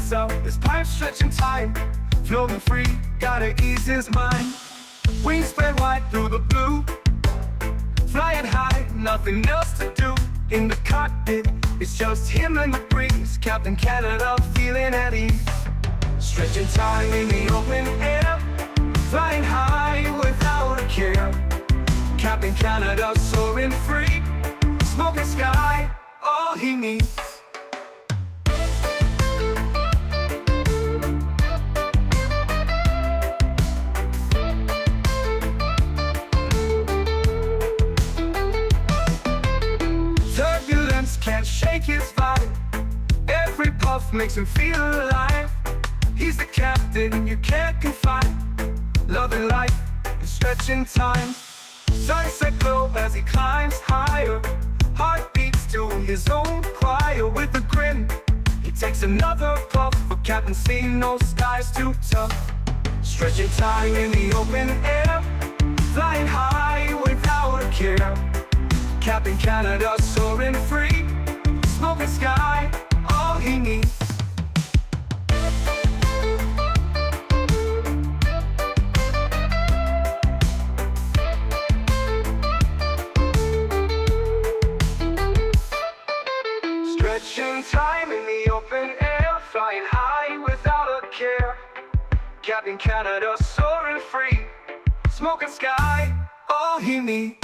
himself, his pipes stretching time. Floating free, gotta ease his mind. Wings spread wide through the blue. Flying high, nothing else to do. In the cockpit, it's just him and the breeze. Captain Canada feeling at ease. Stretching time in the open air. Flying high without a care. Captain Canada soaring free. Smoking sky, all he needs. Turbulence can't shake his vibe. Every puff makes him feel alive. He's the captain you can't confide. Loving life and stretching time. Sunset glow as he climbs higher. Heart beats to his own choir. With a grin, he takes another puff. For Captain C, no skies too tough. Stretching time in the open air. Flying high without a care. Captain Canada soaring free. Smoking sky, all he needs. Stretching time in the open air. Flying high without a care. Captain Canada soaring free. Smoking sky, all he needs.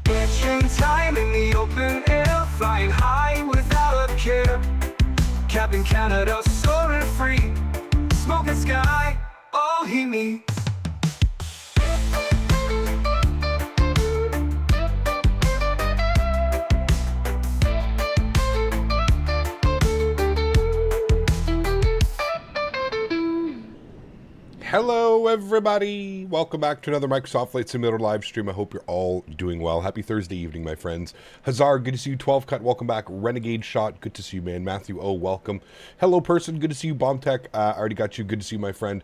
Stretching time in the open air. Flying high without a care. Captain Canada soaring free. Smoking sky, all he needs. Hello everybody, welcome back to another Microsoft Flight Simulator live stream. I hope you're all doing well. Happy Thursday evening, my friends. Hazar, good to see you. 12 Cut, welcome back. Renegade Shot, good to see you, man. Matthew O, welcome. Hello person, good to see you. Bomb Tech, I already got you, good to see you, my friend.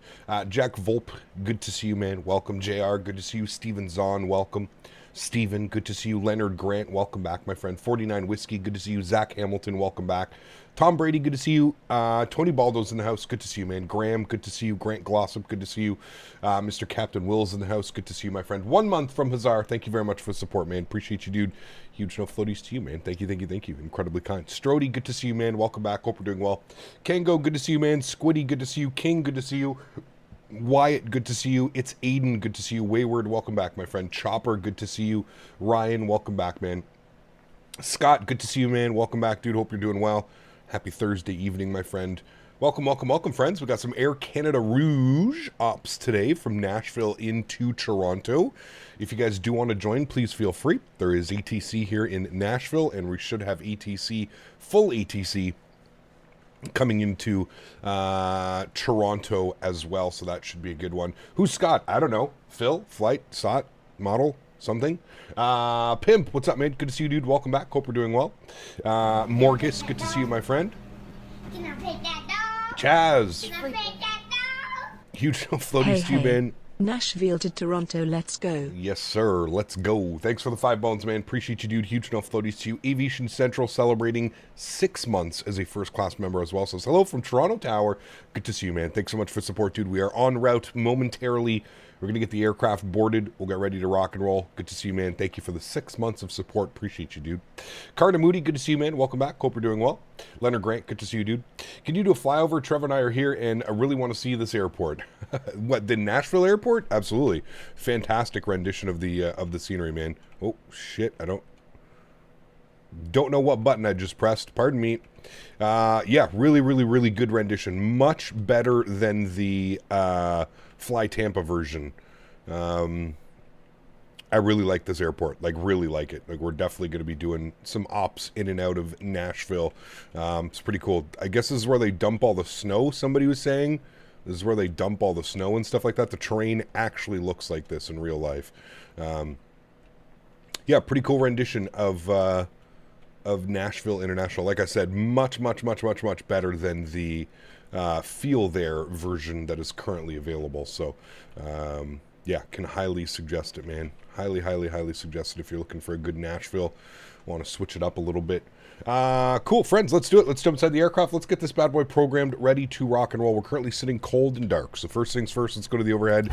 Jack Volp, good to see you, man. Welcome. JR, good to see you. Steven Zahn, welcome. Steven, good to see you. Leonard Grant, welcome back, my friend. 49 Whiskey, good to see you. Zach Hamilton, welcome back. Tom Brady, good to see you. Tony Baldo's in the house, good to see you, man. Graham, good to see you. Grant Glossop, good to see you. Mr. Captain Will's in the house, good to see you, my friend. 1 month from Hazar, thank you very much for the support, man. Appreciate you, dude. Huge no floaties to you, man. Thank you, thank you, thank you. Incredibly kind. Strody, good to see you, man. Welcome back. Hope we're doing well. Kango, good to see you, man. Squiddy, good to see you. King, good to see you. Wyatt, good to see you. It's Aiden, good to see you. Wayward, welcome back, my friend. Chopper, good to see you. Ryan, welcome back, man. Scott, good to see you, man. Welcome back, dude. Hope you're doing well. Happy Thursday evening, my friend. Welcome, welcome, welcome, friends. We got some Air Canada Rouge ops today from Nashville into Toronto. If you guys do want to join, please feel free. There is ATC here in Nashville, and we should have ATC, full ATC, coming into Toronto as well, so that should be a good one. Who's Scott? I don't know. Phil? Flight? Sot? Model? Something? Pimp, what's up, man? Good to see you, dude. Welcome back. Hope we're doing well. Morgus, good to see you, my friend. Can I pick that dog? Chaz. Can I pick that dog? Huge floaties to you, man. Nashville to Toronto, let's go. Yes, sir. Let's go. Thanks for the 5 bones, man. Appreciate you, dude. Huge enough floaties to you. Aviation Central celebrating 6 months as a first-class member as well. So hello from Toronto Tower. Good to see you, man. Thanks so much for support, dude. We are en route momentarily. We're going to get the aircraft boarded. We'll get ready to rock and roll. Good to see you, man. Thank you for the 6 months of support. Appreciate you, dude. Carter Moody, good to see you, man. Welcome back. Hope you're doing well. Leonard Grant, good to see you, dude. Can you do a flyover? Trevor and I are here, and I really want to see this airport. What, the Nashville airport? Absolutely. Fantastic rendition of the scenery, man. Oh, shit. I don't know what button I just pressed. Pardon me. Yeah, really, really, really good rendition. Much better than the Fly Tampa version. I really like this airport. Like, really like it. Like, we're definitely going to be doing some ops in and out of Nashville. It's pretty cool. I guess this is where they dump all the snow, somebody was saying. This is where they dump all the snow and stuff like that. The terrain actually looks like this in real life. Yeah, pretty cool rendition of Nashville International. Like I said, much, much, much, much, much better than the Feel There version that is currently available. So, Yeah, can highly suggest it, man. Highly, highly, highly suggest it if you're looking for a good Nashville. Want to switch it up a little bit. Cool, friends, let's do it. Let's jump inside the aircraft. Let's get this bad boy programmed, ready to rock and roll. We're currently sitting cold and dark. So first things first, let's go to the overhead.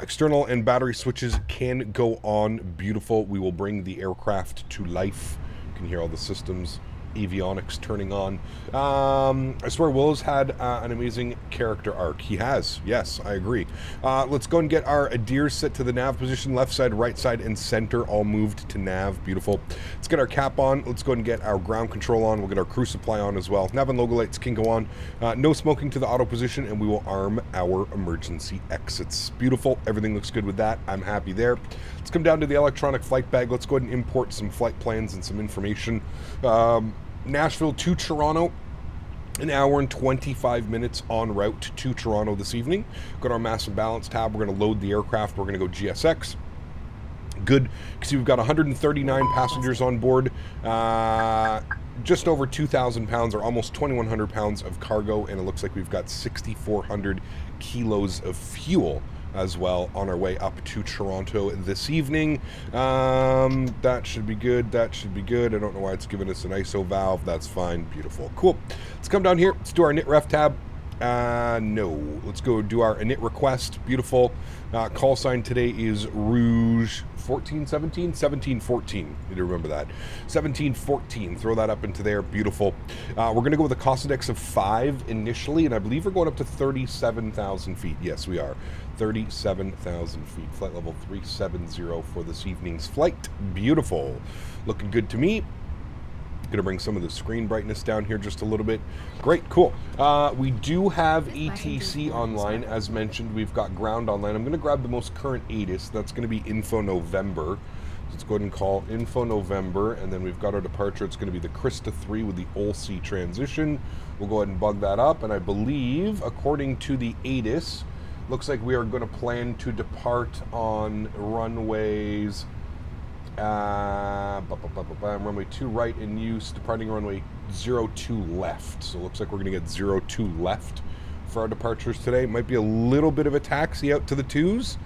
External and battery switches can go on. Beautiful. We will bring the aircraft to life. You can hear all the systems. Avionics turning on. I swear Will's had an amazing character arc. He has. Yes, I agree. Let's go and get our adheres set to the nav position. Left side, right side, and center all moved to nav. Beautiful. Let's get our cap on. Let's go and get our ground control on. We'll get our crew supply on as well. Nav and logo lights can go on. No smoking to the auto position, and we will arm our emergency exits. Beautiful. Everything looks good with that. I'm happy there. Let's come down to the electronic flight bag. Let's go ahead and import some flight plans and some information. Nashville to Toronto, an hour and 25 minutes en route to Toronto this evening. Go to our massive balance tab. We're going to load the aircraft. We're going to go GSX. Good, because we've got 139 passengers on board, just over 2,000 pounds or almost 2,100 pounds of cargo, and it looks like we've got 6,400 kilos of fuel as well on our way up to Toronto this evening. That should be good. That should be good. I don't know why it's giving us an ISO valve. That's fine. Beautiful. Cool. Let's come down here. Let's do our init ref tab. No. Let's go do our init request. Beautiful. Call sign today is Rouge 1417? 1714. Need to remember that. 1714. Throw that up into there. Beautiful. We're going to go with a cost index of 5 initially, and I believe we're going up to 37,000 feet. Yes, we are. 37,000 feet. Flight level 370 for this evening's flight. Beautiful. Looking good to me. Gonna bring some of the screen brightness down here just a little bit. Great, cool. We do have ETC online, as mentioned. We've got ground online. I'm gonna grab the most current ATIS. That's gonna be Info November. So let's go ahead and call Info November, and then we've got our departure. It's gonna be the Krista 3 with the OLC transition. We'll go ahead and bug that up, and I believe, according to the ATIS, looks like we are gonna plan to depart on runways runway 2 right in use, departing runway 02 left. So it looks like we're going to get 02 left for our departures today. Might be a little bit of a taxi out to the 2s.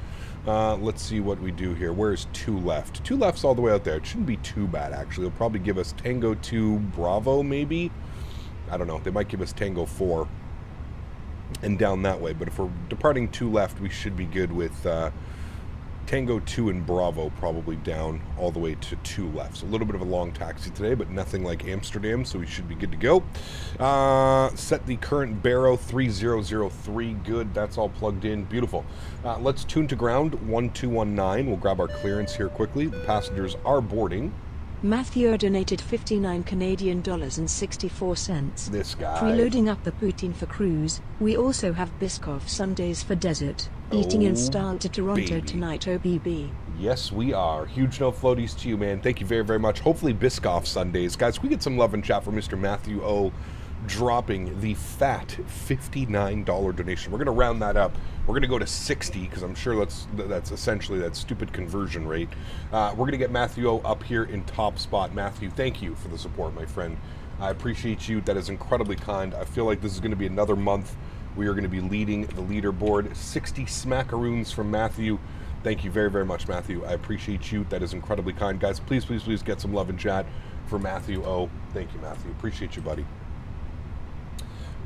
Let's see what we do here. Where's 2 left? 2 left's all the way out there. It shouldn't be too bad, actually. They'll probably give us Tango 2 Bravo, maybe? I don't know. They might give us Tango 4 and down that way. But if we're departing 2 left, we should be good with Tango 2 and Bravo probably down all the way to 2 left. So a little bit of a long taxi today, but nothing like Amsterdam, so we should be good to go. Set the current Barrow 3003. Good, that's all plugged in. Beautiful. Let's tune to ground 1219. We'll grab our clearance here quickly. The passengers are boarding. Matthew donated 59 Canadian dollars and 64 cents. This guy. Preloading up the poutine for cruise. We also have Biscoff Sundays for desert. Eating in style to Toronto tonight, OBB. Yes, we are. Huge no floaties to you, man. Thank you very, very much. Hopefully Biscoff Sundays. Guys, we get some love and chat from Mr. Matthew O. dropping the fat $59 donation. We're going to round that up. We're going to go to 60 because I'm sure that's essentially that stupid conversion rate. We're going to get Matthew O up here in top spot. Matthew, thank you for the support, my friend. I appreciate you. That is incredibly kind. I feel like this is going to be another month. We are going to be leading the leaderboard. 60 smackaroons from Matthew. Thank you very, very much, Matthew. I appreciate you. That is incredibly kind. Guys, please, please, please get some love and chat for Matthew O. Thank you, Matthew. Appreciate you, buddy.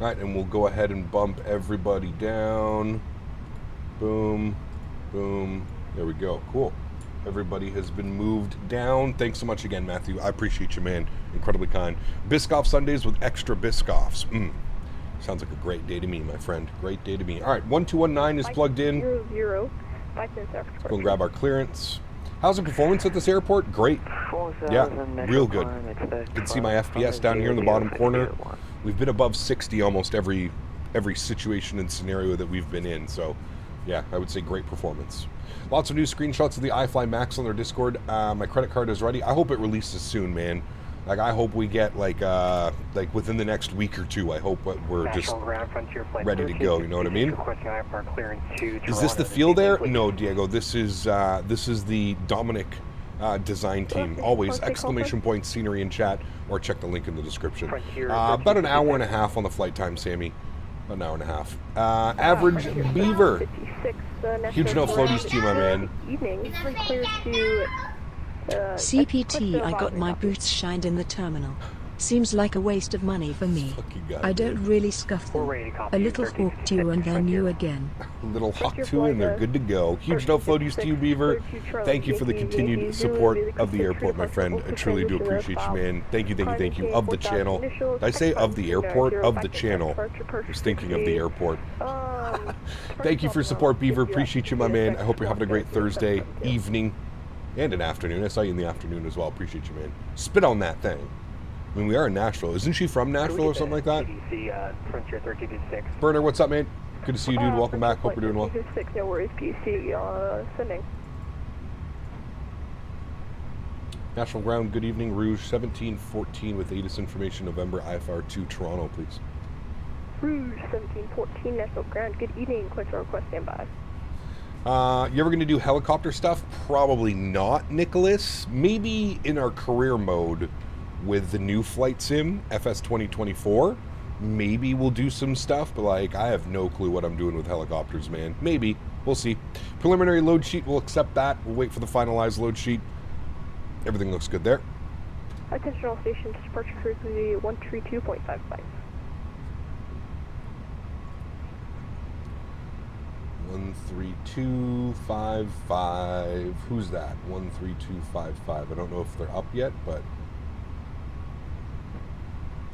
All right, and we'll go ahead and bump everybody down. Boom, boom. There we go. Cool. Everybody has been moved down. Thanks so much again, Matthew. I appreciate you, man. Incredibly kind. Biscoff Sundays with extra Biscoffs. Sounds like a great day to me, my friend. Great day to me. All right, 1219 is plugged in. 00. Go and grab our clearance. How's the performance at this airport? Great. Yeah, real good. You can see my FPS down here in the bottom corner. We've been above 60 almost every situation and scenario that we've been in. So, yeah, I would say great performance. Lots of new screenshots of the iFly Max on their Discord. My credit card is ready. I hope it releases soon, man. Like, I hope we get, like within the next week or two, I hope we're just ready to go, you know what I mean? Is this the field there? No, Diego, this is the Dominic design team. Always, exclamation point scenery in chat, or check the link in the description. About an hour and a half on the flight time, Sammy. An hour and a half. Average Beaver. Huge no floaties to you, my man. Evening. Clear to CPT, I got my boots shined in the terminal. Seems like a waste of money for me. I don't really scuff them. A little hawk to you and they're new again. A little hawk to you and they're good to go. Huge no floaties to you, Beaver. Thank you for the continued support of the airport, my friend. I truly do appreciate you, man. Thank you. Of the channel. Did I say of the airport? Of the channel. I was thinking of the airport. Thank you for support, Beaver. Appreciate you, my man. I hope you're having a great Thursday evening and an afternoon. I saw you in the afternoon as well. Appreciate you, man. Spit on that thing. I mean, we are in Nashville. Isn't she from Nashville or something like that? Burner, what's up, man? Good to see you, dude. Welcome back. Hope you're doing well. No worries, PC, sending. National Ground, good evening. Rouge 1714 with ATIS information, November IFR 2 Toronto, please. Rouge 1714, National Ground, good evening. Question request, standby. You ever going to do helicopter stuff? Probably not, Nicholas. Maybe in our career mode with the new flight sim, FS 2024. Maybe we'll do some stuff, but like, I have no clue what I'm doing with helicopters, man. Maybe. We'll see. Preliminary load sheet, we'll accept that. We'll wait for the finalized load sheet. Everything looks good there. Attention all stations, departure frequency 132.55. 13255. Who's that? 13255. I don't know if they're up yet, but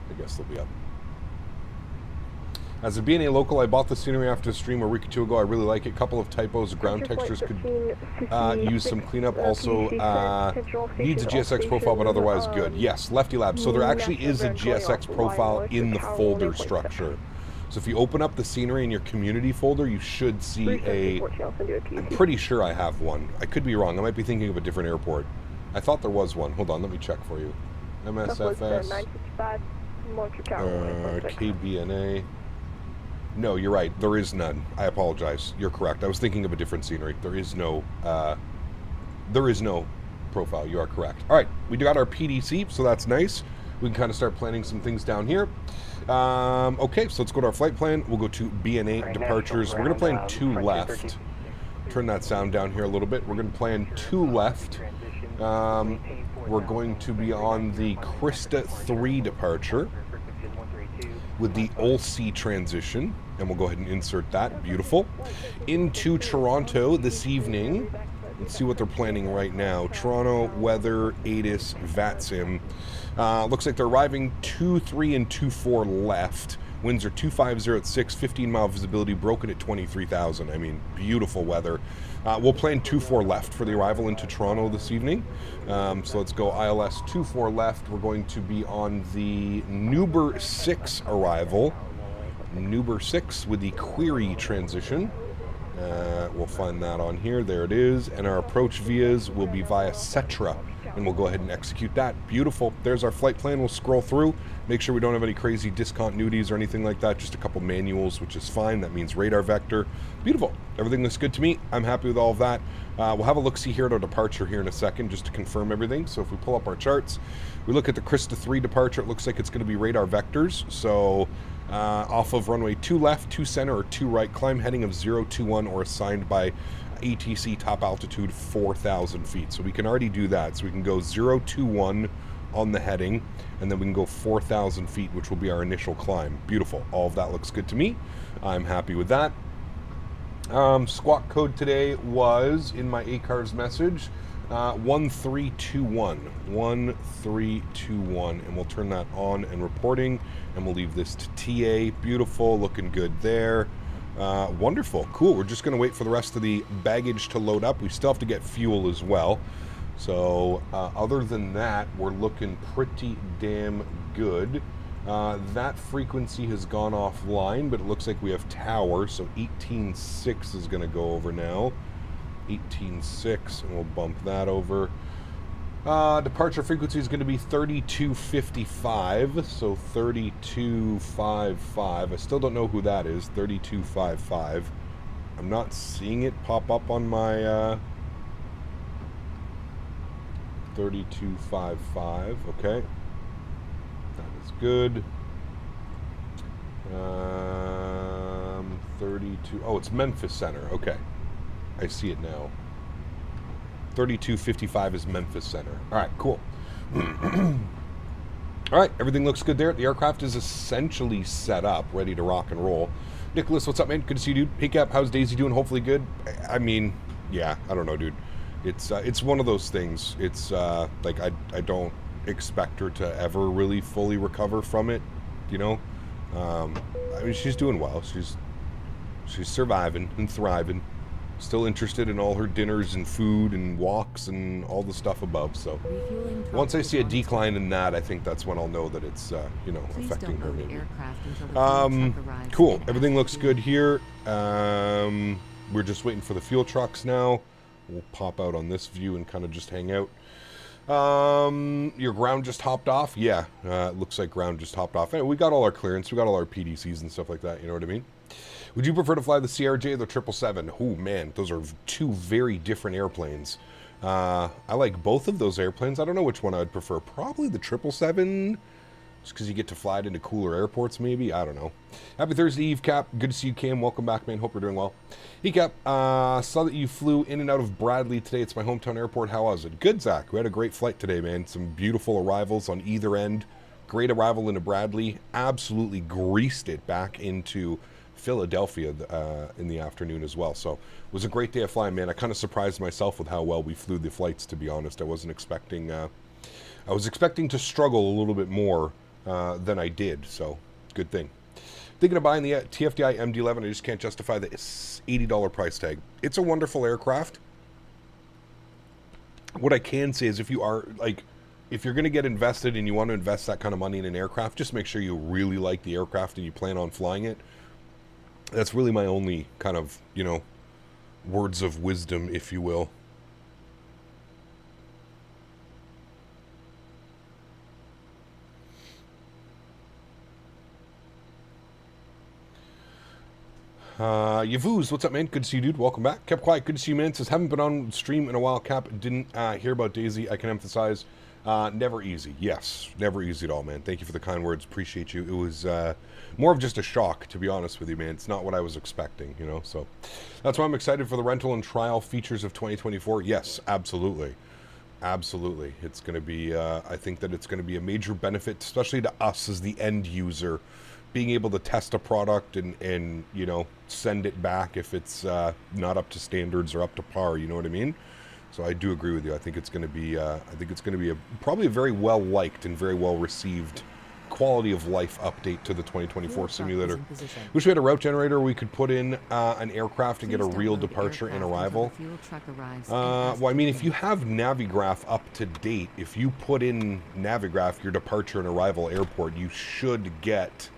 I guess they'll be up. As a BNA local, I bought the scenery after the stream a week or two ago. I really like it. A couple of typos. Ground textures could use some cleanup. Also, needs a GSX profile, but otherwise good. Yes, Lefty Lab. So there actually is a GSX profile in the folder structure. So if you open up the scenery in your community folder, you should see a... I'm pretty sure I have one. I could be wrong. I might be thinking of a different airport. I thought there was one. Hold on, let me check for you. MSFS. KBNA. No, you're right. There is none. I apologize. You're correct. I was thinking of a different scenery. There is no profile. You are correct. All right, we got our PDC, so that's nice. We can kind of start planning some things down here. Okay, so let's go to our flight plan. We'll go to BNA departures. We're going to plan 2 left. Turn that sound down here a little bit. We're going to plan 2 left. We're going to be on the Krista 3 departure with the Olsey transition, and we'll go ahead and insert that. Beautiful. Into Toronto this evening. Let's see what they're planning right now. Toronto, weather, ATIS, VATSIM. Looks like they're arriving 2-3 and 2-4 left. Winds are 250 at 6, 15-mile visibility, broken at 23,000. I mean, beautiful weather. We'll plan 2-4 left for the arrival into Toronto this evening. So let's go ILS 2-4 left. We're going to be on the Nuber 6 arrival. Nuber 6 with the query transition. We'll find that on here. There it is. And our approach vias will be via Cetra. And we'll go ahead and execute that. Beautiful. There's our flight plan. We'll scroll through. Make sure we don't have any crazy discontinuities or anything like that. Just a couple manuals, which is fine. That means radar vector. Beautiful. Everything looks good to me. I'm happy with all of that. We'll have a look-see here at our departure here in a second, just to confirm everything. So if we pull up our charts, we look at the Krista 3 departure. It looks like it's going to be radar vectors. So off of runway 2 left, 2 center, or 2 right, climb heading of 021 or assigned by ATC top altitude 4,000 feet. So we can already do that. So we can go 021 on the heading, and then we can go 4,000 feet, which will be our initial climb. Beautiful. All of that looks good to me. I'm happy with that. Squawk code today was, in my ACARS message, 1321. 1321. And we'll turn that on and reporting, and we'll leave this to TA. Beautiful. Looking good there. Wonderful. Cool. We're just going to wait for the rest of the baggage to load up. We still have to get fuel as well. So other than that, we're looking pretty damn good. That frequency has gone offline, but it looks like we have tower. So 18.6 is going to go over now. 18.6, and we'll bump that over. Departure frequency is going to be 3255, so 3255. I still don't know who that is, 3255. I'm not seeing it pop up on my 3255. Okay, that is good. 32. Oh, it's Memphis Center. Okay. I see it now. 3255 is Memphis Center. All right, cool. All right, everything looks good there. The aircraft is essentially set up, ready to rock and roll. Nicholas, what's up, man? Good to see you, dude. Hey, Cap, how's Daisy doing? Hopefully good. I mean, yeah, I don't know, dude. It's one of those things. It's like I don't expect her to ever really fully recover from it, you know. I mean, she's doing well. She's surviving and thriving. Still interested in all her dinners and food and walks and all the stuff above. So once I see a decline in that, I think that's when I'll know that it's you know, affecting her maybe. Cool. Everything looks good here. We're just waiting for the fuel trucks now. We'll pop out on this view and kind of just hang out. Your ground just hopped off? Yeah, it looks like ground just hopped off. We got all our clearance. We got all our PDCs and stuff like that. You know what I mean? Would you prefer to fly the CRJ or the 777? Oh, man, those are two very different airplanes. I like both of those airplanes. I don't know which one I'd prefer. Probably the 777, just because you get to fly it into cooler airports, maybe. I don't know. Happy Thursday Eve, Cap. Good to see you, Cam. Welcome back, man. Hope you're doing well. Hey, Cap. Saw that you flew in and out of Bradley today. It's my hometown airport. How was it? Good, Zach. We had a great flight today, man. Some beautiful arrivals on either end. Great arrival into Bradley. Absolutely greased it back into Philadelphia in the afternoon as well. So it was a great day of flying, man. I kind of surprised myself with how well we flew the flights, to be honest. I wasn't expecting I was expecting to struggle a little bit more than I did, so good thing. Thinking of buying the TFDI MD-11. I just can't justify the $80 price tag. It's a wonderful aircraft. What I can say is if you are, like, if you're going to get invested and you want to invest that kind of money in an aircraft, just make sure you really like the aircraft and you plan on flying it. That's really my only kind of, you know, words of wisdom, if you will. Yavuz, what's up, man? Good to see you, dude. Welcome back. Kept quiet. Good to see you, man. Says, haven't been on stream in a while, Cap. Didn't hear about Daisy. I can emphasize, never easy. Yes, never easy at all, man. Thank you for the kind words. Appreciate you. It was more of just a shock, to be honest with you, man. It's not what I was expecting, you know. So that's why I'm excited for the rental and trial features of 2024. Yes, absolutely. Absolutely. It's going to be, I think that it's going to be a major benefit, especially to us as the end user, being able to test a product and you know, send it back if it's not up to standards or up to par, you know what I mean? So I do agree with you. I think it's going to be probably a very well liked and very well received quality of life update to the 2024 simulator. Wish we had a route generator we could put in an aircraft and get a real departure and arrival. Well, I mean, if you have Navigraph up to date, if you put in Navigraph your departure and arrival airport, you should get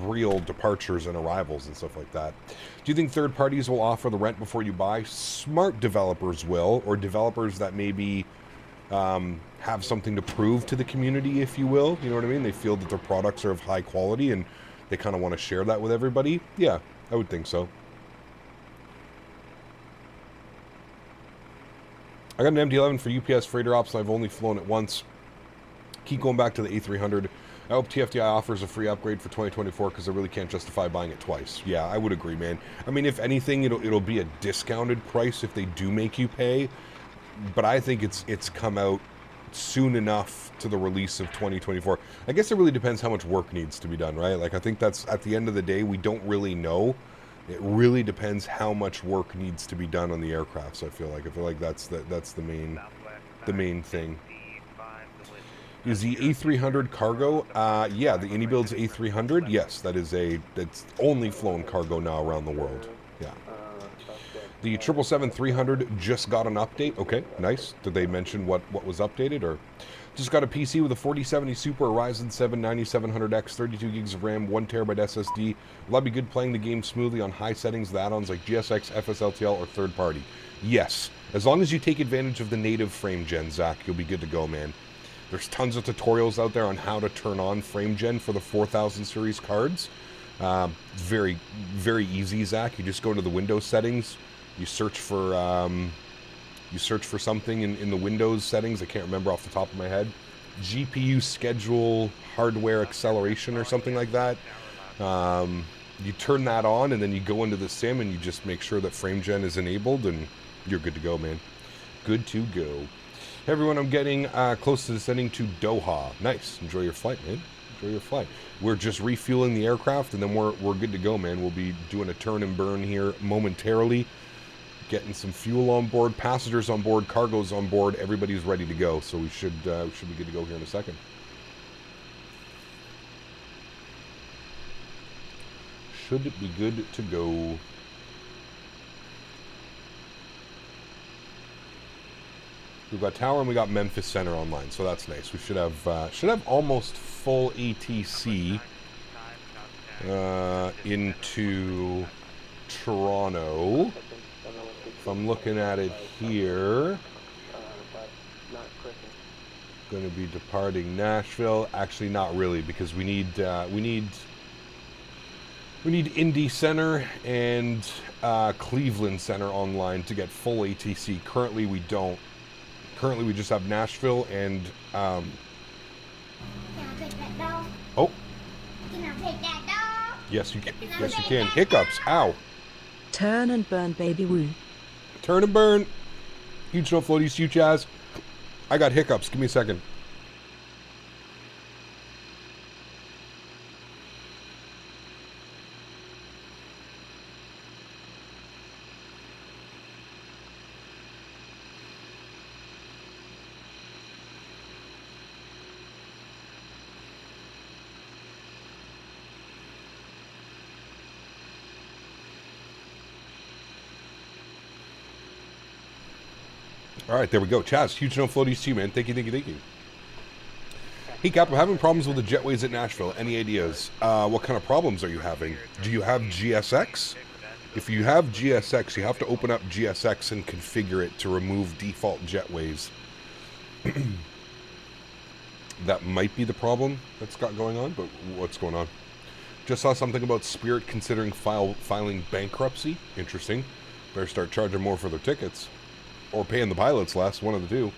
real departures and arrivals and stuff like that. Do you think third parties will offer the rent before you buy? Smart developers will, or developers that maybe have something to prove to the community, if you will. You know what I mean? They feel that their products are of high quality and they kind of want to share that with everybody. Yeah, I would think so. I got an MD-11 for UPS freighter ops and I've only flown it once. Keep going back to the A300. I hope TFDI offers a free upgrade for 2024 because I really can't justify buying it twice. Yeah, I would agree, man. I mean, if anything, it'll be a discounted price if they do make you pay. But I think it's come out soon enough to the release of 2024. I guess it really depends how much work needs to be done, right? Like, I think that's, at the end of the day, we don't really know. It really depends how much work needs to be done on the aircrafts, I feel like that's the main thing. Is the A300 cargo? Yeah, the Anybuild's A300. Yes, that's only flown cargo now around the world. Yeah. The 777-300 just got an update. Okay, nice. Did they mention what was updated, or just got a PC with a 4070 Super, a Ryzen 7 9700X, 32 gigs of RAM, 1 terabyte SSD. Will that be good playing the game smoothly on high settings, the add-ons like GSX, FSLTL, or third party? Yes, as long as you take advantage of the native frame gen, Zach, you'll be good to go, man. There's tons of tutorials out there on how to turn on frame gen for the 4000 series cards. Very, very easy, Zach. You just go to the Windows settings. You search for something in the Windows settings. I can't remember off the top of my head. GPU schedule hardware acceleration or something like that. you turn that on, and then you go into the sim, and you just make sure that frame gen is enabled, and you're good to go, man. Good to go. Hey, everyone, I'm getting close to descending to Doha. Nice. Enjoy your flight, man. Enjoy your flight. We're just refueling the aircraft, and then we're good to go, man. We'll be doing a turn and burn here momentarily, getting some fuel on board, passengers on board, cargo's on board. Everybody's ready to go, so we should be good to go here in a second. Should be good to go. We've got Tower and we got Memphis Center online, so that's nice. We should have almost full ATC into Toronto. If I'm looking at it here, going to be departing Nashville. Actually, not really, because we need Indy Center and Cleveland Center online to get full ATC. Currently, we don't. Currently, we just have Nashville and, Can I take that dog? oh, Can I take that dog? yes, you can. Yes, you can. Hiccups. Ow. Turn and burn, baby woo. Turn and burn. Huge no floaties, you Chaz. I got hiccups. Give me a second. All right, there we go. Chaz, huge no floaties to you, man. Thank you, thank you, thank you. Hey, Cap, I'm having problems with the jetways at Nashville. Any ideas? What kind of problems are you having? Do you have GSX? If you have GSX, you have to open up GSX and configure it to remove default jetways. That might be the problem that's got going on, but what's going on? Just saw something about Spirit considering filing bankruptcy. Interesting. Better start charging more for their tickets. Or paying the pilots less, one of the two.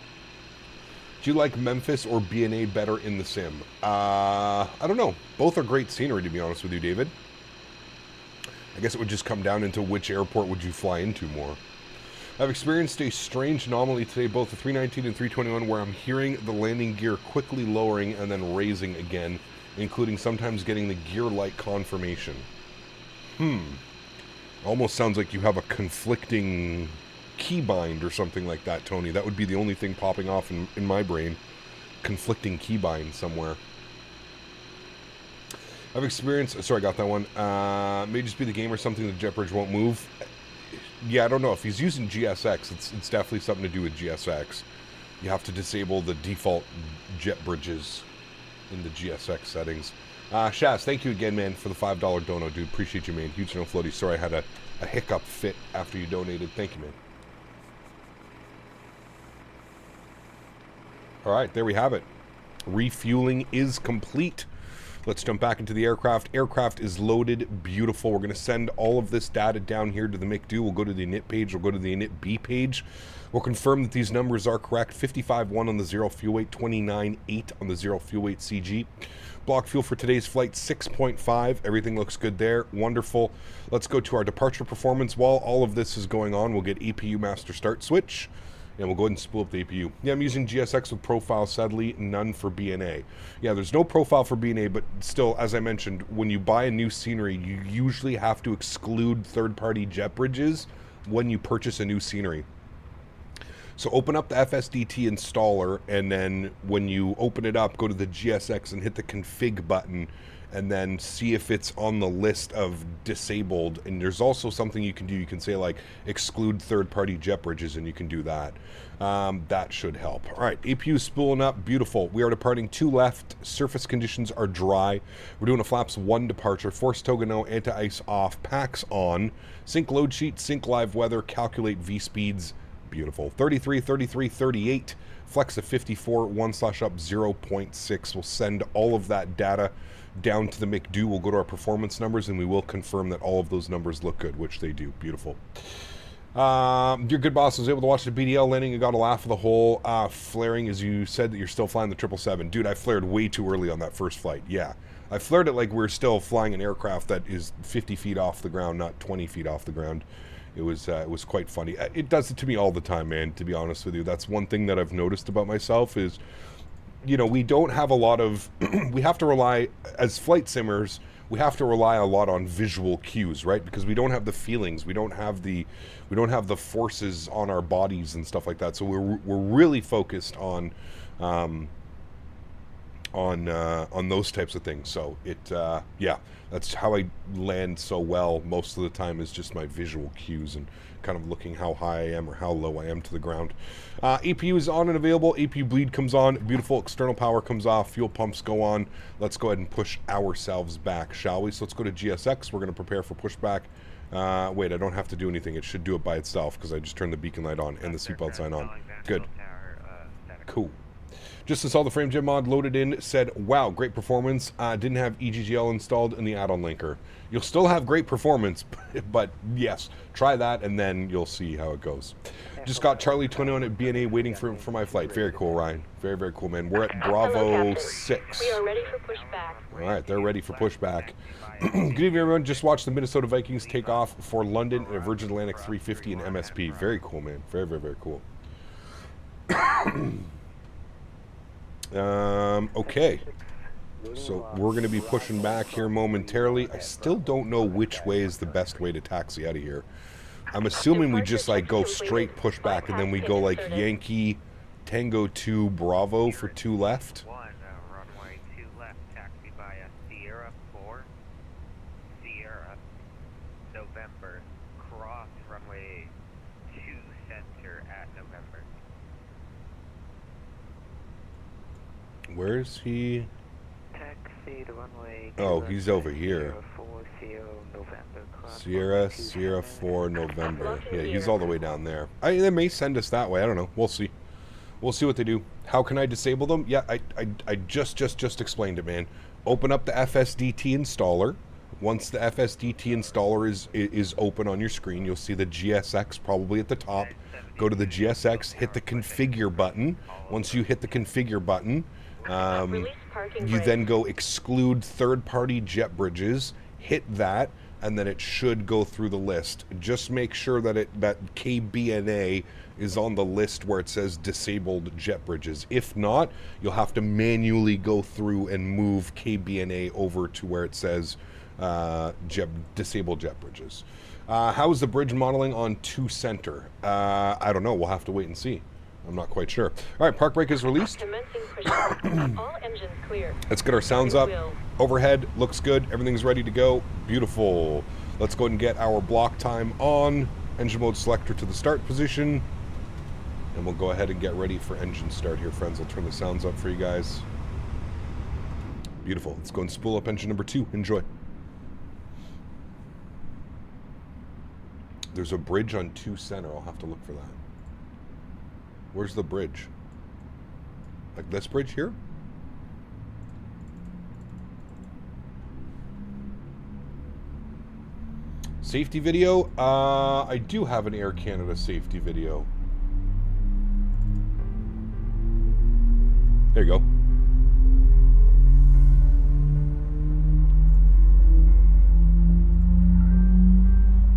Do you like Memphis or B&A better in the sim? I don't know. Both are great scenery, to be honest with you, David. I guess it would just come down into which airport would you fly into more. I've experienced a strange anomaly today, both the 319 and 321, where I'm hearing the landing gear quickly lowering and then raising again, including sometimes getting the gear light confirmation. Almost sounds like you have a conflicting keybind or something like that, Tony. That would be the only thing popping off in my brain. Conflicting keybind somewhere. I've experienced... Sorry, I got that one. May just be the game or something. The jet bridge won't move. Yeah, I don't know. If he's using GSX, it's definitely something to do with GSX. You have to disable the default jet bridges in the GSX settings. Shaz, thank you again, man, for the $5 dono, dude. Appreciate you, man. Huge no floaty. Sorry, I had a hiccup fit after you donated. Thank you, man. All right, there we have it. Refueling is complete. Let's jump back into the aircraft. Aircraft is loaded. Beautiful. We're going to send all of this data down here to the McDo. We'll go to the init page. We'll go to the init B page. We'll confirm that these numbers are correct. 55.1 on the 0 fuel weight, 29.8 on the 0 fuel weight CG. Block fuel for today's flight, 6.5. Everything looks good there. Wonderful. Let's go to our departure performance. While all of this is going on, we'll get APU master start switch. And we'll go ahead and spool up the APU. Yeah, I'm using GSX with profile, sadly, none for B&A. Yeah, there's no profile for B&A, but still, as I mentioned, when you buy a new scenery, you usually have to exclude third-party jet bridges when you purchase a new scenery. So open up the FSDT installer, and then when you open it up, go to the GSX and hit the config button, and then see if it's on the list of disabled. And there's also something you can do. You can say, like, exclude third-party jet bridges, and you can do that. That should help. All right, APU spooling up. Beautiful. We are departing 2 left. Surface conditions are dry. We're doing a flaps 1 departure. Force toga no, anti-ice off, packs on. Sync load sheet, sync live weather, calculate V-speeds. Beautiful. 33, 33, 38. Flex to 54, 1/up 0.6. We'll send all of that data down to the McDo. We'll go to our performance numbers, and we will confirm that all of those numbers look good, which they do. Beautiful. Your good boss was able to watch the BDL landing and got a laugh of the whole flaring as you said that you're still flying the 777. Dude, I flared way too early on that first flight. Yeah. I flared it like we're still flying an aircraft that is 50 feet off the ground, not 20 feet off the ground. It was quite funny. It does it to me all the time, man, to be honest with you. That's one thing that I've noticed about myself is, you know, we don't have a lot of, we have to rely, as flight simmers, we have to rely a lot on visual cues, right? Because we don't have the feelings, we don't have the forces on our bodies and stuff like that. So we're really focused on those types of things. So yeah, that's how I land so well most of the time, is just my visual cues and kind of looking how high I am or how low I am to the ground. APU is on and available. APU bleed comes on. Beautiful external power comes off. Fuel pumps go on. Let's go ahead and push ourselves back, shall we? So let's go to GSX. We're going to prepare for pushback. Wait, I don't have to do anything. It should do it by itself because I just turned the beacon light on and the seatbelt sign on. Good. Cool. Just as all the frame gen mod loaded in, said, wow, great performance. Didn't have EGGL installed in the add-on linker. You'll still have great performance, but yes, try that and then you'll see how it goes. Just got Charlie 21 at BNA waiting for my flight. Very cool, Ryan. Very, very cool, man. We're at Bravo 6. We are ready for pushback. All right, they're ready for pushback. Good evening, everyone. Just watched the Minnesota Vikings take off for London in a Virgin Atlantic 350 and MSP. Very cool, man. Very, very, very cool. Okay. So we're going to be pushing back here momentarily. I still don't know which way is the best way to taxi out of here. I'm assuming we just like go straight push back and then we go like Yankee Tango 2 Bravo for 2 left. Runway 2 left, taxi by Sierra 4, Sierra, November, cross runway 2 center at November. Where's he? Taxi to runway. Oh, he's over here. Sierra 4 November. Yeah, he's all the way down there. They may send us that way. I don't know. We'll see. We'll see what they do. How can I disable them? Yeah, I just explained it, man. Open up the FSDT installer. Once the FSDT installer is open on your screen, you'll see the GSX probably at the top. Go to the GSX, hit the configure button. Once you hit the configure button, you then go exclude third-party jet bridges, hit that, and then it should go through the list. Just make sure that that KBNA is on the list where it says disabled jet bridges. If not, you'll have to manually go through and move KBNA over to where it says disabled jet bridges. How is the bridge modeling on 2 center? I don't know. We'll have to wait and see. I'm not quite sure. All right, park brake is released. All engines clear. Let's get our sounds up. Overhead looks good. Everything's ready to go. Beautiful. Let's go ahead and get our block time on. Engine mode selector to the start position. And we'll go ahead and get ready for engine start here, friends. I'll turn the sounds up for you guys. Beautiful. Let's go and spool up engine number 2. Enjoy. There's a bridge on 2 center. I'll have to look for that. Where's the bridge? Like this bridge here? Safety video? I do have an Air Canada safety video. There you go.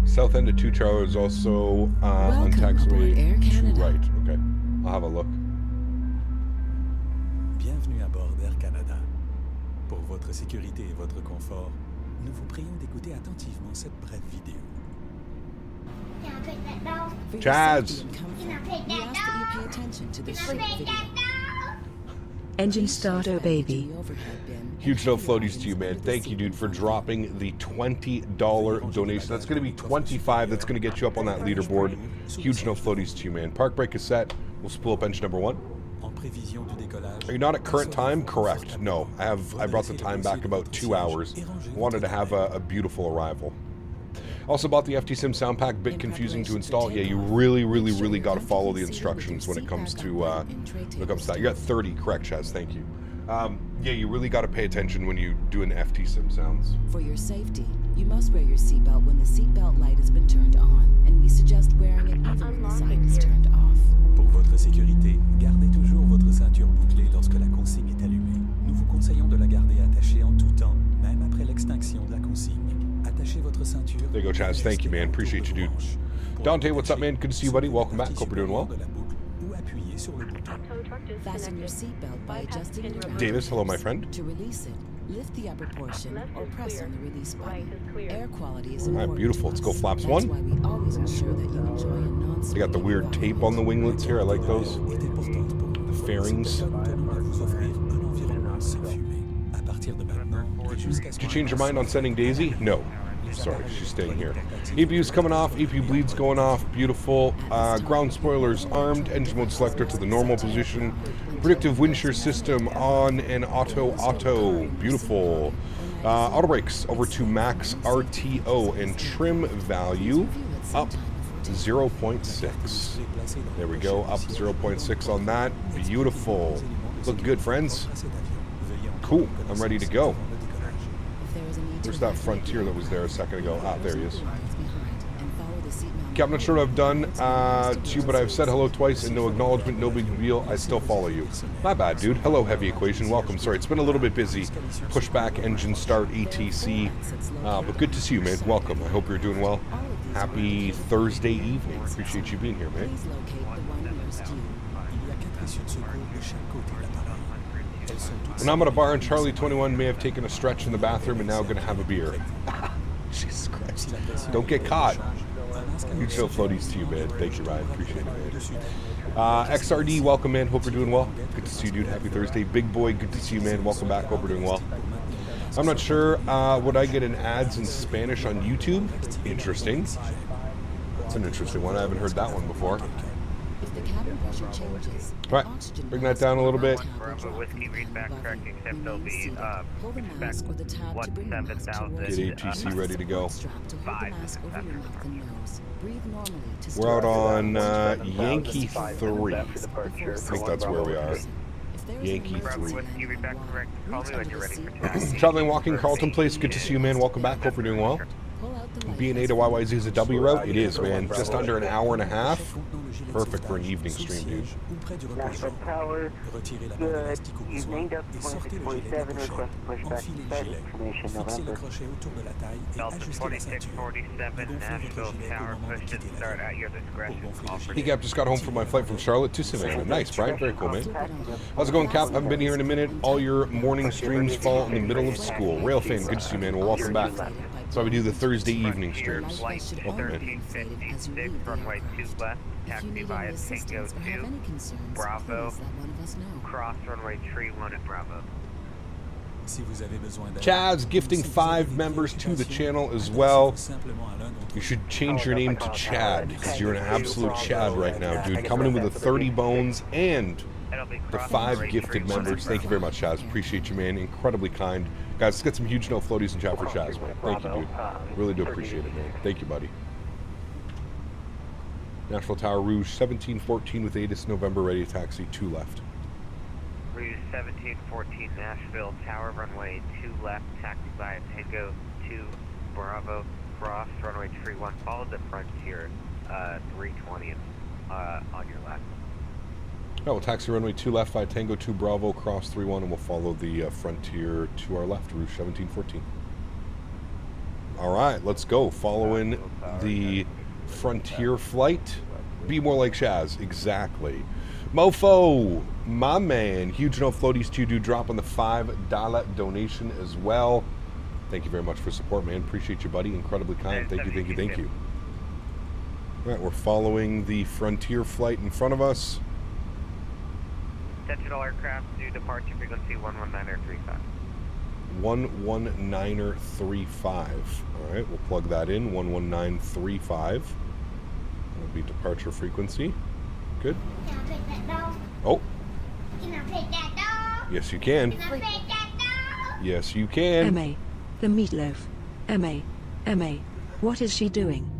South end of 2 Charlie is also on taxiway Air Canada. right. Okay, I'll have a look. Bienvenue à bord d'Air Canada. Pour votre sécurité et votre confort, nous vous prions d'écouter attentivement cette brève vidéo. Can I pick that dog? For your Chaz. safety and comfort, Can I pick we that ask that you pay dog? attention to this Can I short pick video. that dog? Engine start, oh baby. Huge no floaties to you, man. Thank you, dude, for dropping the $20 donation. That's going to be $25. That's going to get you up on that leaderboard. Huge no floaties to you, man. Park brake is set. We'll spool up engine number 1. Are you not at current time? Correct. No, I brought the time back about 2 hours. Wanted to have a beautiful arrival. Also bought the FTSIM sound pack. Bit confusing to install. Yeah, you really got to follow the instructions when it comes to that. You got 30, correct, Chaz? Thank you. Yeah, you really got to pay attention when you do an FT sim sounds. For your safety, you must wear your seatbelt when the seatbelt light has been turned on, and we suggest wearing it even when the sign is turned off. Pour votre sécurité, gardez toujours votre ceinture bouclée lorsque la consigne est allumée. Nous vous conseillons de la garder attachée en tout temps, même après l'extinction de la consigne. Attachez votre ceinture. There you go, Chaz. Thank you, man. Appreciate you, dude. Dante, what's up, man? Good to see you, buddy. Welcome back. Hope you're doing well. Fasten your seatbelt by adjusting your Davis, hello, my friend. To release it, lift the upper portion or press on the release button. Air quality is All right, important. beautiful. Let's go flaps That's one. why we always ensure that you enjoy a non-smoking They got the weird tape on the winglets here. I like those. The fairings. Did you change your mind on sending Daisy? No. Sorry, she's staying here. EPU's coming off. EPU bleed's going off. Beautiful. Ground spoilers armed. Engine mode selector to the normal position. Predictive wind shear system on and auto. Beautiful. Auto brakes over to max RTO and trim value up 0.6. There we go. Up 0.6 on that. Beautiful. Look good, friends. Cool. I'm ready to go. Where's that Frontier that was there a second ago? Ah, there he is. Okay, I'm not sure what I've done to you, but I've said hello twice and no acknowledgement, no big deal. I still follow you. My bad, dude. Hello, Heavy Equation. Welcome. Sorry, it's been a little bit busy. Pushback, engine start, ETC. But good to see you, man. Welcome. I hope you're doing well. Happy Thursday evening. Appreciate you being here, man. When I'm at a bar and Charlie 21 may have taken a stretch in the bathroom and now going to have a beer. Jesus Christ. Don't get caught. Huge show floaties to you, man. Thank you, Ryan. Appreciate it, man. XRD, welcome, man. Hope you're doing well. Good to see you, dude. Happy Thursday. Big Boy, good to see you, man. Welcome back. Hope you're doing well. I'm not sure. Would I get an ads in Spanish on YouTube? Interesting. That's an interesting one. I haven't heard that one before. If the cabin pressure changes, All right, bring that down a little bit. Bravo Whiskey, read back correct, except they'll be, pull the mask or the tab to bring the mask towards Get ATC ready to go. strap to hold the mask over your mouth and nose. Breathe normally to We're out start on Yankee 3. I think that's where we are. Yankee 3. Traveling, walking, Carlton Place. Good to see you, man. Welcome back. Hope you're doing well. B&A to YYZ is a W route? It is, man. Just under an hour and a half. Perfect for an evening stream, dude. Nashville Tower, good evening, Duck 2647, request pushback, start information November. Delta 2647, Nashville Tower, push to start at your discretion. Hey, Cap, just got home from my flight from Charlotte to Savannah. Nice, Brian. Very cool, man. How's it going, Cap? Haven't been here in a minute. All your morning streams fall in the middle of school. Rail fan, good to see you, man. Well, welcome back. That's why we do the Thursday evening streams. Welcome, man. 1356, runway 2 left, taxi via Tango 2, Bravo, cross runway 31 at Bravo. Chaz gifting 5 members to the channel as well. You should change your name to Chad because you're an absolute Chad right now, dude. Coming in with the 30 bones and the 5 gifted members. Thank you very much, Chaz. Appreciate you, man. Incredibly kind. Guys, let's get some huge no floaties in chat for Chaz, man. Thank you, dude. Really do appreciate it, man. Thank you, buddy. Nashville Tower, Rouge 1714 with ATIS November, ready to taxi, 2 left. Rouge 1714, Nashville Tower, runway 2 left, taxi via Tango 2, Bravo, cross, runway 31, follow the Frontier 320 on your left. All right, we'll taxi runway 2 left via Tango 2, Bravo, cross 31, and we'll follow the Frontier to our left, Rouge 1714. All right, let's go. Following the Frontier flight. Be more like Shaz. Exactly. Mofo, my man. Huge no floaties to you, dude. Dropping the $5 donation as well. Thank you very much for support, man. Appreciate you, buddy. Incredibly kind. Thank you, thank you, thank you. All right, we're following the Frontier flight in front of us. Intentional aircraft, new departure frequency 119.35. 119.35. All right, we'll plug that in. 119.35. That'll be departure frequency. Good. Can I pet that dog? Oh, Can I pet that dog? yes, you can. Can I pet that dog? Yes, you can. M.A. The meatloaf. M.A. M.A. What is she doing?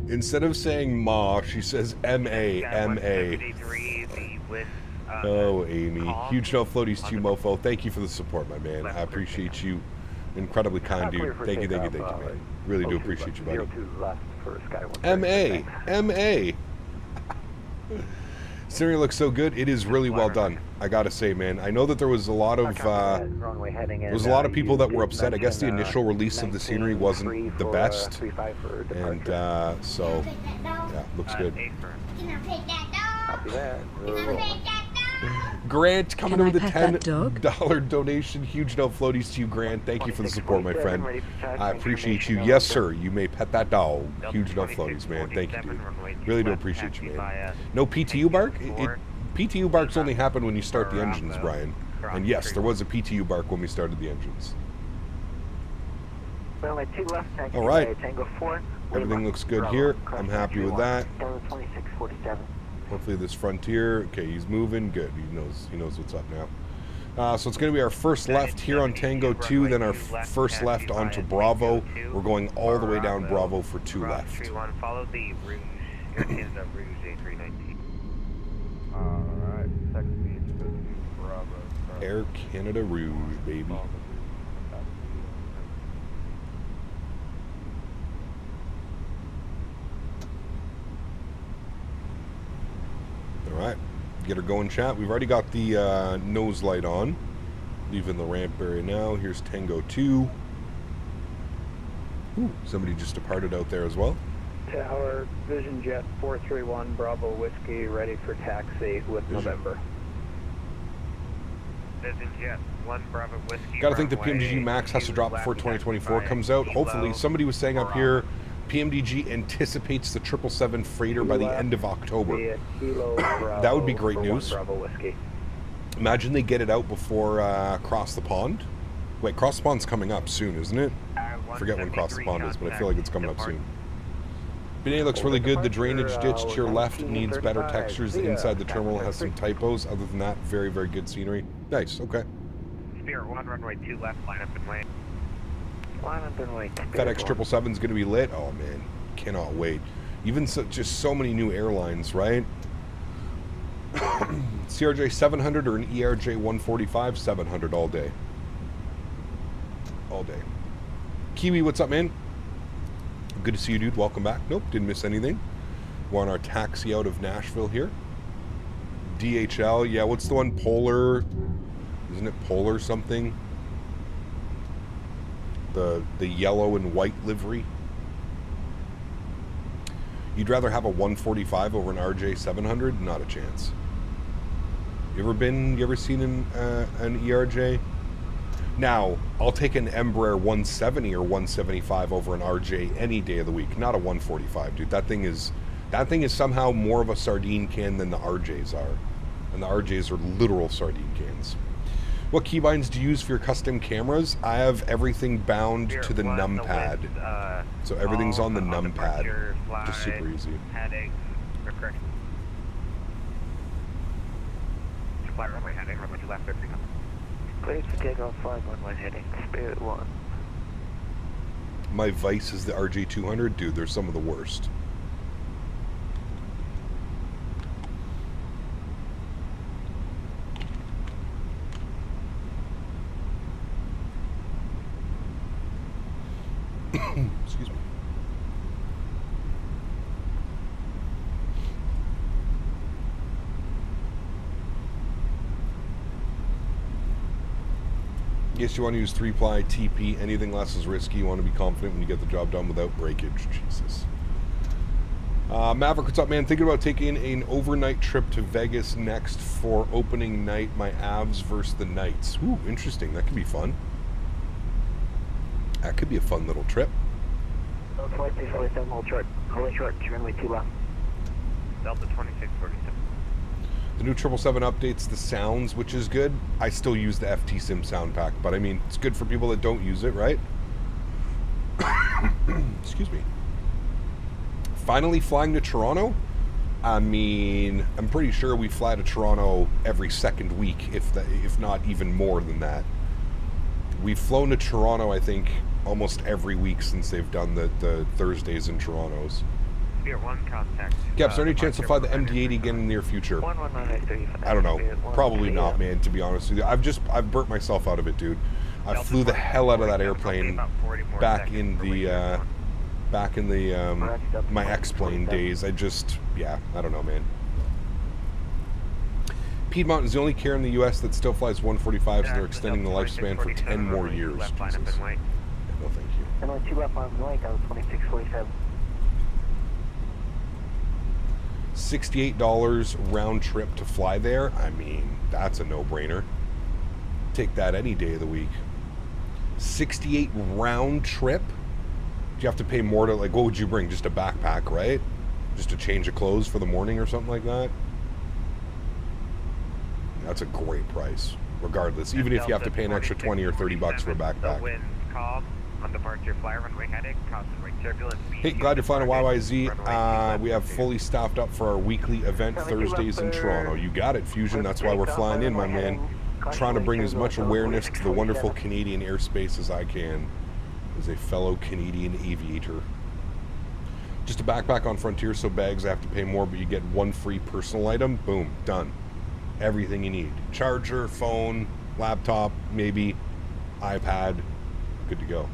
Instead of saying Ma, she says M.A. M.A. 173, the with Oh, Amy. Call. Huge no floaties to you, mofo. Thank you for the support, my man. I appreciate you. Incredibly kind, dude. Thank you, man. Really do appreciate you, buddy. M.A. Scenery looks so good. It is really well done, I gotta say, man. I know that there was a lot of people that were upset. I guess the initial release of the scenery wasn't the best, and so yeah, looks good. Can I pet that dog? Can I pet that dog? Grant coming in with a pet that dog? $10 donation. Huge no floaties to you, Grant. Thank you for the support, my friend. I appreciate you. Yes, sir. You may pet that dog. Huge no floaties, man. Thank you, dude. Really do appreciate you, man. No PTU bark? PTU barks only happen when you start the engines, Brian. And yes, there was a PTU bark when we started the engines. All right. Everything looks good here. I'm happy with that. Hopefully this Frontier, okay, he's moving, good. He knows what's up now. So it's going to be our first left here on Tango 2, then our first left onto Bravo. We're going all the way down Bravo for 2 left. Follow the Rouge, Air Canada Rouge A319. Alright, second speed to Bravo. Air Canada Rouge, baby. Alright, get her going, chat. We've already got the nose light on. Leaving the ramp area now. Here's Tango 2. Ooh, somebody just departed out there as well. Tower, Vision Jet 431, Bravo Whiskey, ready for taxi with November. Vision Jet 1, Bravo Whiskey. Gotta think the PMDG Max has to drop before 2024 comes out. Hopefully, somebody was saying up here, PMDG anticipates the 777 freighter by the end of October. That would be great news. Imagine they get it out before Cross the Pond. Wait, Cross the Pond's coming up soon, isn't it? I forget when Cross the Pond is, but I feel like it's coming up soon. Peteni looks really good. The drainage ditch to your left needs better textures. The inside the terminal has some typos. Other than that, very, very good scenery. Nice, okay. Spirit 1, runway 2 left, line up and wait. FedEx 777 is going to be lit. Oh man, cannot wait. Even just so many new airlines, right? CRJ 700 or an ERJ 145, 700 all day. All day. Kiwi, what's up, man? Good to see you, dude. Welcome back. Nope, didn't miss anything. We're on our taxi out of Nashville here. DHL, yeah, what's the one? Polar, isn't it Polar something? The yellow and white livery. You'd rather have a 145 over an RJ 700? Not a chance. You ever seen an ERJ? Now, I'll take an Embraer 170 or 175 over an RJ any day of the week. Not a 145, dude. That thing is somehow more of a sardine can than the RJs are. And the RJs are literal sardine cans. What keybinds do you use for your custom cameras? I have everything bound to the numpad. So everything's on the numpad. Just super easy. Heading, correct. Flight runway heading, runway 2 left, 13 up. Please take off 511 heading, Spirit 1. My Vice is the RJ200. Dude, they're some of the worst. Excuse me. Yes, you want to use 3-ply TP. Anything less is risky. You want to be confident when you get the job done without breakage. Jesus. Maverick, what's up, man? Thinking about taking an overnight trip to Vegas next for opening night. My Avs versus the Knights. Ooh, interesting. That could be fun. That could be a fun little trip. Flight 247, hold short. Hold short, runway 2 left. Delta 2647. The new 777 updates the sounds, which is good. I still use the FT Sim sound pack, but I mean, it's good for people that don't use it, right? Excuse me. Finally flying to Toronto? I mean, I'm pretty sure we fly to Toronto every second week, if not even more than that. We've flown to Toronto, I think, almost every week since they've done the Thursdays in Toronto's. Spirit 1 contact. Yeah, is there any chance to fly the MD-80 again in the near future? I don't know. Probably not, man, to be honest with you. I've burnt myself out of it, dude. I flew the hell out of that airplane back in the my X-plane days. Yeah, I don't know, man. Piedmont is the only carrier in the U.S. that still flies 145s, and they're extending the lifespan for 10 more years. Jesus. No, thank you. Runway 2 left on Blank, I was 2647. $68 round trip to fly there. I mean, that's a no-brainer. Take that any day of the week. 68 round trip? Do you have to pay more to, like, what would you bring? Just a backpack, right? Just a change of clothes for the morning or something like that? That's a great price, regardless. Even if you have to pay an extra 20 or 30 bucks for a backpack. Hey, glad to find a YYZ. We have fully staffed up for our weekly event Thursdays in Toronto. You got it, Fusion. That's why we're flying in, my man. Trying to bring as much awareness to the wonderful Canadian airspace as I can as a fellow Canadian aviator. Just a backpack on Frontier, so bags I have to pay more, but you get one free personal item. Boom, done. Everything you need. Charger, phone, laptop, maybe, iPad. Good to go.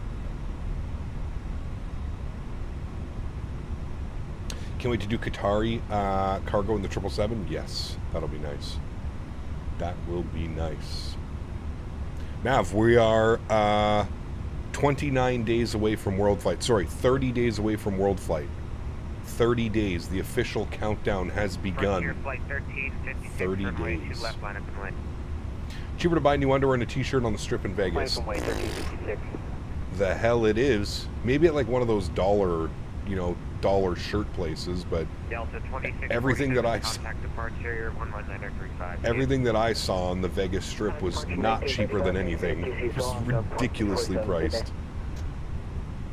Can't wait to do Qatari cargo in the 777. Yes, that'll be nice. That will be nice. Nav, we are 29 days away from World Flight. Sorry, 30 days away from World Flight. 30 days. The official countdown has begun. 30 days. Cheaper to buy new underwear and a t-shirt on the strip in Vegas. The hell it is. Maybe at like one of those dollar shirt places, but everything that I saw on the Vegas Strip was not cheaper than anything. It was ridiculously priced.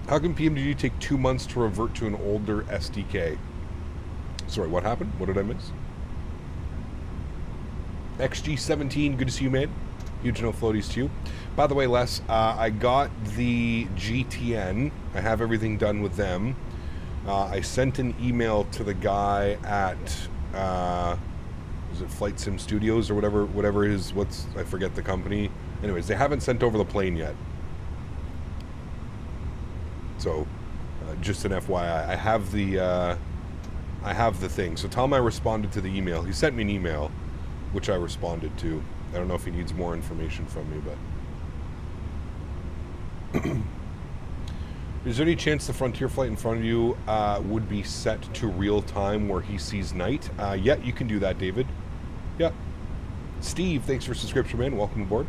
How come PMDG take 2 months to revert to an older SDK? Sorry, what happened? What did I miss? XG17, good to see you, man. Huge no floaties to you. By the way, Les, I got the GTN. I have everything done with them. I sent an email to the guy at is it Flight Sim Studios or whatever his I forget the company. Anyways, they haven't sent over the plane yet. So, just an FYI, I have the thing. So tell him I responded to the email. He sent me an email, which I responded to. I don't know if he needs more information from me, but is there any chance the Frontier flight in front of you would be set to real time where he sees night? Yeah, you can do that, David. Yeah. Steve, thanks for subscription, man. Welcome aboard.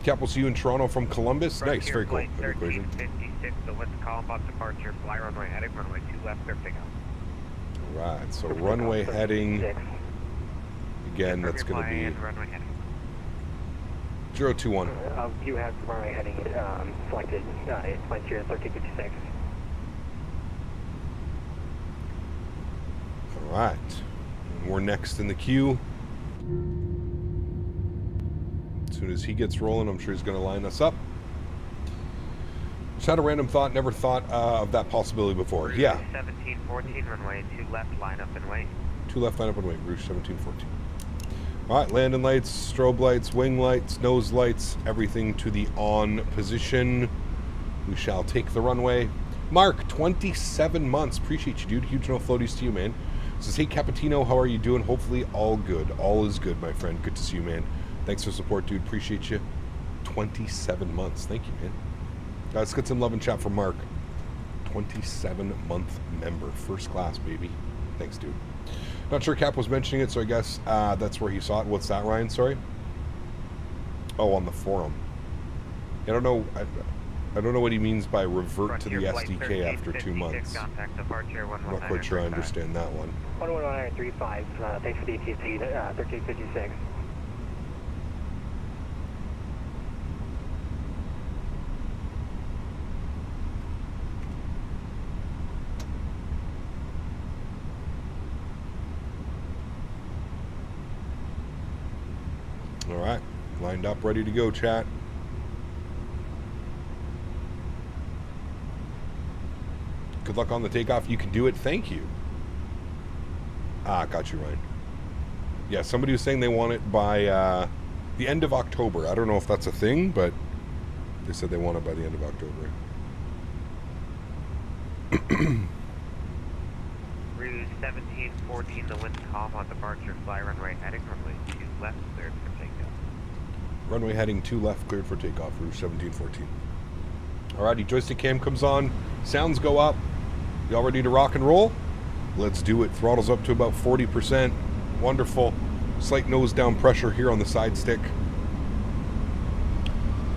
Cap, we'll see you in Toronto from Columbus. Frontier nice, very cool. 1356, so let's call about departure, fly runway heading, runway 2 left, clear pickup. Right, so runway heading, again, that's going to be 021. You have the runway heading selected, it's Frontier 1356. All right, and we're next in the queue. As soon as he gets rolling, I'm sure he's going to line us up. Just had a random thought, never thought of that possibility before. Rouge Yeah. 1714, runway 2 left, line up and wait. 2 left, line up and wait. Rouge 1714. All right, landing lights, strobe lights, wing lights, nose lights, everything to the on position. We shall take the runway. Mark, 27 months. Appreciate you, dude. Huge no floaties to you, man. Says, hey, Cappuccino, how are you doing? Hopefully all good. All is good, my friend. Good to see you, man. Thanks for support, dude. Appreciate you. 27 months. Thank you, man. Let's get some love and chat from Mark. 27-month member. First class, baby. Thanks, dude. Not sure Cap was mentioning it, so I guess that's where he saw it. What's that, Ryan? Sorry? Oh, on the forum. I don't know. I don't know what he means by revert to the SDK after 2 months. I'm not quite sure I understand that one. 11935, thanks for the ATC, 1356. All right, lined up, ready to go, chat. Good luck on the takeoff. You can do it. Thank you. Ah, got you, Ryan. Yeah, somebody was saying they want it by the end of October. I don't know if that's a thing, but they said they want it by the end of October. Rouge 1714, the wind calm on departure, fly runway heading, runway 2 left, cleared for takeoff. Runway heading 2 left, cleared for takeoff, Rouge 1714. Alrighty, joystick cam comes on, sounds go up. Y'all ready to rock and roll? Let's do it. Throttle's up to about 40%. Wonderful. Slight nose down pressure here on the side stick.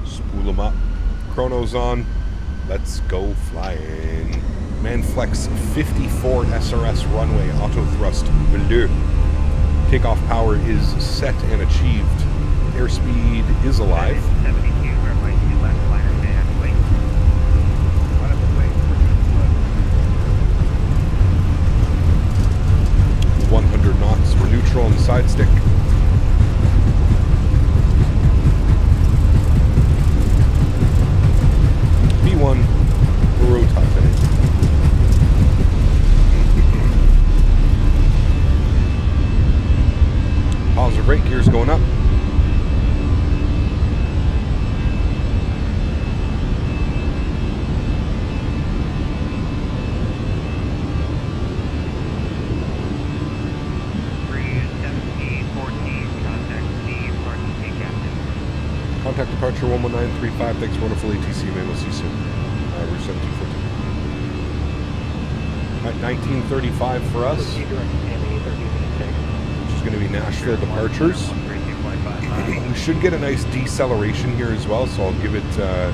Spool them up. Chrono's on. Let's go flying. Manflex 54 SRS runway auto thrust bleu. Takeoff power is set and achieved. Airspeed is alive. 72, runway 2 left, liner man, wait. One of the wait. 100 knots. We're neutral on the side stick. B1. We're road top in it. Positive brake gears going up. Contact departure 11935. Thanks for wonderful ATC, man. We'll see you soon. Rouge 1714. At 1935 for us. Which is going to be Nashville departures. We should get a nice deceleration here as well, so I'll give it, there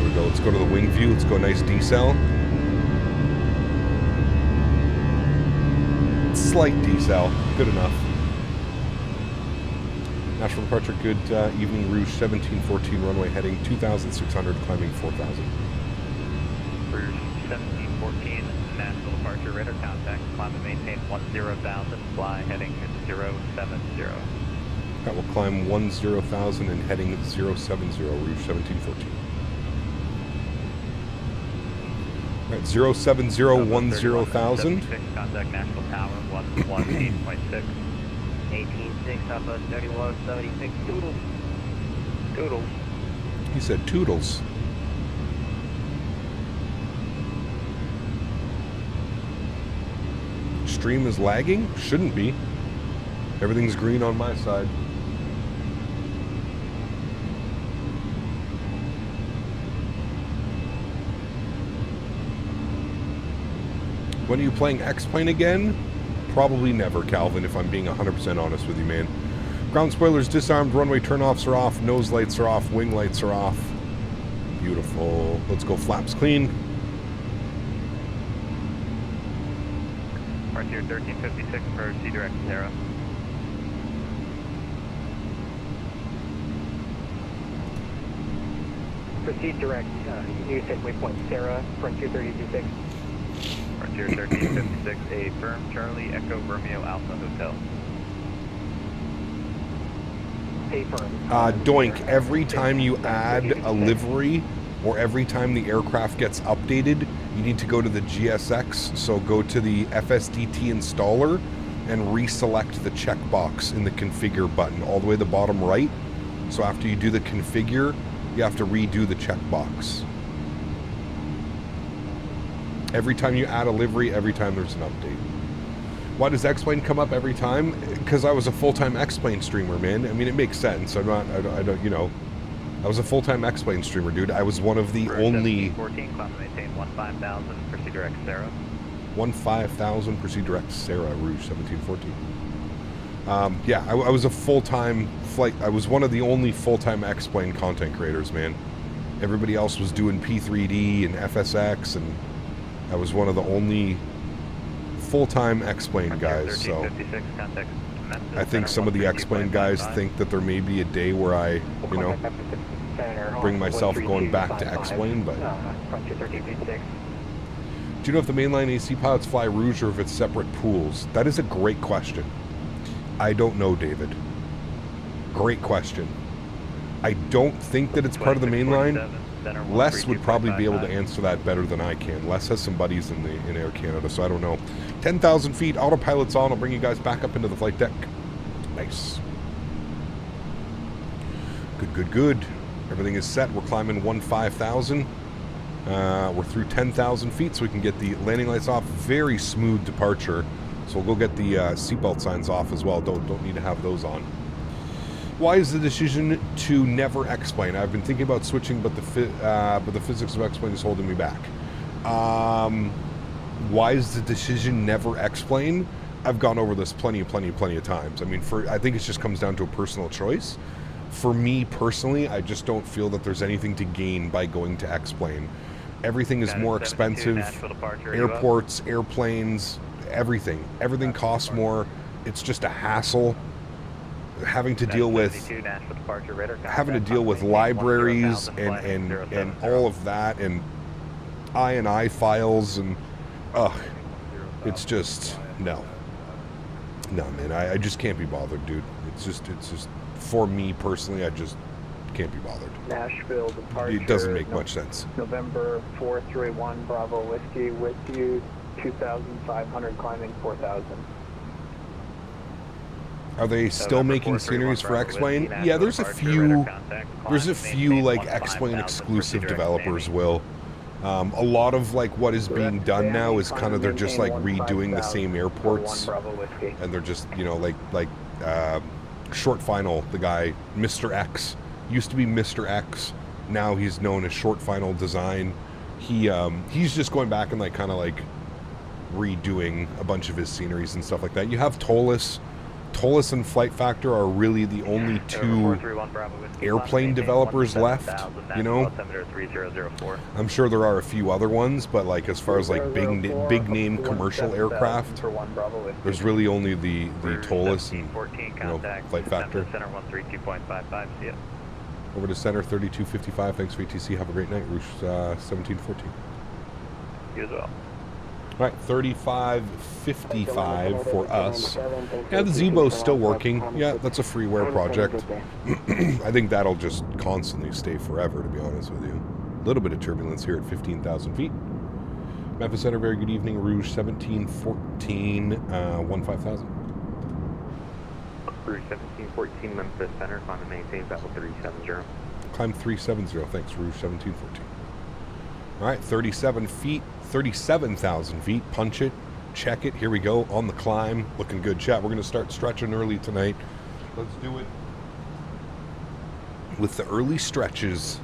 we go. Let's go to the wing view. Let's go nice decel. Slight decel. Good enough. Nashville departure, good evening, Rouge 1714, runway heading 2,600, climbing 4,000. Rouge 1714, Nashville departure, radar contact, climb and maintain 10,000, fly heading 070. That will climb 10,000 and heading 070, Rouge 1714. All right, 070, 10,000. Contact Nashville Tower, 118.6. 18.6, Southwest 3176, Toodles. Toodles. He said toodles. Stream is lagging? Shouldn't be. Everything's green on my side. When are you playing X-Plane again? Probably never, Calvin, if I'm being 100% honest with you, man. Ground spoilers disarmed, runway turnoffs are off, nose lights are off, wing lights are off. Beautiful. Let's go flaps clean. Frontier 1356, proceed direct Sarah. Proceed direct, use at waypoint Sarah, Frontier 3026. Frontier 1356, a firm Charlie Echo Romeo Alpha Hotel. Stay firm. Doink, every time you add a livery or every time the aircraft gets updated, you need to go to the GSX, so go to the FSDT installer and reselect the checkbox in the configure button all the way to the bottom right. So after you do the configure, you have to redo the checkbox. Every time you add a livery, every time there's an update. Why does X-Plane come up every time? Because I was a full-time X-Plane streamer, man. I mean, it makes sense. I don't, you know, I was a full-time X-Plane streamer, dude. I was one of the only... 14, climb and maintain 15,000, proceed direct Sarah. 15,000, proceed direct Sarah, Rouge 1714. Yeah, I was a full-time flight. I was one of the only full-time X-Plane content creators, man. Everybody else was doing P3D and FSX, and I was one of the only full-time X-Plane guys, so I think some of the X-Plane guys think that there may be a day where I, you know, bring myself going back to X-Plane, but... Do you know if the mainline AC pilots fly Rouge or if it's separate pools? That is a great question. I don't know, David. Great question. I don't think that it's part of the mainline. Les would probably be able to answer that better than I can. Les has some buddies in Air Canada, so I don't know. 10,000 feet, autopilot's on. I'll bring you guys back up into the flight deck. Nice. Good. Everything is set. We're climbing 15,000. We're through 10,000 feet, so we can get the landing lights off. Very smooth departure. So we'll go get the seatbelt signs off as well. Don't need to have those on. Why is the decision to never X-plane? I've been thinking about switching, but the physics of X-plane is holding me back. Why is the decision never X-plane? I've gone over this plenty of times. I mean, I think it just comes down to a personal choice. For me personally, I just don't feel that there's anything to gain by going to X-plane. Everything is more expensive. Airports, airplanes, everything costs more. It's just a hassle. Having to deal with libraries and all of that, and I files, and it's just no man, I just can't be bothered, dude. It's just for me personally, I just can't be bothered. Nashville departure. It doesn't make much sense. November 431 Bravo Whiskey with you, 2,500 climbing 4,000. Are they still making sceneries for X-Plane? Yeah, there's a few like X-Plane exclusive developers, Will. A lot of like what is being done now is kind of they're just like redoing the same airports, and they're just, you know, like Short Final, the guy Mr. X used to be Mr. X, now he's known as Short Final Design. He's just going back and like kind of like redoing a bunch of his sceneries and stuff like that. You have Tolus and Flight Factor are really the only two airplane developers left, you know. I'm sure there are a few other ones, but like as far as like big name commercial aircraft, there's really only the Tolus and, you know, Flight Factor. Over to center 3255. Thanks for ATC. Have a great night. Rouge 1714. You as well. All right, 3555 for us. Yeah, the Zebo's still working. Yeah, that's a freeware project. I think that'll just constantly stay forever, to be honest with you. A little bit of turbulence here at 15,000 feet. Memphis Center, very good evening. Rouge 1714, 15,000. Rouge 1714, Memphis Center, climb and maintain level 370. Climb 370, thanks, Rouge 1714. All right, 37,000 feet, punch it, check it, here we go, on the climb, looking good. Chat, we're going to start stretching early tonight. Let's do it with the early stretches.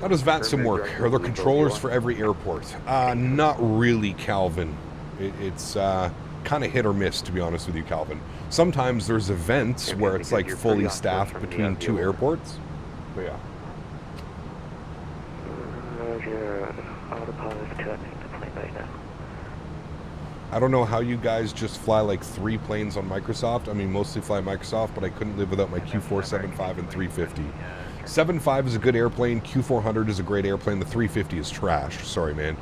How does VATSIM work? Are there controllers for every airport? Not really, Calvin. It's kind of hit or miss, to be honest with you, Calvin. Sometimes there's events where it's like fully staffed between two airports. But yeah. I don't know how you guys just fly like 3 planes on Microsoft. I mean, mostly fly Microsoft, but I couldn't live without my Q475 and 350. 75 is a good airplane. Q400 is a great airplane. The 350 is trash. Sorry, man.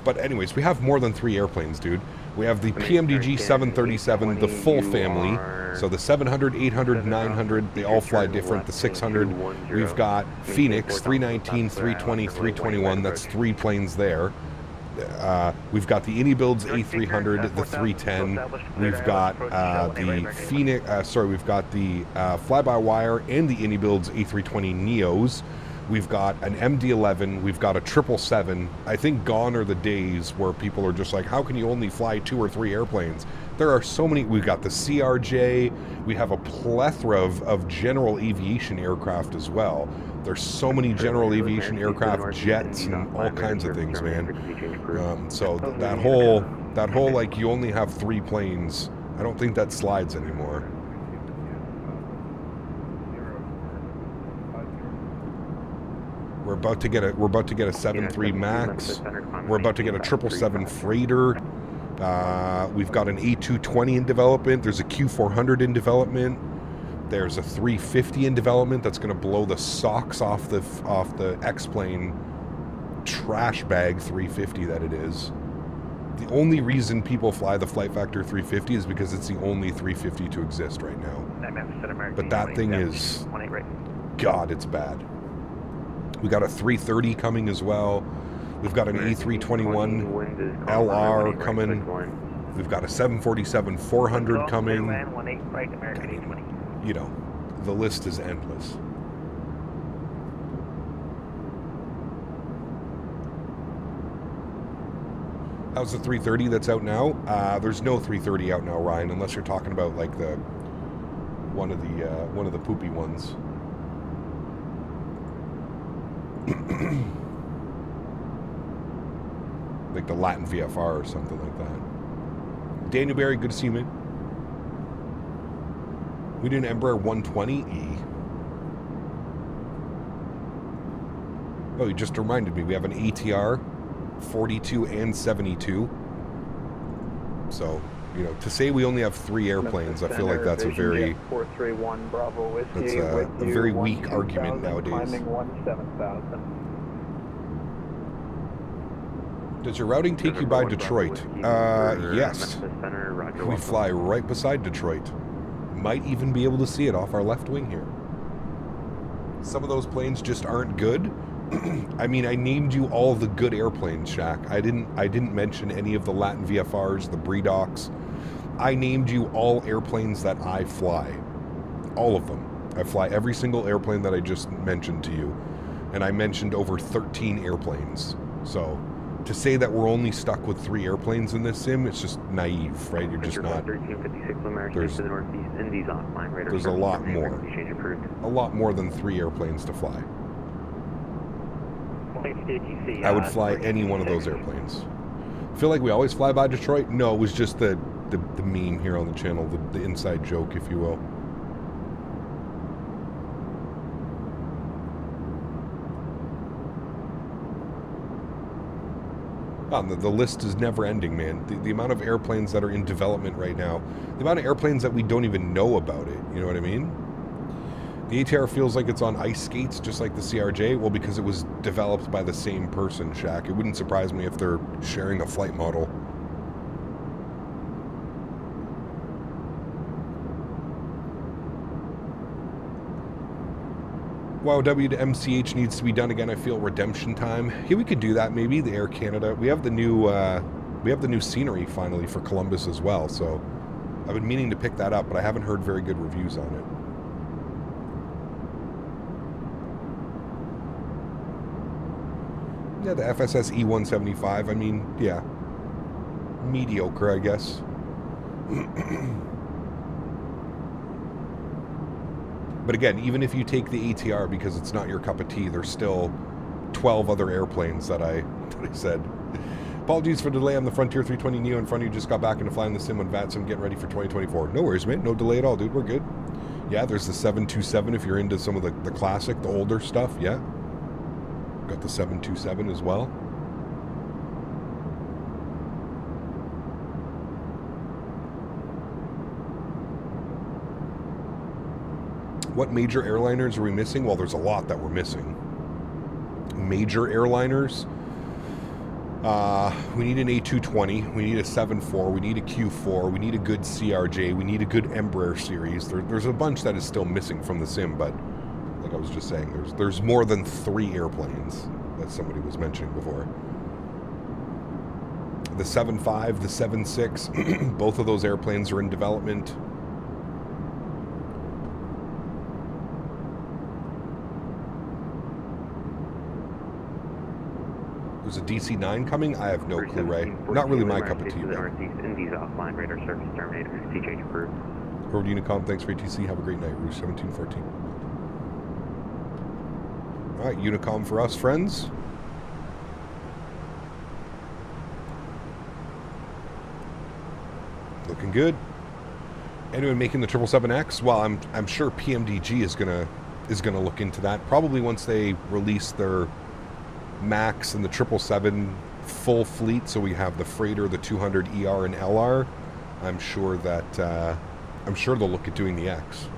But anyways, we have more than 3 airplanes, dude. We have the PMDG 737, the full family. So the 700, 800, 900, they all fly different. The 600, we've got Fenix, 319, 320, 321. That's 3 planes there. We've got the Builds A300, the 310. We've got the Fenix. We've got the fly-by-wire and the Builds A320 Neos. We've got an MD-11. We've got a 777. I think gone are the days where people are just like, how can you only fly 2 or 3 airplanes? There are so many. We've got the CRJ. We have a plethora of general aviation aircraft as well. There's so many general aviation aircraft, jets, and all kinds of things, man. So that whole like you only have 3 planes, I don't think that slides anymore. We're about to get a 7.3 Max. We're about to get a 777 freighter. We've got an A220 in development. There's a Q400 in development. There's a 350 in development that's going to blow the socks off the X-plane trash bag 350 that it is. The only reason people fly the Flight Factor 350 is because it's the only 350 to exist right now. But that thing is, God, it's bad. We got a 330 coming as well. We've got an A321 LR coming. We've got a 747-400 coming. You know, the list is endless. How's the 330 that's out now? There's no 330 out now, Ryan, unless you're talking about like the one of the poopy ones. Like the Latin VFR or something like that. Daniel Barry, good to see you, man. We did an Embraer 120E. Oh, you just reminded me. We have an ATR 42 and 72. So, you know, to say we only have 3 airplanes, I feel like that's a very 431 Bravo Whiskey, a very weak argument nowadays. Climbing 17,000. Does your routing take you by Detroit? Yes. We fly right beside Detroit. Might even be able to see it off our left wing here. Some of those planes just aren't good. I mean, I named you all the good airplanes, Shaq. I didn't mention any of the Latin VFRs, the Breedocs. I named you all airplanes that I fly. All of them. I fly every single airplane that I just mentioned to you. And I mentioned over 13 airplanes. So, to say that we're only stuck with 3 airplanes in this sim, it's just naive, right? You're just not. There's a lot more. A lot more than 3 airplanes to fly. I would fly any one of those airplanes. I feel like we always fly by Detroit. No, it was just the meme here on the channel, the inside joke, if you will. The list is never ending, man. The amount of airplanes that are in development right now, the amount of airplanes that we don't even know about it, you know what I mean? The ATR feels like it's on ice skates, just like the CRJ. Well, because it was developed by the same person, Shaq. It wouldn't surprise me if they're sharing a flight model. Wow, W to MCH needs to be done again. I feel redemption time. Yeah, we could do that maybe. The Air Canada. We have the new scenery finally for Columbus as well. So I've been meaning to pick that up, but I haven't heard very good reviews on it. Yeah, the FSS E175. I mean, yeah, mediocre, I guess. But again, even if you take the ATR because it's not your cup of tea, there's still 12 other airplanes that I said. Apologies for the delay on the Frontier 320 Neo in front of you. Just got back into flying the sim on VATSIM, getting ready for 2024. No worries, mate. No delay at all, dude. We're good. Yeah, there's the 727 if you're into some of the classic, the older stuff. Yeah. Got the 727 as well. What major airliners are we missing? Well, there's a lot that we're missing. Major airliners. We need an A220. We need a 7.4. We need a Q4. We need a good CRJ. We need a good Embraer series. There's a bunch that is still missing from the sim, but like I was just saying, there's more than 3 airplanes that somebody was mentioning before. The 7.5, the 7.6, both of those airplanes are in development. There's a DC-9 coming? I have no clue, Ray. Not really my cup of tea. Northeast Indies offline, radar service terminator. Sea change approved. Road Unicom, thanks for ATC. Have a great night, Rouge 1714. All right, Unicom for us, friends. Looking good. Anyone making the 777X? Well, I'm sure PMDG is gonna look into that. Probably once they release their Max and the 777 full fleet, so we have the freighter, the 200 ER and LR. I'm sure they'll look at doing the X.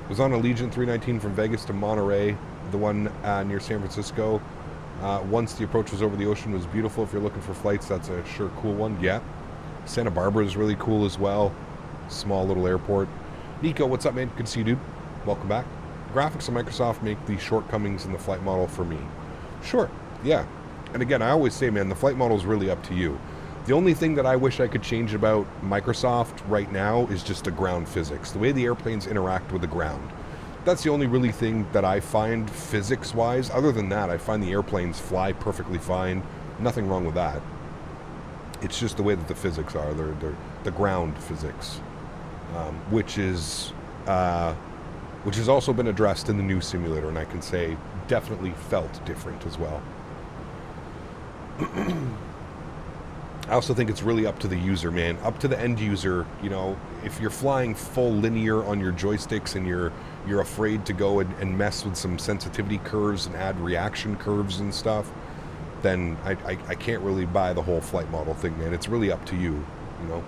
Was on Allegiant 319 from Vegas to Monterey, the one near San Francisco. Once the approach was over the ocean, was beautiful. If you're looking for flights, that's a sure cool one. Yeah. Santa Barbara is really cool as well. small little airport. Nico, what's up, man? Good to see you, dude. Welcome back. Graphics on Microsoft make the shortcomings in the flight model for me. Sure, yeah. And again, I always say, man, the flight model is really up to you. The only thing that I wish I could change about Microsoft right now is just the ground physics, the way the airplanes interact with the ground. That's the only really thing that I find physics-wise. Other than that, I find the airplanes fly perfectly fine. Nothing wrong with that. It's just the way that the physics are. They're the ground physics, which has also been addressed in the new simulator, and I can say definitely felt different as well. I also think it's really up to the user, man. Up to the end user. You know, if you're flying full linear on your joysticks and you're afraid to go and mess with some sensitivity curves and add reaction curves and stuff, then I can't really buy the whole flight model thing, man. It's really up to you, you know.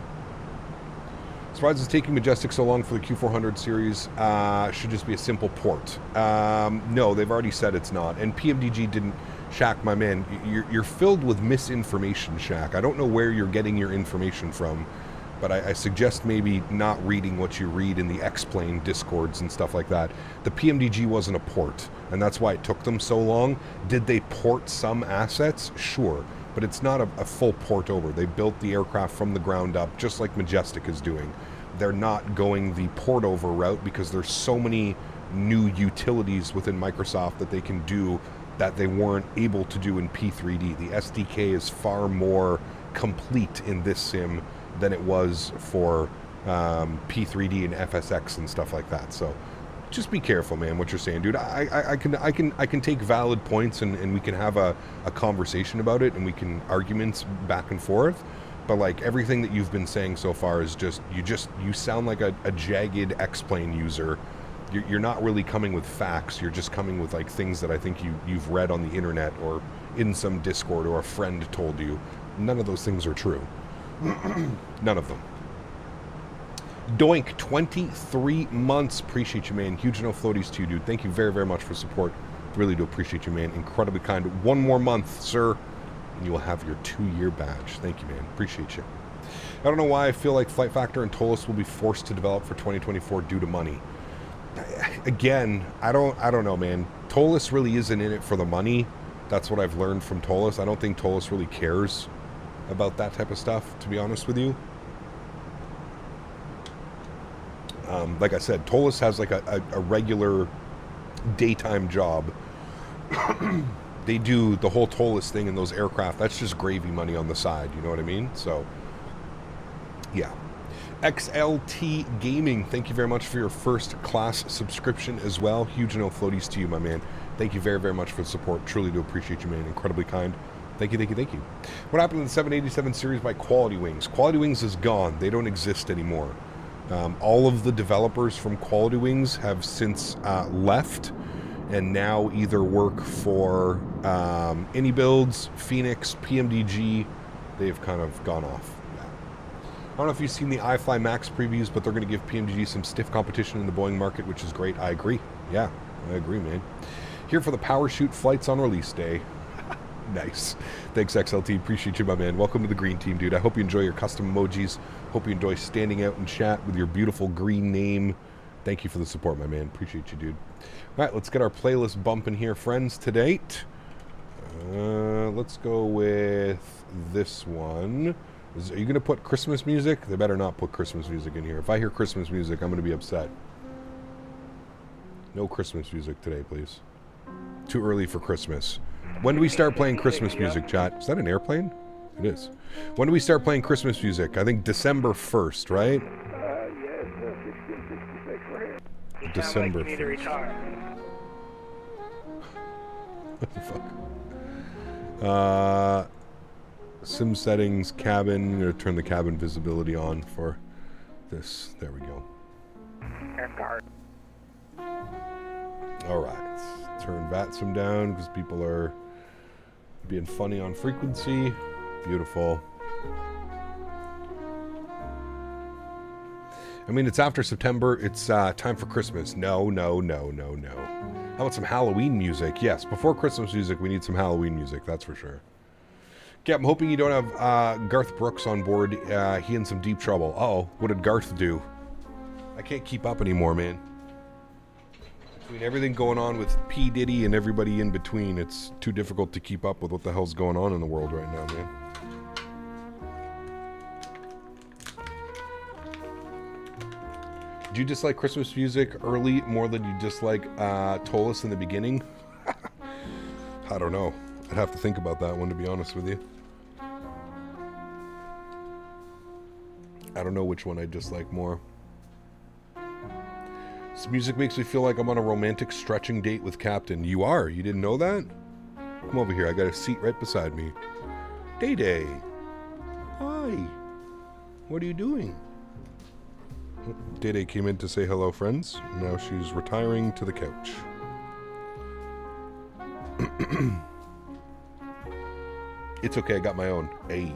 Surprised it's taking Majestic so long for the Q400 series. Should just be a simple port. No, they've already said it's not. And PMDG didn't... Shaq, my man, you're filled with misinformation, Shaq. I don't know where you're getting your information from, but I suggest maybe not reading what you read in the X-Plane discords and stuff like that. The PMDG wasn't a port, and that's why it took them so long. Did they port some assets? Sure, but it's not a full port over. They built the aircraft from the ground up, just like Majestic is doing. They're not going the port over route because there's so many new utilities within Microsoft that they can do that they weren't able to do in P3D. The SDK is far more complete in this sim than it was for P3D and FSX and stuff like that. So just be careful, man, what you're saying, dude. I can take valid points and we can have a conversation about it and we can arguments back and forth. But like everything that you've been saying so far is you sound like a jagged X-Plane user. You're not really coming with facts. You're just coming with like things that I think you've read on the internet or in some Discord or a friend told you. None of those things are true. None of them. Doink, 23 months. Appreciate you, man. Huge no floaties to you, dude. Thank you very, very much for support. Really do appreciate you, man. Incredibly kind. One more month, sir, and you will have your 2-year badge. Thank you, man. Appreciate you. I don't know why I feel like Flight Factor and Tolis will be forced to develop for 2024 due to money. Again, I don't know, man. Tolis really isn't in it for the money. That's what I've learned from Tolis. I don't think Tolis really cares about that type of stuff, to be honest with you. Like I said, Tolis has like a regular daytime job. They do the whole Tolis thing in those aircraft. That's just gravy money on the side, you know what I mean? So, yeah. XLT Gaming, thank you very much for your first class subscription as well. Huge no floaties to you, my man. Thank you very, very much for the support. Truly do appreciate you, man. Incredibly kind. Thank you, thank you, thank you. What happened in the 787 series by Quality Wings? Quality Wings is gone. They don't exist anymore. All of the developers from Quality Wings have since left and now either work for AnyBuilds, Fenix, PMDG. They've kind of gone off. I don't know if you've seen the iFly Max previews, but they're going to give PMDG some stiff competition in the Boeing market, which is great. I agree. Yeah, I agree, man. Here for the parachute flights on release day. Nice. Thanks, XLT. Appreciate you, my man. Welcome to the green team, dude. I hope you enjoy your custom emojis. Hope you enjoy standing out in chat with your beautiful green name. Thank you for the support, my man. Appreciate you, dude. All right, let's get our playlist bumping here, friends, to date. Let's go with this one. Are you going to put Christmas music? They better not put Christmas music in here. If I hear Christmas music, I'm going to be upset. No Christmas music today, please. Too early for Christmas. When do we start playing Christmas music, chat? Is that an airplane? It is. When do we start playing Christmas music? I think December 1st, right? Yes, 1666 for here. December like you need to 1st. retire. What the fuck? Sim settings, cabin. I'm going to turn the cabin visibility on for this. There we go. Alright. Turn VATSIM down because people are being funny on frequency. Beautiful. I mean, it's after September. It's time for Christmas. No, no, no, no, no. How about some Halloween music? Yes, before Christmas music, we need some Halloween music. That's for sure. Okay, I'm hoping you don't have Garth Brooks on board. He in some deep trouble. Uh-oh, what did Garth do? I can't keep up anymore, man. Between everything going on with P. Diddy and everybody in between, it's too difficult to keep up with what the hell's going on in the world right now, man. Do you dislike Christmas music early more than you dislike Tolus in the beginning? I don't know. I'd have to think about that one, to be honest with you. I don't know which one I dislike more. This music makes me feel like I'm on a romantic stretching date with Captain. You are? You didn't know that? Come over here. I got a seat right beside me. Day-Day. Hi. What are you doing? Day-Day came in to say hello, friends. Now she's retiring to the couch. It's okay, I got my own. Hey.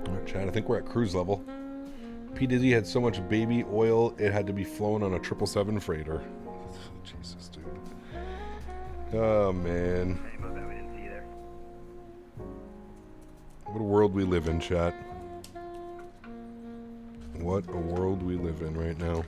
Alright, Chad, I think we're at cruise level. P. Diddy had so much baby oil, it had to be flown on a 777 freighter. Jesus, dude. Oh, man. What a world we live in, chat. What a world we live in right now.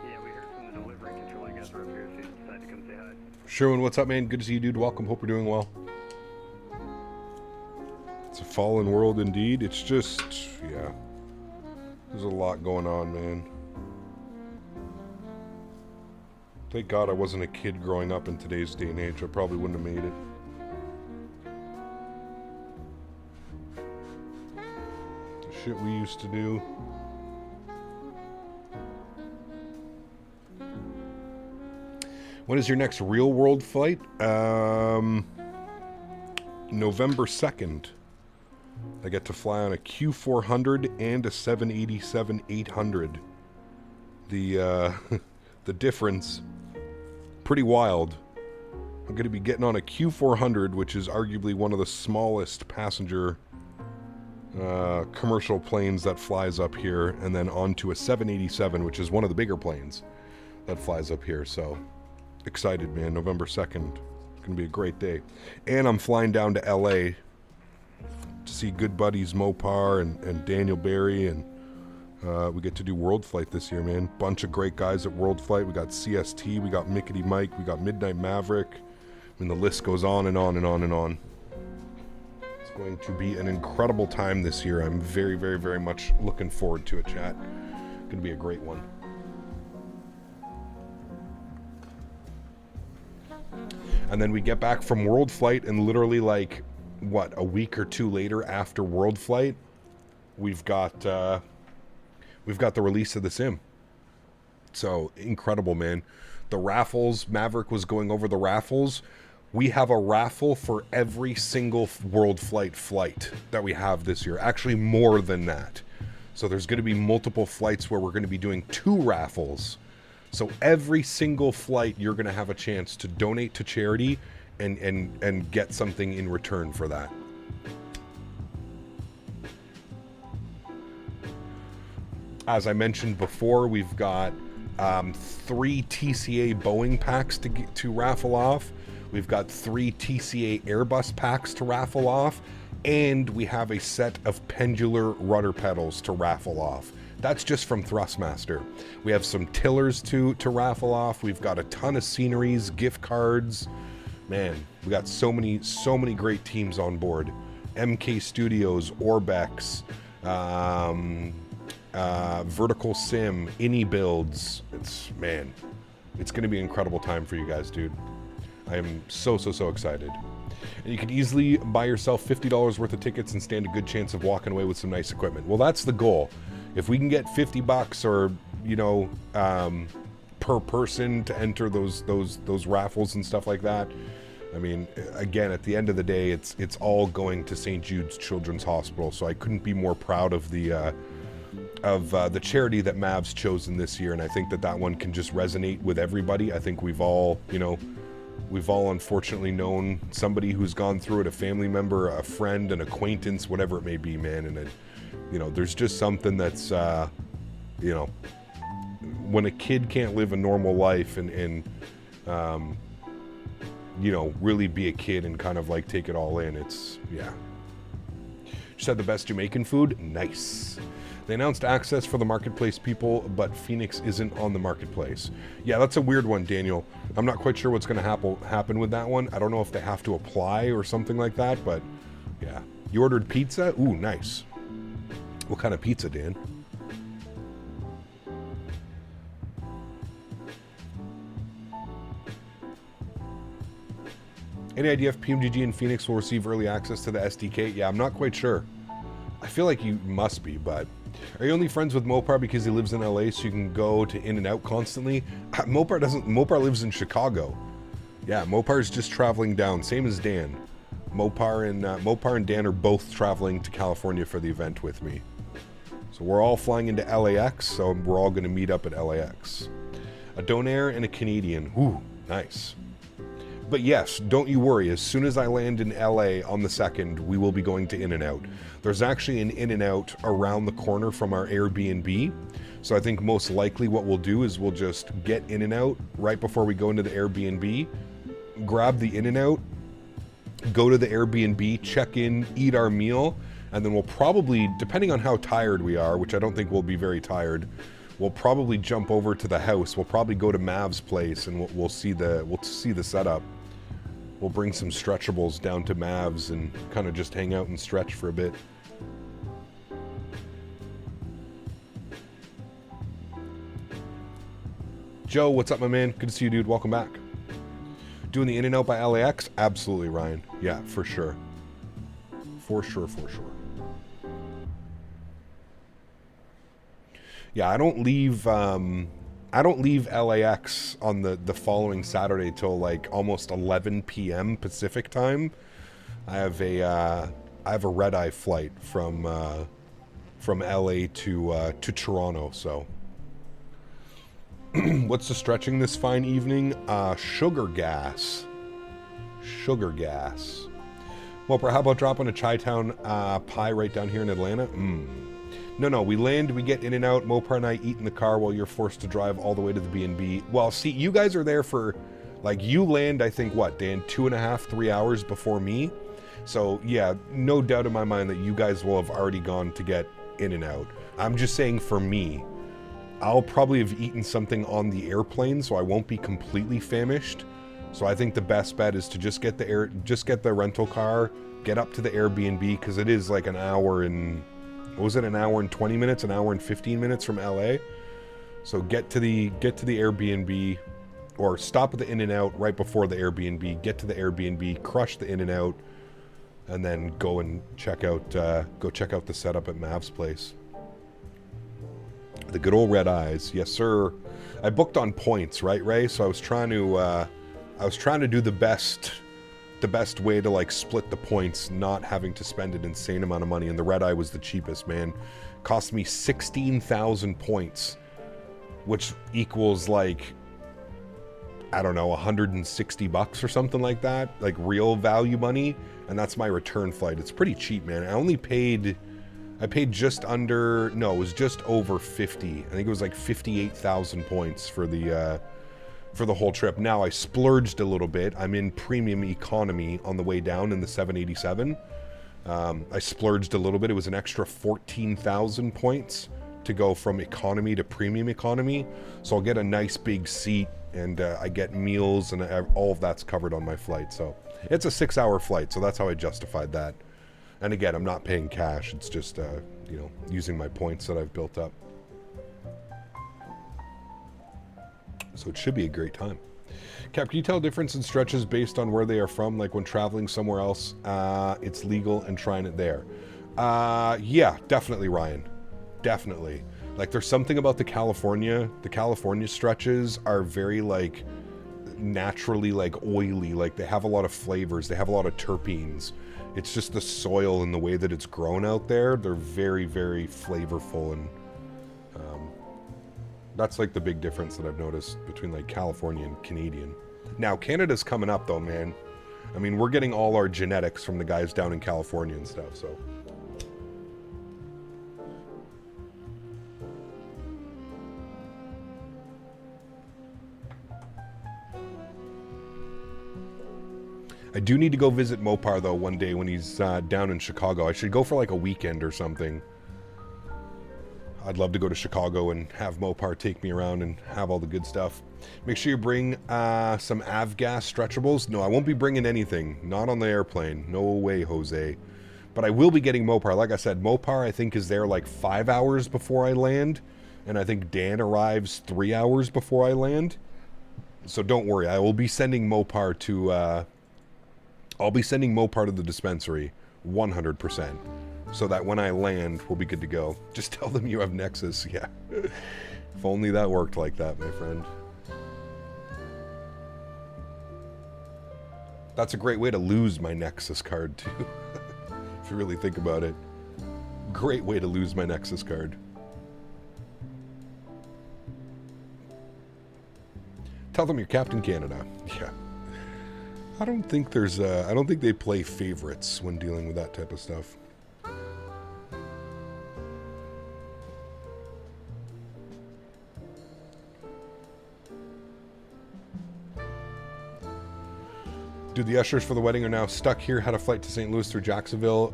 Yeah, we heard from the delivery control. I guess we're up here, so you decided to come say hi. Sherwin, what's up, man? Good to see you, dude. Welcome. Hope you're doing well. It's a fallen world indeed. It's just, yeah. There's a lot going on, man. Thank God I wasn't a kid growing up in today's day and age. I probably wouldn't have made it. The shit we used to do. When is your next real world flight? November 2nd. I get to fly on a Q400 and a 787-800. The difference, pretty wild. I'm going to be getting on a Q400, which is arguably one of the smallest passenger commercial planes that flies up here, and then onto a 787, which is one of the bigger planes that flies up here. So excited, man. November 2nd. It's going to be a great day. And I'm flying down to LA to see good buddies Mopar and Daniel Barry, and we get to do World Flight this year, man. Bunch of great guys at World Flight. We got CST, we got Mickety Mike, we got Midnight Maverick. I mean, the list goes on and on and on and on. It's going to be an incredible time this year. I'm very, very, very much looking forward to it, chat. Going to be a great one. And then we get back from World Flight, and literally like, what, a week or two later after World Flight, we've got the release of the sim. So incredible, man. The raffles, Maverick was going over the raffles. We have a raffle for every single World flight that we have this year. Actually, more than that. So there's going to be multiple flights where we're going to be doing 2 raffles. So every single flight, you're going to have a chance to donate to charity and get something in return for that. As I mentioned before, we've got 3 TCA Boeing packs to raffle off. We've got 3 TCA Airbus packs to raffle off. And we have a set of pendular rudder pedals to raffle off. That's just from Thrustmaster. We have some tillers to raffle off. We've got a ton of sceneries, gift cards. Man, we got so many great teams on board. MK Studios, Orbex, Vertical Sim, Innie Builds. It's going to be an incredible time for you guys, dude. I am so excited. And you can easily buy yourself $50 worth of tickets and stand a good chance of walking away with some nice equipment. Well, that's the goal. If we can get $50 or, you know, per person to enter those raffles and stuff like that. I mean, again, at the end of the day, it's all going to St. Jude's Children's Hospital. So I couldn't be more proud of the charity that Mav's chosen this year, and I think that one can just resonate with everybody. I think we've all, you know, We've all unfortunately known somebody who's gone through it, a family member, a friend, an acquaintance, whatever it may be, man. And it, you know, there's just something that's, you know, when a kid can't live a normal life and you know, really be a kid and kind of like take it all in, it's, yeah. Just had the best Jamaican food. Nice. They announced access for the marketplace people, but Fenix isn't on the marketplace. Yeah, that's a weird one, Daniel. I'm not quite sure what's going to happen with that one. I don't know if they have to apply or something like that, but yeah. You ordered pizza? Ooh, nice. What kind of pizza, Dan? Any idea if PMGG and Fenix will receive early access to the SDK? Yeah, I'm not quite sure. I feel like you must be, but... Are you only friends with Mopar because he lives in LA so you can go to in and out constantly? Mopar lives in Chicago. Yeah, Mopar's just traveling down, same as Dan. Mopar and Dan are both traveling to California for the event with me. So we're all flying into LAX, so we're all going to meet up at LAX. A Donair and a Canadian. Ooh, nice. But yes, don't you worry, as soon as I land in LA on the 2nd, we will be going to In-N-Out. There's actually an In-N-Out around the corner from our Airbnb, so I think most likely what we'll do is we'll just get In-N-Out right before we go into the Airbnb, grab the In-N-Out, go to the Airbnb, check in, eat our meal, and then we'll probably, depending on how tired we are, which I don't think we'll be very tired, we'll probably jump over to the house. We'll probably go to Mav's place and we'll see the setup. We'll bring some stretchables down to Mav's and kind of just hang out and stretch for a bit. Joe, what's up, my man? Good to see you, dude. Welcome back. Doing the In-N-Out by LAX? Absolutely, Ryan. Yeah, for sure. For sure, for sure. Yeah, I don't leave LAX on the following Saturday till like almost 11 p.m. Pacific time. I have a red-eye flight from LA to Toronto. So, what's the stretching this fine evening? Sugar gas. Sugar gas. Well, how about dropping a Chi-Town pie right down here in Atlanta? No, we land, we get in and out, Mopar and I eat in the car while you're forced to drive all the way to the B&B. Well, see, you guys are there for, like, you land, I think, what, Dan, 2.5, 3 hours before me? So, yeah, no doubt in my mind that you guys will have already gone to get in and out. I'm just saying for me, I'll probably have eaten something on the airplane, so I won't be completely famished. So I think the best bet is to just get the rental car, get up to the Airbnb, because it is like an hour and... What was it, an hour and 20 minutes, an hour and 15 minutes from LA? So get to the Airbnb, or stop at the In-N-Out right before the Airbnb, get to the Airbnb, crush the In-N-Out, and then go and check out the setup at Mav's place. The good old red eyes, yes sir. I booked on points, right, Ray? So I was trying to do the best way to like split the points, not having to spend an insane amount of money, and the red eye was the cheapest, man. Cost me 16,000 points, which equals like, I don't know, 160 bucks or something like that, like real value money, and that's my return flight. It's pretty cheap, man. I paid just under, no, it was just over 50. I think it was like 58,000 points for the whole trip. Now I splurged a little bit. I'm in premium economy on the way down in the 787. I splurged a little bit. It was an extra 14,000 points to go from economy to premium economy. So I'll get a nice big seat, and I get meals, and all of that's covered on my flight. So it's a 6-hour flight, so that's how I justified that. And again, I'm not paying cash. It's just, using my points that I've built up. So it should be a great time. Cap, can you tell difference in stretches based on where they are from? Like when traveling somewhere else, it's legal and trying it there. Yeah, definitely, Ryan. Definitely. Like there's something about the California stretches are very like naturally like oily. Like they have a lot of flavors. They have a lot of terpenes. It's just the soil and the way that it's grown out there. They're very, very flavorful, and that's like the big difference that I've noticed between like California and Canadian. Now, Canada's coming up, though, man. I mean, we're getting all our genetics from the guys down in California and stuff, so... I do need to go visit Mopar, though, one day when he's down in Chicago. I should go for, like, a weekend or something. I'd love to go to Chicago and have Mopar take me around and have all the good stuff. Make sure you bring some avgas stretchables. No, I won't be bringing anything. Not on the airplane. No way, Jose. But I will be getting Mopar. Like I said, Mopar, I think, is there, like, 5 hours before I land. And I think Dan arrives 3 hours before I land. So don't worry. I will be sending Mopar to... I'll be sending Mopar to the dispensary 100%, so that when I land, we'll be good to go. Just tell them you have Nexus, yeah. If only that worked like that, my friend. That's a great way to lose my Nexus card, too. If you really think about it. Great way to lose my Nexus card. Tell them you're Captain Canada, yeah. I don't think there's I don't think they play favorites when dealing with that type of stuff. Dude, the ushers for the wedding are now stuck here. Had a flight to St. Louis through Jacksonville,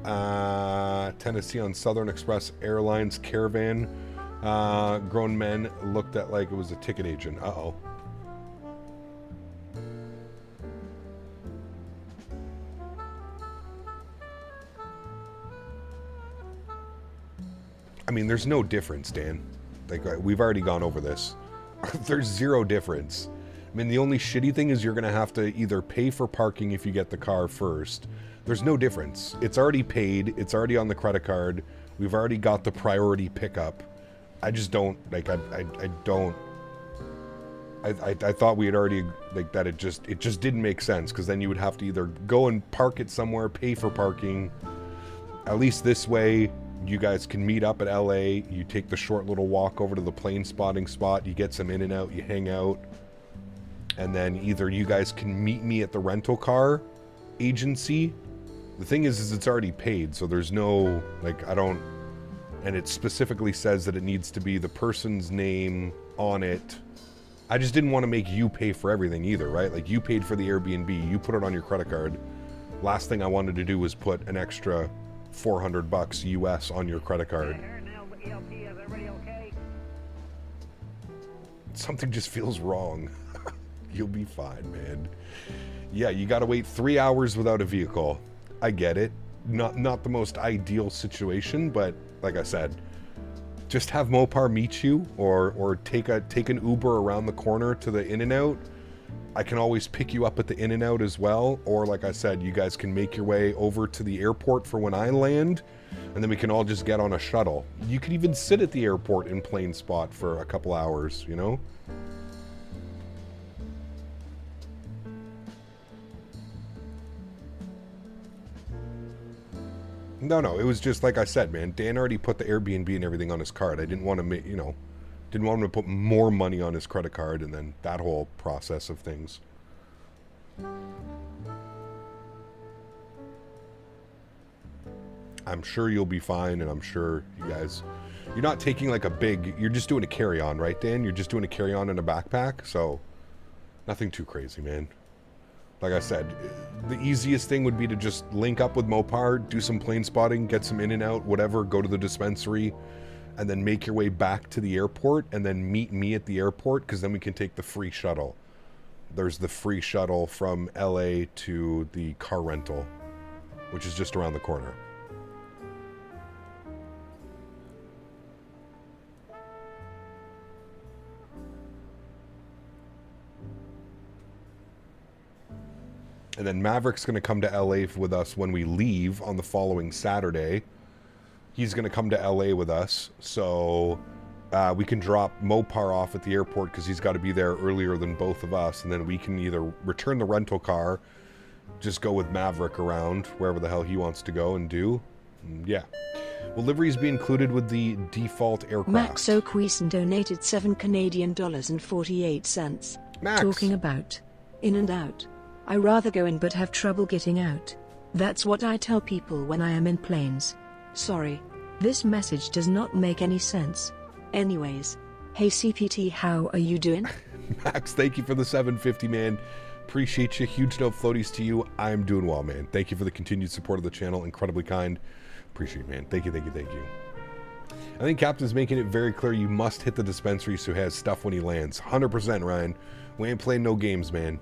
Tennessee on Southern Express Airlines Caravan. Grown men looked at like it was a ticket agent. Uh-oh. I mean, there's no difference, Dan. Like, we've already gone over this. There's zero difference. I mean, the only shitty thing is you're going to have to either pay for parking if you get the car first. There's no difference. It's already paid. It's already on the credit card. We've already got the priority pickup. I just don't, like, I thought we had already, like, that it just didn't make sense, because then you would have to either go and park it somewhere, pay for parking. At least this way... You guys can meet up at LA, you take the short little walk over to the plane spotting spot, you get some in and out, you hang out, and then either you guys can meet me at the rental car agency. The thing is it's already paid, so there's no, like, I don't, and it specifically says that it needs to be the person's name on it. I just didn't want to make you pay for everything either, right? Like, you paid for the Airbnb, you put it on your credit card. Last thing I wanted to do was put an extra $400 US on your credit card. Something just feels wrong. You'll be fine, man. Yeah, you gotta wait 3 hours without a vehicle. I get it. Not the most ideal situation, but like I said, just have Mopar meet you, or take an Uber around the corner to the In-N-Out. I can always pick you up at the In-N-Out as well, or like I said, you guys can make your way over to the airport for when I land, and then we can all just get on a shuttle. You could even sit at the airport in plain spot for a couple hours, you know? No, it was just like I said, man. Dan already put the Airbnb and everything on his card. I didn't want to make, you know... Didn't want him to put more money on his credit card, and then that whole process of things. I'm sure you'll be fine, and I'm sure you guys... You're not taking like a big... You're just doing a carry-on, right, Dan? You're just doing a carry-on in a backpack, so... Nothing too crazy, man. Like I said, the easiest thing would be to just link up with Mopar, do some plane spotting, get some In-N-Out, whatever, go to the dispensary... and then make your way back to the airport, and then meet me at the airport, because then we can take the free shuttle. There's the free shuttle from LA to the car rental, which is just around the corner. And then Maverick's going to come to LA with us when we leave on the following Saturday. He's going to come to LA with us, so we can drop Mopar off at the airport because he's got to be there earlier than both of us, and then we can either return the rental car, just go with Maverick around wherever the hell he wants to go and do. And yeah. Will liveries be included with the default aircraft? Max O'Queeson donated $7 Canadian and 48 cents. Max. Talking about In and out. I rather go in but have trouble getting out. That's what I tell people when I am in planes. Sorry. This message does not make any sense. Anyways. Hey CPT, how are you doing? Max, thank you for the 750, man. Appreciate you. Huge note floaties to you. I'm doing well, man. Thank you for the continued support of the channel. Incredibly kind. Appreciate it, man. Thank you, thank you, thank you. I think Captain's making it very clear you must hit the dispensary so he has stuff when he lands. 100%, Ryan. We ain't playing no games, man.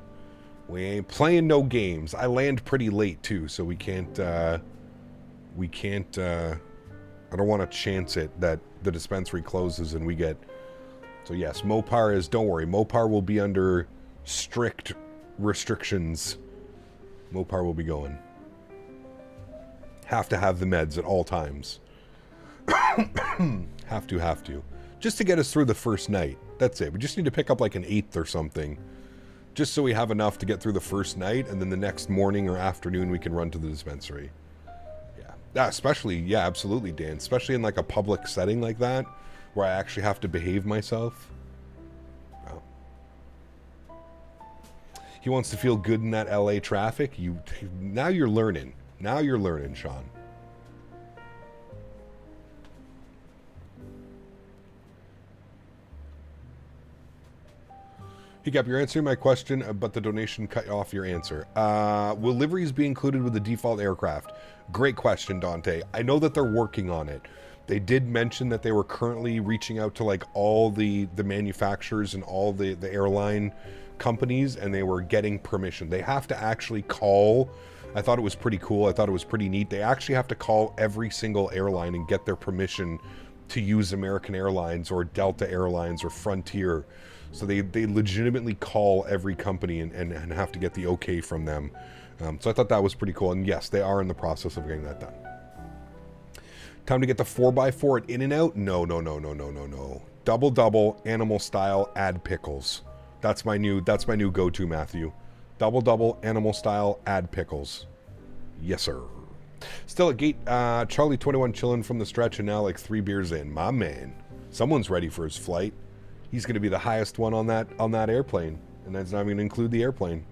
We ain't playing no games. I land pretty late, too, so we can't, I don't want to chance it that the dispensary closes and we get... So yes, Mopar is, don't worry, Mopar will be under strict restrictions. Mopar will be going. Have to have the meds at all times. have to. Just to get us through the first night. That's it. We just need to pick up like an 8th or something. Just so we have enough to get through the first night, and then the next morning or afternoon we can run to the dispensary. Yeah, especially, yeah, absolutely, Dan. Especially in like a public setting like that, where I actually have to behave myself. Wow. He wants to feel good in that LA traffic. Now you're learning. Now you're learning, Sean. Hiccup, you're answering my question, but the donation cut off your answer. Will liveries be included with the default aircraft? Great question, Dante. I know that they're working on it. They did mention that they were currently reaching out to like all the manufacturers and all the airline companies, and they were getting permission. They have to actually call. I thought it was pretty cool. I thought it was pretty neat. They actually have to call every single airline and get their permission to use American Airlines or Delta Airlines or Frontier. So they legitimately call every company and have to get the okay from them. So I thought that was pretty cool. And yes, they are in the process of getting that done. Time to get the 4x4 at In-N-Out? No. Double, animal style, add pickles. That's my new go-to, Matthew. Double, animal style, add pickles. Yes, sir. Still at gate, Charlie 21 chilling from the stretch and now like 3 beers in. My man. Someone's ready for his flight. He's going to be the highest one on that airplane. And that's not even going to include the airplane.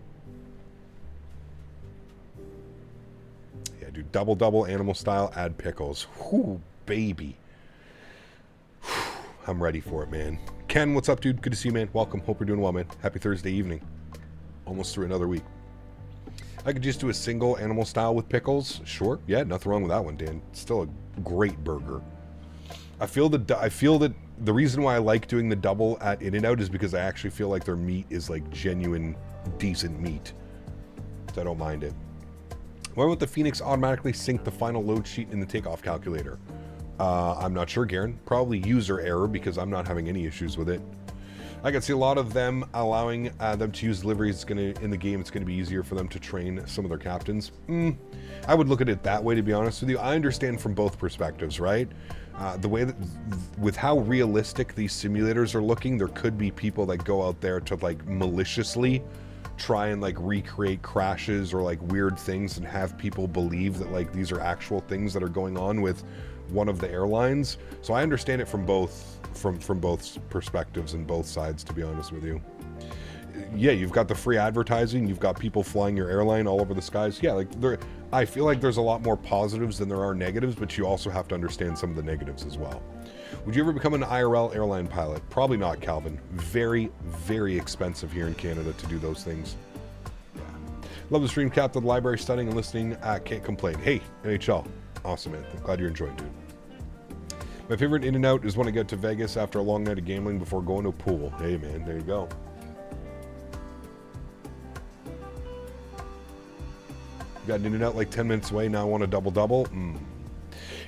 Yeah, dude. Double, animal style, add pickles. Whew, baby. Whew, I'm ready for it, man. Ken, what's up, dude? Good to see you, man. Welcome. Hope you're doing well, man. Happy Thursday evening. Almost through another week. I could just do a single animal style with pickles. Sure. Yeah, nothing wrong with that one, Dan. Still a great burger. I feel that the reason why I like doing the double at In-N-Out is because I actually feel like their meat is like genuine, decent meat. So I don't mind it. Why won't the Fenix automatically sync the final load sheet in the takeoff calculator? I'm not sure, Garen. Probably user error because I'm not having any issues with it. I can see a lot of them allowing them to use liveries. In the game, it's going to be easier for them to train some of their captains. I would look at it that way, to be honest with you. I understand from both perspectives, right? The way that, with how realistic these simulators are looking, there could be people that go out there to like maliciously try and like recreate crashes or like weird things and have people believe that like these are actual things that are going on with one of the airlines. So I understand it from both perspectives and both sides, to be honest with you. Yeah, you've got the free advertising, you've got people flying your airline all over the skies. Yeah, like I feel like there's a lot more positives than there are negatives, but you also have to understand some of the negatives as well. Would you ever become an IRL airline pilot? Probably not, Calvin. Very, very expensive here in Canada to do those things. Yeah. Love the stream, Captain. Library studying and listening. Can't complain. Hey, NHL. Awesome, man. I'm glad you're enjoying, dude. My favorite In-N-Out is when I get to Vegas after a long night of gambling before going to a pool. Hey, man, there you go. Got an In-N-Out like 10 minutes away. Now I want a double.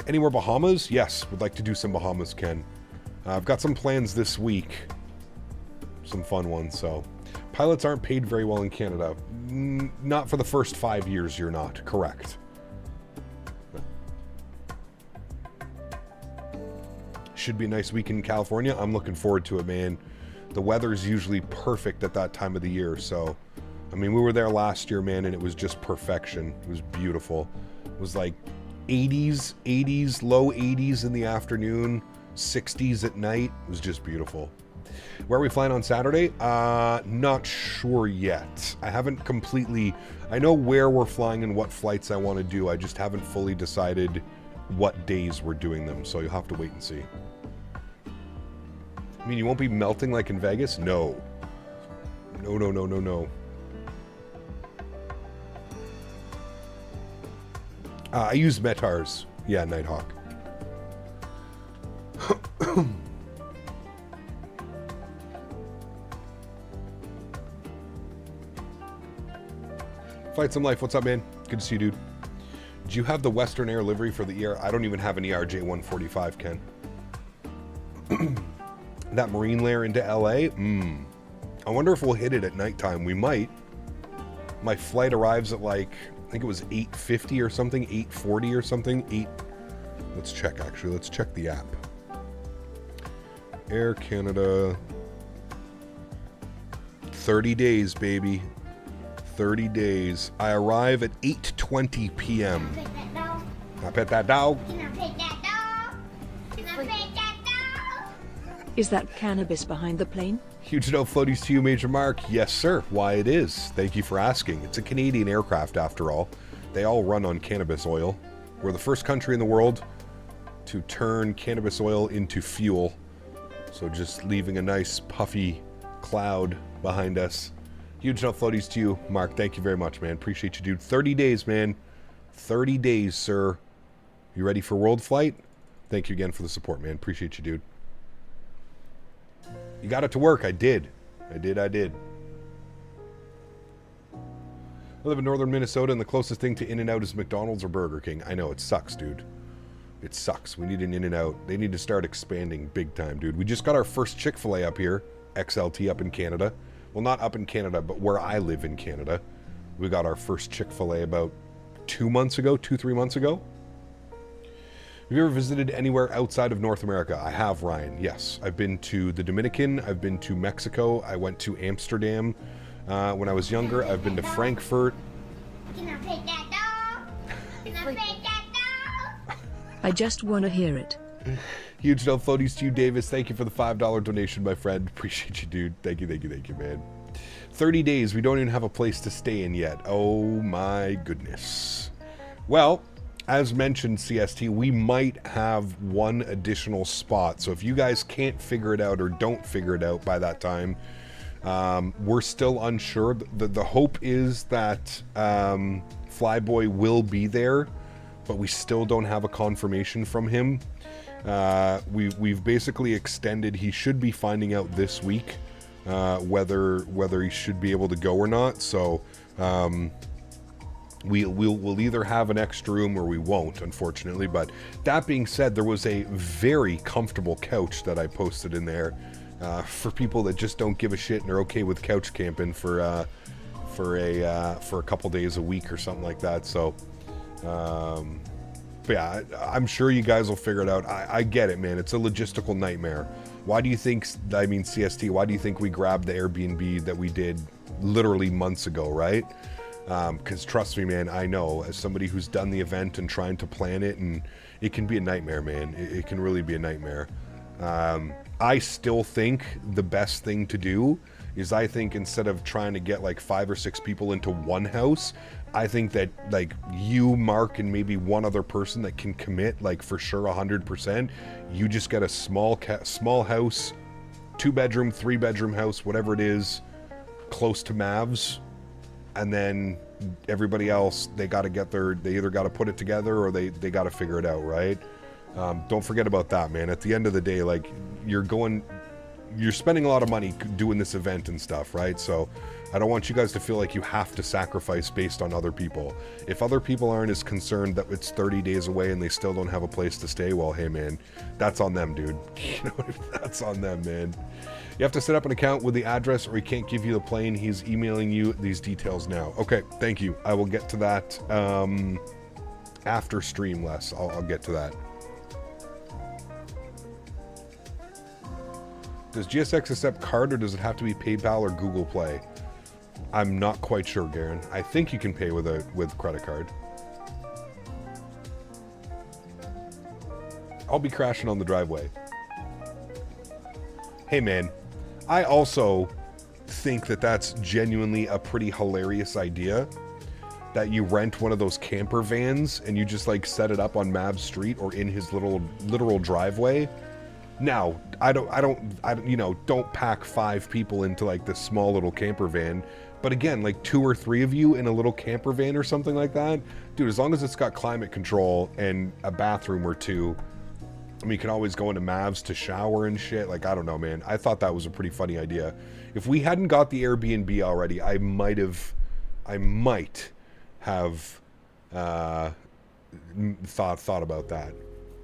Anywhere Bahamas? Yes, would like to do some Bahamas, Ken. I've got some plans this week. Some fun ones, so. Pilots aren't paid very well in Canada. Not for the first 5 years, you're not. Correct. Should be a nice week in California. I'm looking forward to it, man. The weather's usually perfect at that time of the year, so. I mean, we were there last year, man, and it was just perfection. It was beautiful. It was like 80s, low 80s in the afternoon, 60s at night. It was just beautiful. Where are we flying on Saturday? Not sure yet. I haven't completely... I know where we're flying and what flights I want to do. I just haven't fully decided what days we're doing them, so you'll have to wait and see. I mean, you won't be melting like in Vegas? No. No, no, no, no, no. I use Metars. Yeah, Nighthawk. Fight Some Life, what's up, man? Good to see you, dude. Do you have the Western Air livery for the ER? I don't even have an ERJ-145, Ken. That Marine Lair into LA? I wonder if we'll hit it at nighttime. We might. My flight arrives at like, I think it was 8:50 or something, 8:40 or something. Let's check, actually. Let's check the app. Air Canada. 30 days, baby. 30 days. I arrive at 8:20 p.m. I pet that dog. Can I pet that dog? Can I pet that dog? Is that cannabis behind the plane? Huge no floaties to you, Major Mark. Yes, sir. Why, it is. Thank you for asking. It's a Canadian aircraft, after all. They all run on cannabis oil. We're the first country in the world to turn cannabis oil into fuel. So just leaving a nice puffy cloud behind us. Huge no floaties to you, Mark. Thank you very much, man. Appreciate you, dude. 30 days, man. 30 days, sir. You ready for World Flight? Thank you again for the support, man. Appreciate you, dude. You got it to work. I did. I did. I live in northern Minnesota, and the closest thing to In-N-Out is McDonald's or Burger King. I know, it sucks, dude. It sucks. We need an In-N-Out. They need to start expanding big time, dude. We just got our first Chick-fil-A up here. XLT up in Canada. Well, not up in Canada, but where I live in Canada. We got our first Chick-fil-A about 3 months ago. Have you ever visited anywhere outside of North America? I have, Ryan. Yes. I've been to the Dominican. I've been to Mexico. I went to Amsterdam when I was younger. I've been to Frankfurt. Can I pet that dog? Can I pet that dog? I just want to hear it. Huge no floaties to you, Davis. Thank you for the $5 donation, my friend. Appreciate you, dude. Thank you, man. 30 days. We don't even have a place to stay in yet. Oh, my goodness. Well, as mentioned, CST, we might have one additional spot. So if you guys can't figure it out or don't figure it out by that time, we're still unsure. The hope is that Flyboy will be there, but we still don't have a confirmation from him. We've basically extended. He should be finding out this week whether he should be able to go or not. So we'll either have an extra room or we won't, unfortunately. But that being said, there was a very comfortable couch that I posted in there for people that just don't give a shit and are okay with couch camping for a couple days a week or something like that. So but yeah, I'm sure you guys will figure it out. I get it, man. It's a logistical nightmare. Why do you think, CST, why do you think we grabbed the Airbnb that we did literally months ago, right? Because trust me, man, I know, as somebody who's done the event and trying to plan it, and it can be a nightmare, man. It can really be a nightmare. I still think the best thing to do is, I think instead of trying to get like 5 or 6 people into one house, I think that like you, Mark, and maybe one other person that can commit like for sure 100%, you just get a small house, 2-bedroom, 3-bedroom house, whatever it is, close to Mavs, and then everybody else, they either got to put it together or they got to figure it out, right? Don't forget about that, man. At the end of the day, like you're spending a lot of money doing this event and stuff, right? So I don't want you guys to feel like you have to sacrifice based on other people. If other people aren't as concerned that it's 30 days away and they still don't have a place to stay, well, hey, man, that's on them, dude. You know, that's on them, man. You have to set up an account with the address or he can't give you the plane. He's emailing you these details now. Okay, thank you. I will get to that after stream, Les. I'll get to that. Does GSX accept card or does it have to be PayPal or Google Play? I'm not quite sure, Garen. I think you can pay with credit card. I'll be crashing on the driveway. Hey, man. I also think that that's genuinely a pretty hilarious idea, that you rent one of those camper vans and you just like set it up on Mav's street or in his literal driveway. Now, I don't, you know, don't pack 5 people into like this small little camper van. But again, like 2 or 3 of you in a little camper van or something like that, dude, as long as it's got climate control and a bathroom or 2, I mean, you can always go into Mavs to shower and shit. Like, I don't know, man. I thought that was a pretty funny idea. If we hadn't got the Airbnb already, I might have thought about that.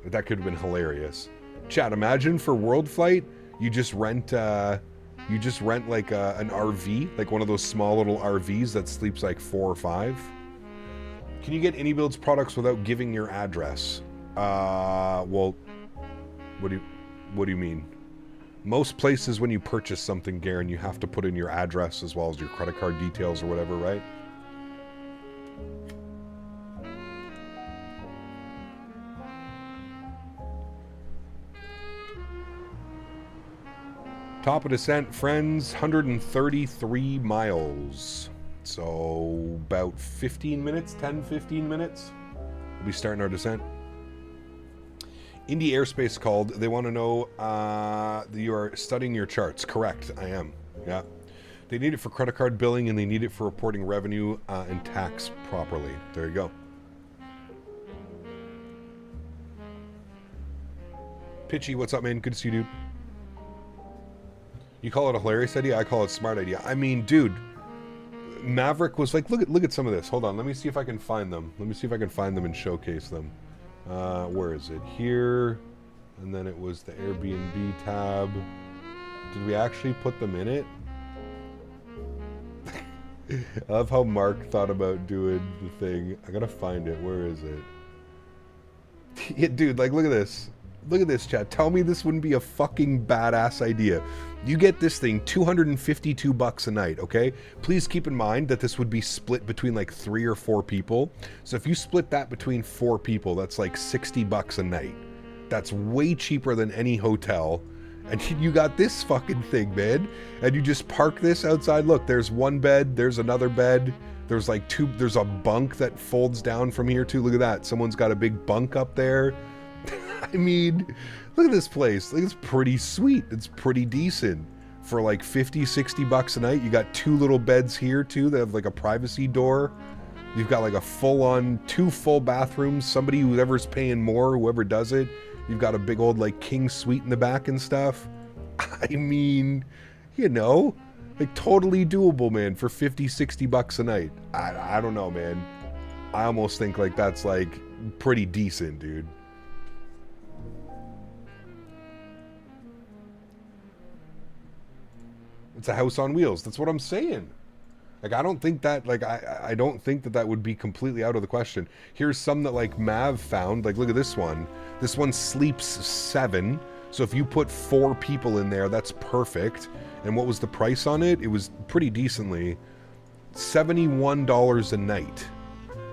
That could have been hilarious. Chat, imagine for World Flight, you just rent like an RV, like one of those small little RVs that sleeps like 4 or 5. Can you get AnyBuilds products without giving your address? Well, what do you mean? Most places when you purchase something, Garen, you have to put in your address as well as your credit card details or whatever, right? Top of descent, friends, 133 miles. So about 15 minutes, 10-15 minutes. We'll be starting our descent. Indy Airspace called. They want to know you are studying your charts. Correct, I am. Yeah. They need it for credit card billing and they need it for reporting revenue and tax properly. There you go. Pitchy, what's up, man? Good to see you, dude. You call it a hilarious idea? I call it a smart idea. I mean, dude, Maverick was like, look at some of this. Hold on, let me see if I can find them. Let me see if I can find them and showcase them. Where is it? Here. And then it was the Airbnb tab. Did we actually put them in it? I love how Mark thought about doing the thing. I gotta find it. Where is it? Yeah, dude, like, look at this. Look at this, chat. Tell me this wouldn't be a fucking badass idea. You get this thing, $252 a night, okay? Please keep in mind that this would be split between like 3 or 4 people. So if you split that between 4 people, that's like $60 a night. That's way cheaper than any hotel. And you got this fucking thing, man. And you just park this outside. Look, there's one bed, there's another bed. There's like 2, there's a bunk that folds down from here too. Look at that. Someone's got a big bunk up there. I mean, look at this place. Like, it's pretty sweet. It's pretty decent. For like $50-$60 a night, you got 2 little beds here too that have like a privacy door. You've got like a full-on 2 full bathrooms. Somebody, whoever's paying more, whoever does it, you've got a big old like king suite in the back and stuff. I mean, you know, like totally doable, man, for $50-$60 a night. I don't know, man. I almost think like that's like pretty decent, dude. It's a house on wheels. That's what I'm saying. Like, I don't think that, like, I don't think that that would be completely out of the question. Here's some that, like, Mav found. Like, look at this one. This one sleeps 7. So if you put 4 people in there, that's perfect. And what was the price on it? It was pretty decently $71 a night.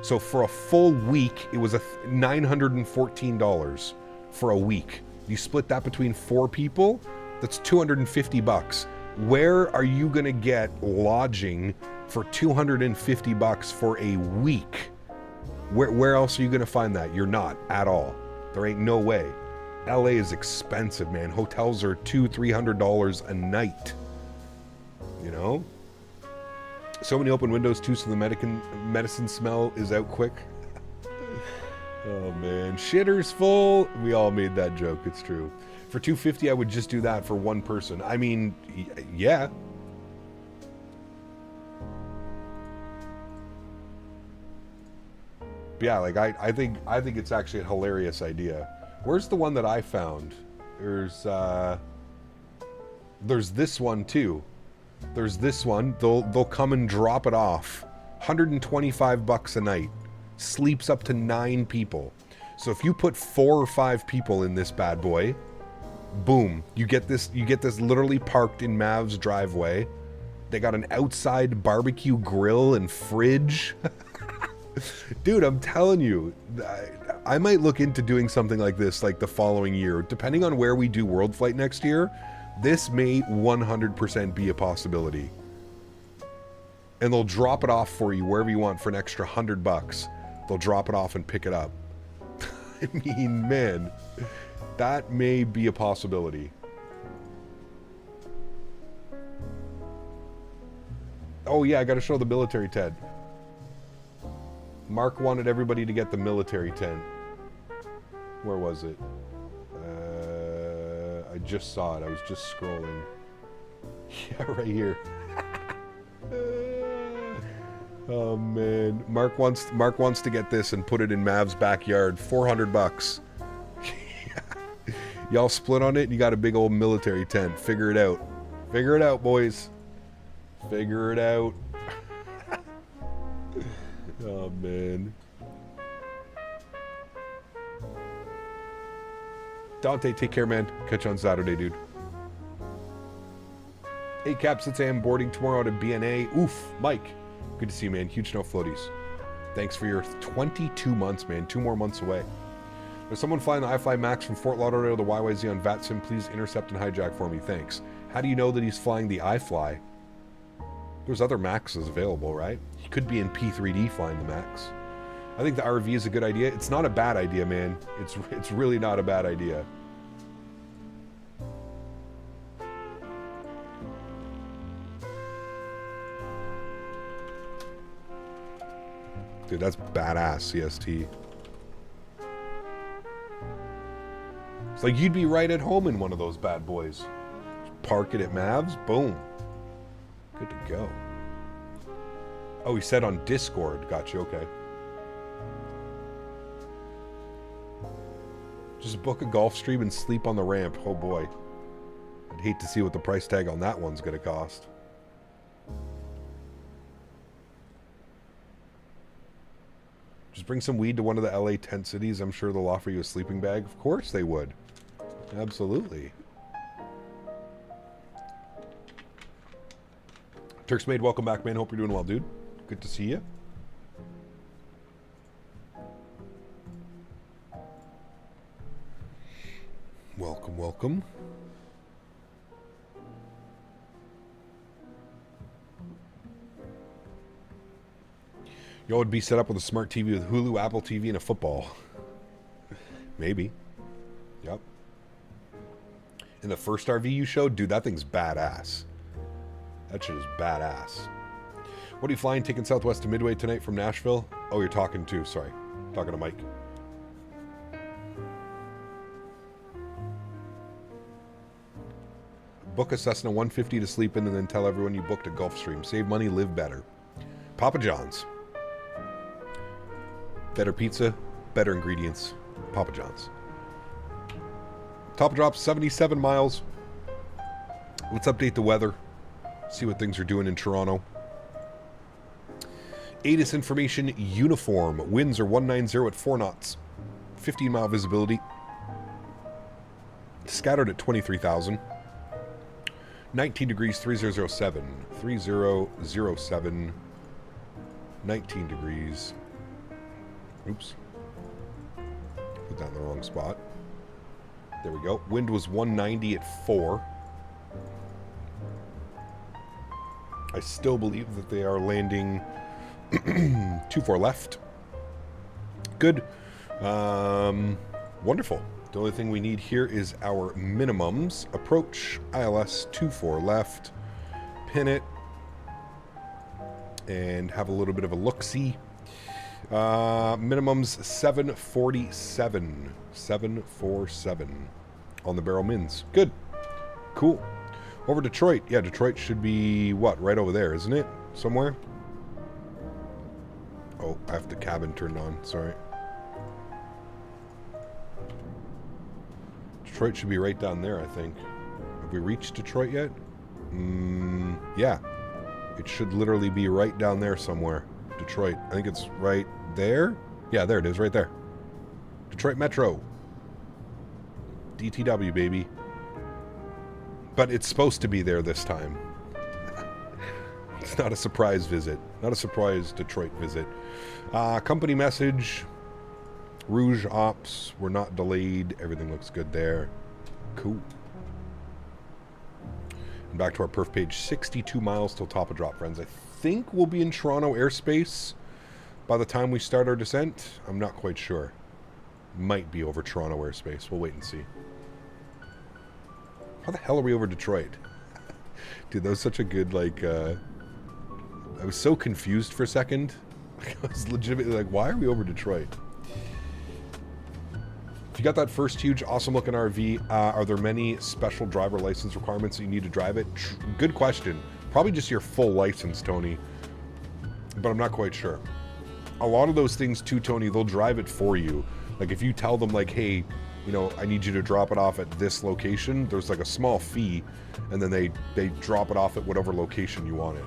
So for a full week, it was $914 for a week. You split that between 4 people, that's $250. Where are you gonna get lodging for $250 for a week? Where else are you gonna find that? You're not at all. There ain't no way. LA is expensive, man. Hotels are $200-$300 a night. You know? So many open windows too, so the medicine smell is out quick. Oh man, shitter's full. We all made that joke. It's true. For $250, I would just do that for 1 person. I mean, yeah. But yeah, like I think it's actually a hilarious idea. Where's the one that I found? There's this one too. There's this one. They'll come and drop it off. $125 a night. Sleeps up to 9 people. So if you put 4 or 5 people in this bad boy, boom, you get this literally parked in Mav's driveway. They got an outside barbecue grill and fridge. Dude, I'm telling you, I might look into doing something like this like the following year. Depending on where we do World Flight next year, This may 100% be a possibility. And they'll drop it off for you wherever you want for an extra $100. They'll drop it off and pick it up. I mean, man, that may be a possibility. Oh yeah, I gotta show the military tent. Mark wanted everybody to get the military tent. Where was it? I just saw it. I was just scrolling. Yeah, right here. Oh man, Mark wants to get this and put it in Mav's backyard. $400. Y'all split on it and you got a big old military tent. Figure it out. Figure it out, boys. Figure it out. Oh man. Dante, take care, man. Catch you on Saturday, dude. Hey, Caps, it's am boarding tomorrow to BNA. Oof, Mike. Good to see you, man. Huge snow floaties. Thanks for your 22 months, man. 2 more months away. There's someone flying the iFly Max from Fort Lauderdale to YYZ on VATSIM. Please intercept and hijack for me. Thanks. How do you know that he's flying the iFly? There's other Maxes available, right? He could be in P3D flying the Max. I think the RV is a good idea. It's not a bad idea, man. It's really not a bad idea. Dude, that's badass, CST. It's like you'd be right at home in one of those bad boys. Just park it at Mavs, boom. Good to go. Oh, he said on Discord. Gotcha, okay. Just book a golf stream and sleep on the ramp. Oh boy. I'd hate to see what the price tag on that one's gonna cost. Just bring some weed to one of the LA tent cities. I'm sure they'll offer you a sleeping bag. Of course they would. Absolutely. Turks Made, welcome back, man. Hope you're doing well, dude. Good to see you. Welcome, welcome. Y'all would be set up with a smart TV with Hulu, Apple TV, and a football. Maybe. Yep. In the first RV you showed, dude, that thing's badass. That shit is badass. What are you flying? Taking Southwest to Midway tonight from Nashville? Oh, you're talking to, sorry. Talking to Mike. Book a Cessna 150 to sleep in and then tell everyone you booked a Gulfstream. Save money, live better. Papa John's. Better pizza, better ingredients. Papa John's. Top drop 77 miles. Let's update the weather. See what things are doing in Toronto. ATIS information uniform. Winds are 190 at 4 knots. 15 mile visibility. Scattered at 23,000. 19 degrees 3007. 3007. 19 degrees. Oops. Put that in the wrong spot. There we go. Wind was 190 at 4. I still believe that they are landing 2-4 left. Good. Wonderful. The only thing we need here is our minimums. Approach, ILS 24 left. Pin it. And have a little bit of a look-see. Minimums 747. 747 on the barrel mins. Good. Cool. Over Detroit. Yeah, Detroit should be, what, right over there, isn't it? Somewhere? Oh, I have the cabin turned on. Sorry. Detroit should be right down there, I think. Have we reached Detroit yet? Yeah. It should literally be right down there somewhere. Detroit. I think it's right there. Yeah, there it is, right there. Detroit Metro. DTW, baby. But it's supposed to be there this time. It's not a surprise visit. Not a surprise Detroit visit. Company message. Rouge ops. We're not delayed. Everything looks good there. Cool. And back to our perf page, 62 miles till top of drop, friends. I think we'll be in Toronto airspace by the time we start our descent. I'm not quite sure. Might be over Toronto airspace. We'll wait and see. How the hell are we over Detroit? Dude, that was such a good, like, I was so confused for a second. I was legitimately like, why are we over Detroit? If you got that first huge, awesome-looking RV, are there many special driver license requirements that you need to drive it? Good question. Probably just your full license, Tony. But I'm not quite sure. A lot of those things, too, Tony, they'll drive it for you. Like, if you tell them, like, hey, you know, I need you to drop it off at this location, there's, like, a small fee, and then they drop it off at whatever location you want it.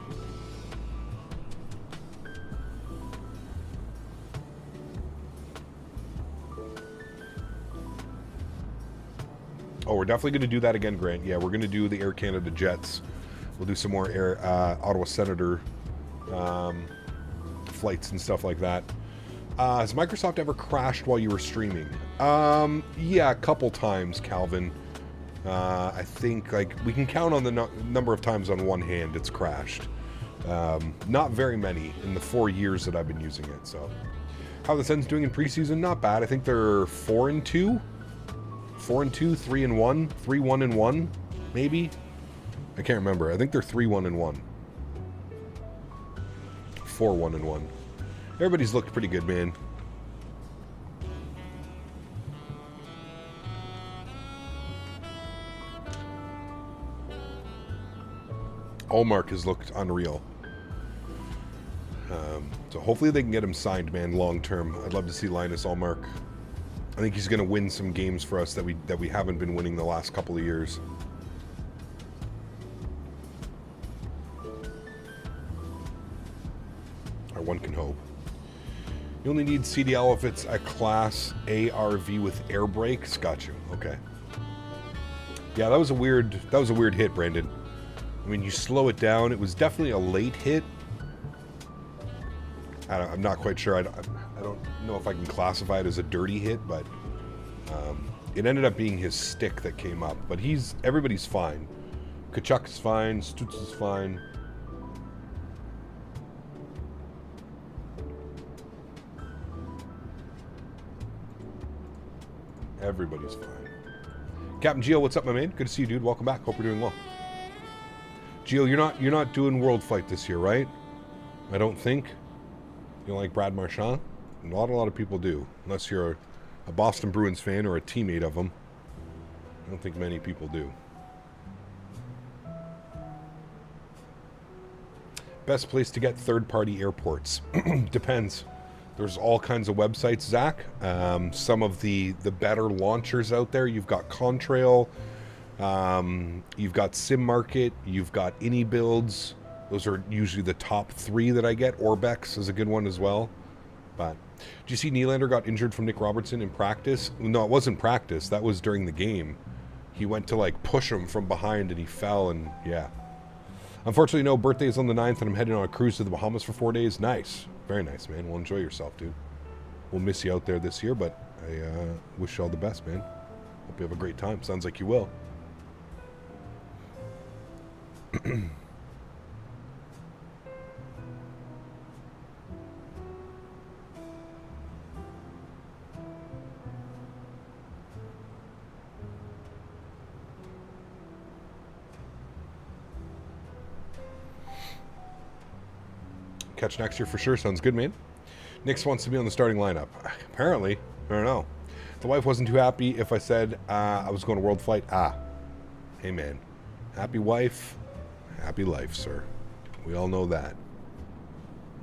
Oh, we're definitely going to do that again, Grant. Yeah, we're going to do the Air Canada jets. We'll do some more Air Ottawa Senator flights and stuff like that. Has Microsoft ever crashed while you were streaming? Yeah, a couple times, Calvin. I think, like, we can count on the number of times on one hand it's crashed. Not very many in the 4 years that I've been using it, so. How are the Sens doing in preseason? Not bad. I think they're 4-2. 4-2, 3-1, 3-1-1, maybe? I can't remember. I think they're 3-1-1. 4-1-1. Everybody's looked pretty good, man. Allmark has looked unreal. So hopefully they can get him signed, man, long term. I'd love to see Linus Allmark. I think he's going to win some games for us that we haven't been winning the last couple of years. Or one can hope. You only need CDL if it's a Class A RV with air brakes. Got you. Okay. Yeah, that was a weird hit, Brandon. I mean, you slow it down. It was definitely a late hit. I'm not quite sure. I don't know if I can classify it as a dirty hit, but it ended up being his stick that came up. But everybody's fine. Kachuk is fine. Stutz is fine. Everybody's fine. Captain Geo, what's up, my man? Good to see you, dude. Welcome back. Hope you're doing well. Geo, you're not doing World Flight this year, right? I don't think. You don't like Brad Marchand? Not a lot of people do, unless you're a Boston Bruins fan or a teammate of them. I don't think many people do. Best place to get third-party airports? Depends. There's all kinds of websites, Zach. Some of the better launchers out there. You've got Contrail. You've got SimMarket. You've got AnyBuilds. Those are usually the top 3 that I get. Orbex is a good one as well. But did you see Nylander got injured from Nick Robertson in practice? No, it wasn't practice. That was during the game. He went to, like, push him from behind and he fell, and yeah. Unfortunately, no, birthday is on the 9th and I'm heading on a cruise to the Bahamas for 4 days. Nice. Very nice, man. Well, enjoy yourself, dude. We'll miss you out there this year, but I wish you all the best, man. Hope you have a great time. Sounds like you will. Catch next year for sure. Sounds good, man. Nix wants to be on the starting lineup. Apparently. I don't know. The wife wasn't too happy if I said I was going to World Flight. Hey, man. Happy wife, happy life, sir. We all know that.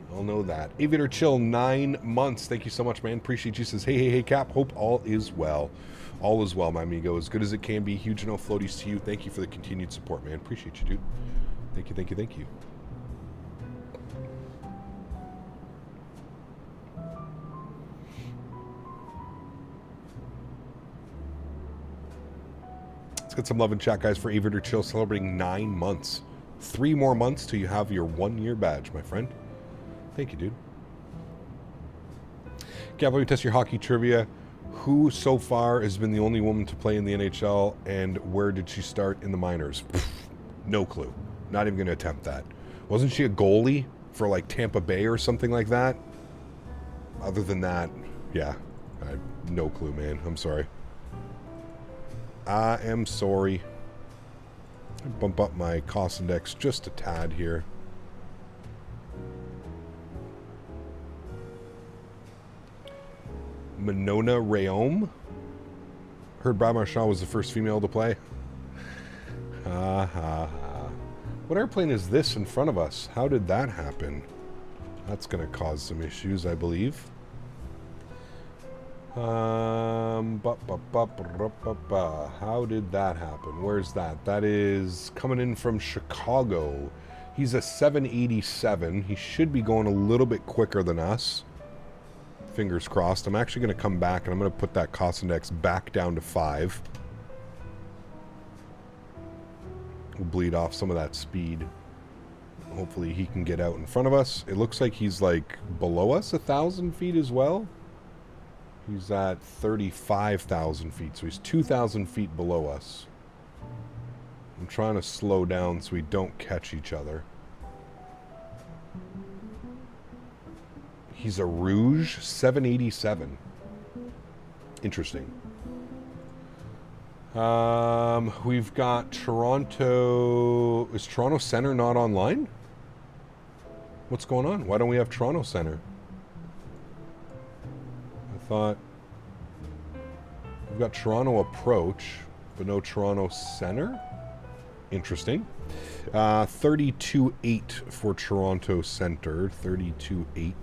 We all know that. Aviator Chill, 9 months. Thank you so much, man. Appreciate you. Says, hey, Cap. Hope all is well. All is well, my amigo. As good as it can be. Huge no floaties to you. Thank you for the continued support, man. Appreciate you, dude. Thank you, thank you, thank you. Get some love in chat, guys, for Aviator Chill celebrating 9 months. 3 more months till you have your 1-year badge, my friend. Thank you, dude. Gav, let me test your hockey trivia. Who so far has been the only woman to play in the NHL, and where did she start in the minors? No clue. Not even going to attempt that. Wasn't she a goalie for like Tampa Bay or something like that? Other than that, yeah. I have no clue, man. I'm sorry. I am sorry. Bump up my cost index just a tad here. Monona Rayome. Heard Brad Marchand was the first female to play. What airplane is this in front of us? How did that happen? That's going to cause some issues, I believe. How did that happen? Where's that? That is coming in from Chicago. He's a 787. He should be going a little bit quicker than us. Fingers crossed. I'm actually going to come back and I'm going to put that cost index back down to 5. We'll bleed off some of that speed. Hopefully he can get out in front of us. It looks like he's like below us 1,000 feet as well. He's at 35,000 feet, so he's 2,000 feet below us. I'm trying to slow down so we don't catch each other. He's a Rouge 787. Interesting. We've got Toronto. Is Toronto Center not online? What's going on? Why don't we have Toronto Center? I thought we've got Toronto Approach, but no Toronto Center. Interesting. 32.8 for Toronto Center. 32.8.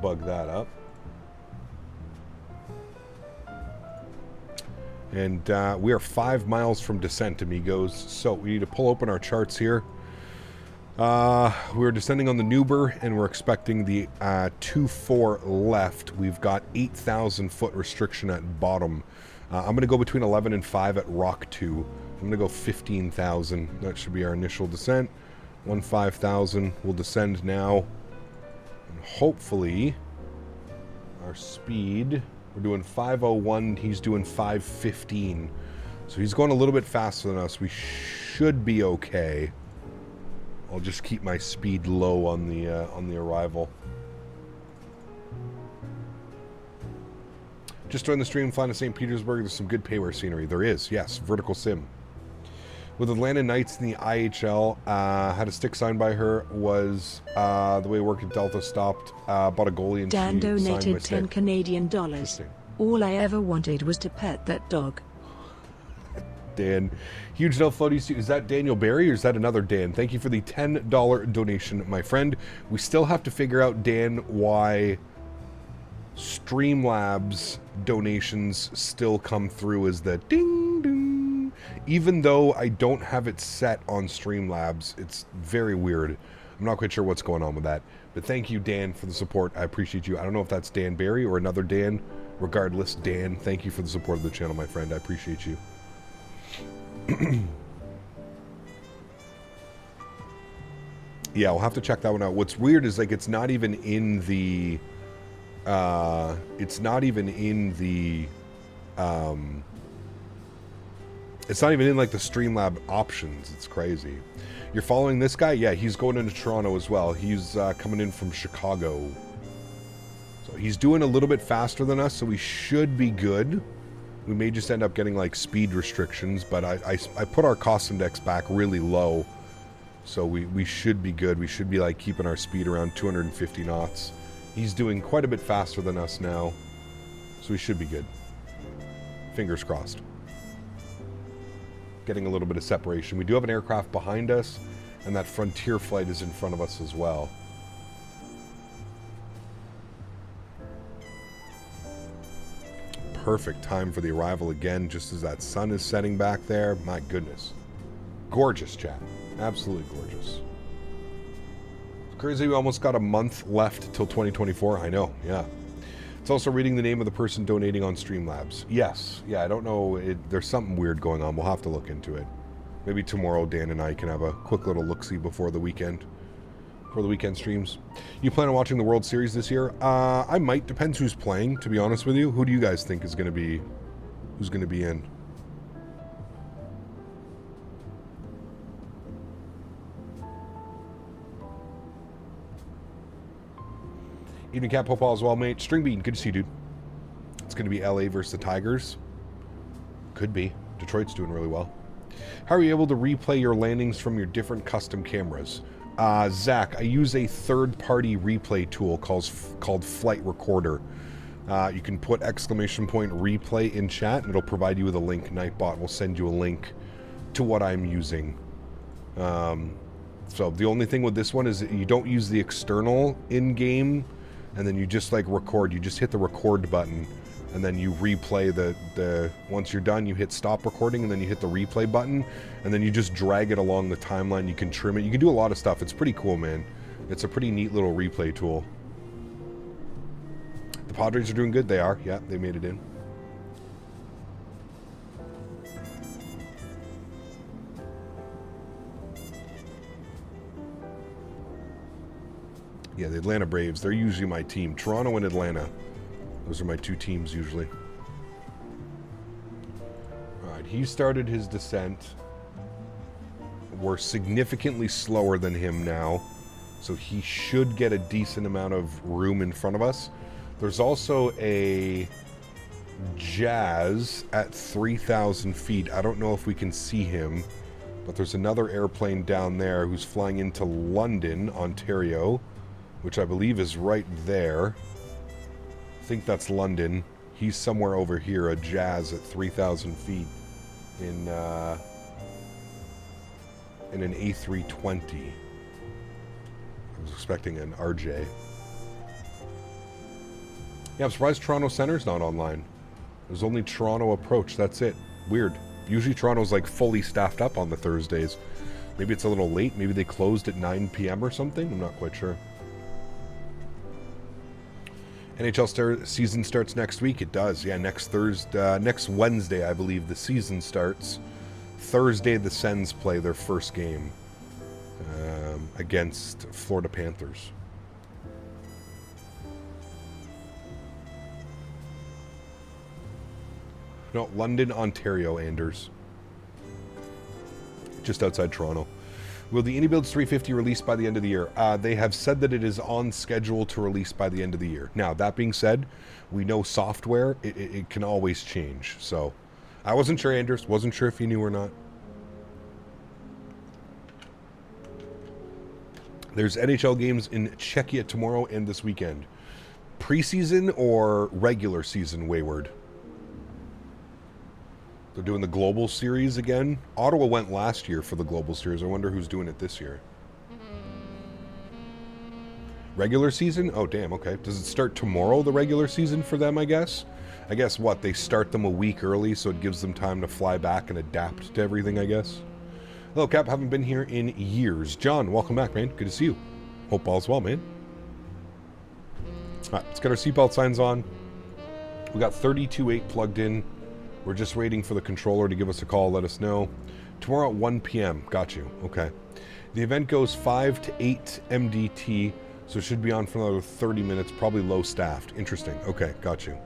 Bug that up. And we are 5 miles from descent, amigos. So we need to pull open our charts here. We're descending on the Nuber, and we're expecting the 2-4 left. We've got 8,000 foot restriction at bottom. I'm going to go between 11 and 5 at Rock 2. I'm going to go 15,000. That should be our initial descent. 15,000. We'll descend now. And hopefully, our speed... We're doing 501. He's doing 515. So he's going a little bit faster than us. We should be okay. I'll just keep my speed low on the arrival. Just joined the stream, flying to St. Petersburg. There's some good payware scenery. There is, yes. Vertical sim. With Atlanta Knights in the IHL, had a stick signed by her. Was the way it worked at Delta stopped. Bought a goalie and Dan she donated signed my 10 Canadian dollars. All I ever wanted was to pet that dog. Dan, huge no floaty suit. Is that Daniel Barry or is that another Dan? Thank you for the $10 donation, my friend. We still have to figure out, Dan, why Streamlabs donations still come through as the ding ding. Even though I don't have it set on Streamlabs, it's very weird. I'm not quite sure what's going on with that. But thank you, Dan, for the support. I appreciate you. I don't know if that's Dan Barry or another Dan. Regardless, Dan, thank you for the support of the channel, my friend. I appreciate you. Yeah, we'll have to check that one out. What's weird is like it's not even in the it's not even in like the Streamlab options. It's crazy. You're following this guy? Yeah, he's going into Toronto as well. He's coming in from Chicago. So he's doing a little bit faster than us, so we should be good. We may just end up getting like speed restrictions, but I put our cost index back really low. So we should be good. We should be like keeping our speed around 250 knots. He's doing quite a bit faster than us now. So we should be good. Fingers crossed. Getting a little bit of separation. We do have an aircraft behind us, and that Frontier flight is in front of us as well. Perfect time for the arrival again, just as that sun is setting back there. My goodness. Gorgeous, chat. Absolutely gorgeous. It's crazy we almost got a month left till 2024. I know, yeah. It's also reading the name of the person donating on Streamlabs. Yes, yeah, I don't know. There's something weird going on. We'll have to look into it. Maybe tomorrow Dan and I can have a quick little look-see before the weekend. For the weekend streams. You plan on watching the World Series this year? I might. Depends who's playing, to be honest with you. Who do you guys think is going to be... Who's going to be in? Evening Cap, hope all is well, mate. String Bean, good to see you, dude. It's going to be LA versus the Tigers. Could be. Detroit's doing really well. How are you able to replay your landings from your different custom cameras? Zach, I use a third-party replay tool called Flite Recorder. You can put ! replay in chat, and it'll provide you with a link. Nightbot will send you a link to what I'm using. So the only thing with this one is that you don't use the external in-game, and then you just like record. You just hit the record button, and then you replay the once you're done, you hit stop recording, and then you hit the replay button, and then you just drag it along the timeline. You can trim it. You can do a lot of stuff. It's pretty cool, man. It's a pretty neat little replay tool. The Padres are doing good. They are. Yeah, they made it in. Yeah, the Atlanta Braves, they're usually my team. Toronto and Atlanta. Those are my two teams usually. Alright, he started his descent. We're significantly slower than him now, so he should get a decent amount of room in front of us. There's also a Jazz at 3,000 feet. I don't know if we can see him, but there's another airplane down there who's flying into London, Ontario, which I believe is right there. I think that's London. He's somewhere over here, a Jazz at 3,000 feet in an A320. I was expecting an RJ. Yeah, I'm surprised Toronto Center's not online. There's only Toronto Approach, that's it. Weird. Usually Toronto's like fully staffed up on the Thursdays. Maybe it's a little late. Maybe they closed at 9 p.m. or something. I'm not quite sure. NHL season starts next week. It does. Yeah, next Wednesday, I believe, the season starts. Thursday, the Sens play their first game against Florida Panthers. No, London, Ontario, Anders. Just outside Toronto. Will the IndyBuilds 350 release by the end of the year? They have said that it is on schedule to release by the end of the year. Now, that being said, we know software, it can always change. So, I wasn't sure, Anders. Wasn't sure if you knew or not. There's NHL games in Czechia tomorrow and this weekend. Preseason or regular season, Wayward? They're doing the Global Series again. Ottawa went last year for the Global Series. I wonder who's doing it this year. Regular season? Oh, damn, okay. Does it start tomorrow, the regular season for them, I guess? I guess, what, they start them a week early, so it gives them time to fly back and adapt to everything, I guess? Hello, Cap. Haven't been here in years. John, welcome back, man. Good to see you. Hope all's well, man. All right, let's get our seatbelt signs on. We got 32.8 plugged in. We're just waiting for the controller to give us a call, let us know. Tomorrow at 1 p.m. Got you. Okay. The event goes 5 to 8 MDT, so it should be on for another 30 minutes, probably low staffed. Interesting. Okay, got you.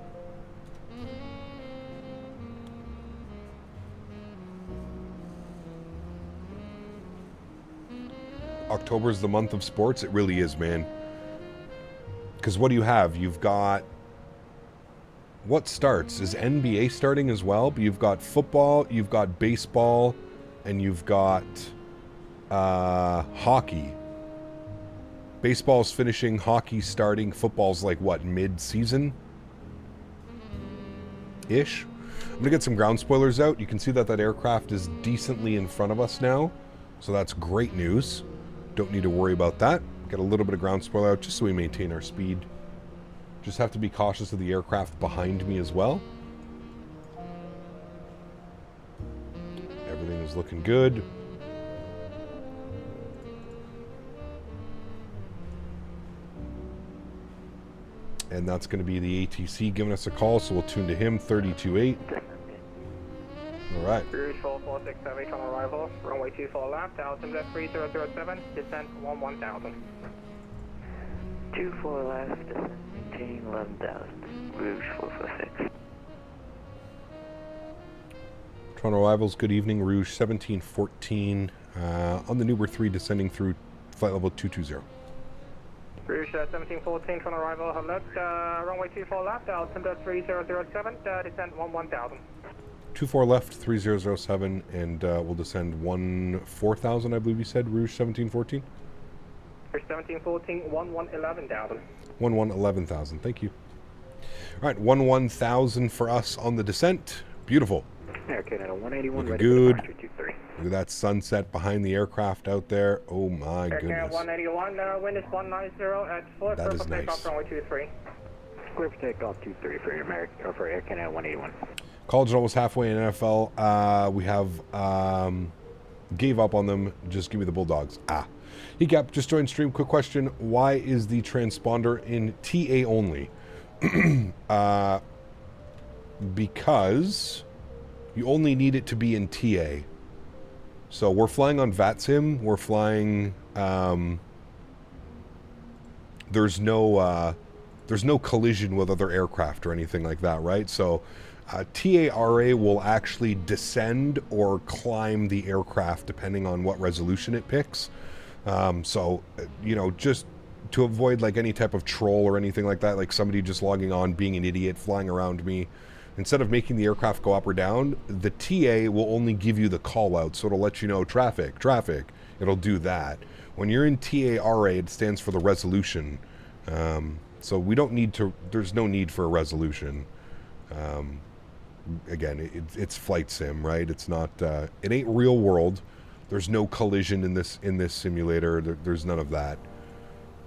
October is the month of sports. It really is, man. Because what do you have? You've got... What starts? Is NBA starting as well? But you've got football, you've got baseball, and you've got hockey. Baseball's finishing, hockey's starting, football's like what, mid-season? Ish. I'm going to get some ground spoilers out. You can see that that aircraft is decently in front of us now. So that's great news. Don't need to worry about that. Get a little bit of ground spoiler out just so we maintain our speed. Just have to be cautious of the aircraft behind me as well. Everything is looking good. And that's going to be the ATC giving us a call, so we'll tune to him, 32.8. All right. Rouge 4467 on arrival, runway 24 left, altimeter 3007, descent 11,000. 24 left, 11,000, Rouge 446. Toronto arrivals, good evening, Rouge 1714, on the Nuber 3 descending through flight level 220. Rouge 1714 from arrival, alert, runway 24 left, altimeter 3007, descent 1000. 24 left, 3007, and we'll descend 4000, I believe you said, Rouge 1714? Rouge 1714, 11,000. 11,000, thank you. All right, 11,000 for us on the descent. Beautiful. Air Canada 181, looking ready good. for departure 23. Look at that sunset behind the aircraft out there. Oh my Air Canada goodness. 181, wind is 190 at full, That clear is for takeoff, nice. runway 23. Clear for takeoff 23 for for Air Canada 181. College is almost halfway in NFL. We have gave up on them. Just give me the Bulldogs. Hecap, just joined stream. Quick question. Why is the transponder in TA only? Because you only need it to be in TA. So we're flying on VATSIM. We're flying. There's no collision with other aircraft or anything like that, right? So TARA will actually descend or climb the aircraft depending on what resolution it picks. So just to avoid like any type of troll or anything like that, like somebody just logging on, being an idiot, flying around me, instead of making the aircraft go up or down, the TA will only give you the call out. So it'll let you know traffic. It'll do that. When you're in TARA, it stands for the resolution. So we don't need to, there's no need for a resolution. Again, it's flight sim, right? It's not, it ain't real world. There's no collision in this simulator. There's none of that.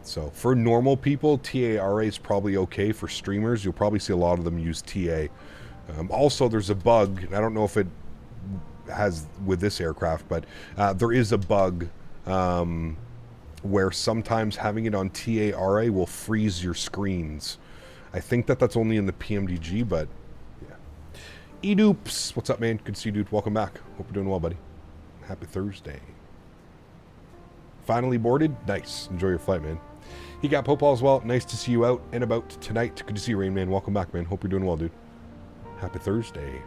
So for normal people, TARA is probably okay. For streamers, you'll probably see a lot of them use TA. Also, there's a bug. I don't know if it has with this aircraft, but there is a bug where sometimes having it on TARA will freeze your screens. I think that's only in the PMDG, but yeah. Edoops, what's up, man? Good to see you, dude. Welcome back. Hope you're doing well, buddy. Happy Thursday. Finally boarded? Nice. Enjoy your flight, man. He got Popal as well. Nice to see you out and about tonight. Good to see you, Rain Man. Welcome back, man. Hope you're doing well, dude. Happy Thursday.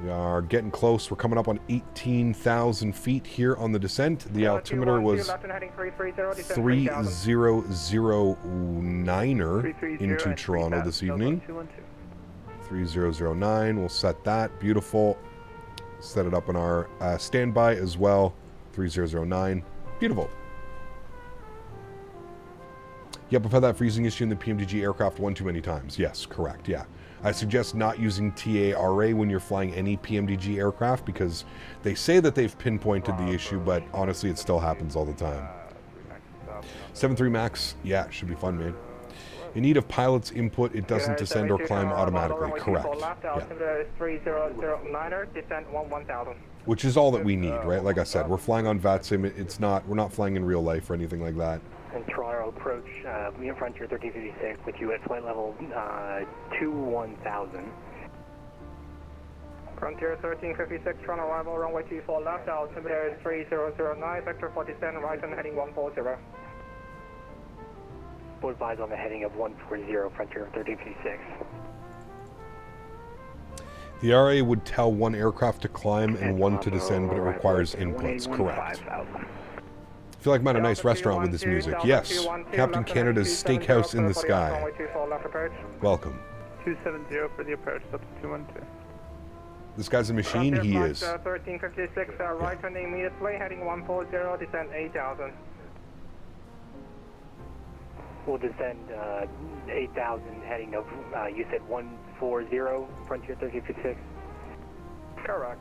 We are getting close. We're coming up on 18,000 feet here on the descent. The altimeter was 3009er into Toronto this evening. 3009. We'll set that. Beautiful. Set it up on our standby as well. 3009. Beautiful. Yep, I've had that freezing issue in the PMDG aircraft one too many times. Yes, correct. Yeah. I suggest not using TARA when you're flying any PMDG aircraft because they say that they've pinpointed the issue, but honestly, it still happens all the time. 7.3 max. Yeah, it should be fun, man. In need of pilot's input, it doesn't descend or climb automatically. Correct. Yeah. Which is all that we need, right? Like I said, we're flying on VATSIM. We're not flying in real life or anything like that. And Toronto approach, me and Frontier 1356 with you at flight level 21,000. Frontier 1356, Toronto arrival, runway 24 left, altimeter is 3009, vector 47, right on heading 140. Full advise on the heading of 140, Frontier 1356. The RA would tell one aircraft to climb and one to descend, but it requires inputs. Correct. I feel like I'm at a nice restaurant with this music. Yes, Captain Canada's Steakhouse in the Sky. Welcome. 270 for the approach, up to 212. This guy's a machine, he is. 1356, right turning immediately, heading 140, descend 8,000. We'll descend 8,000, heading of, you said 140, Frontier 1356? Correct.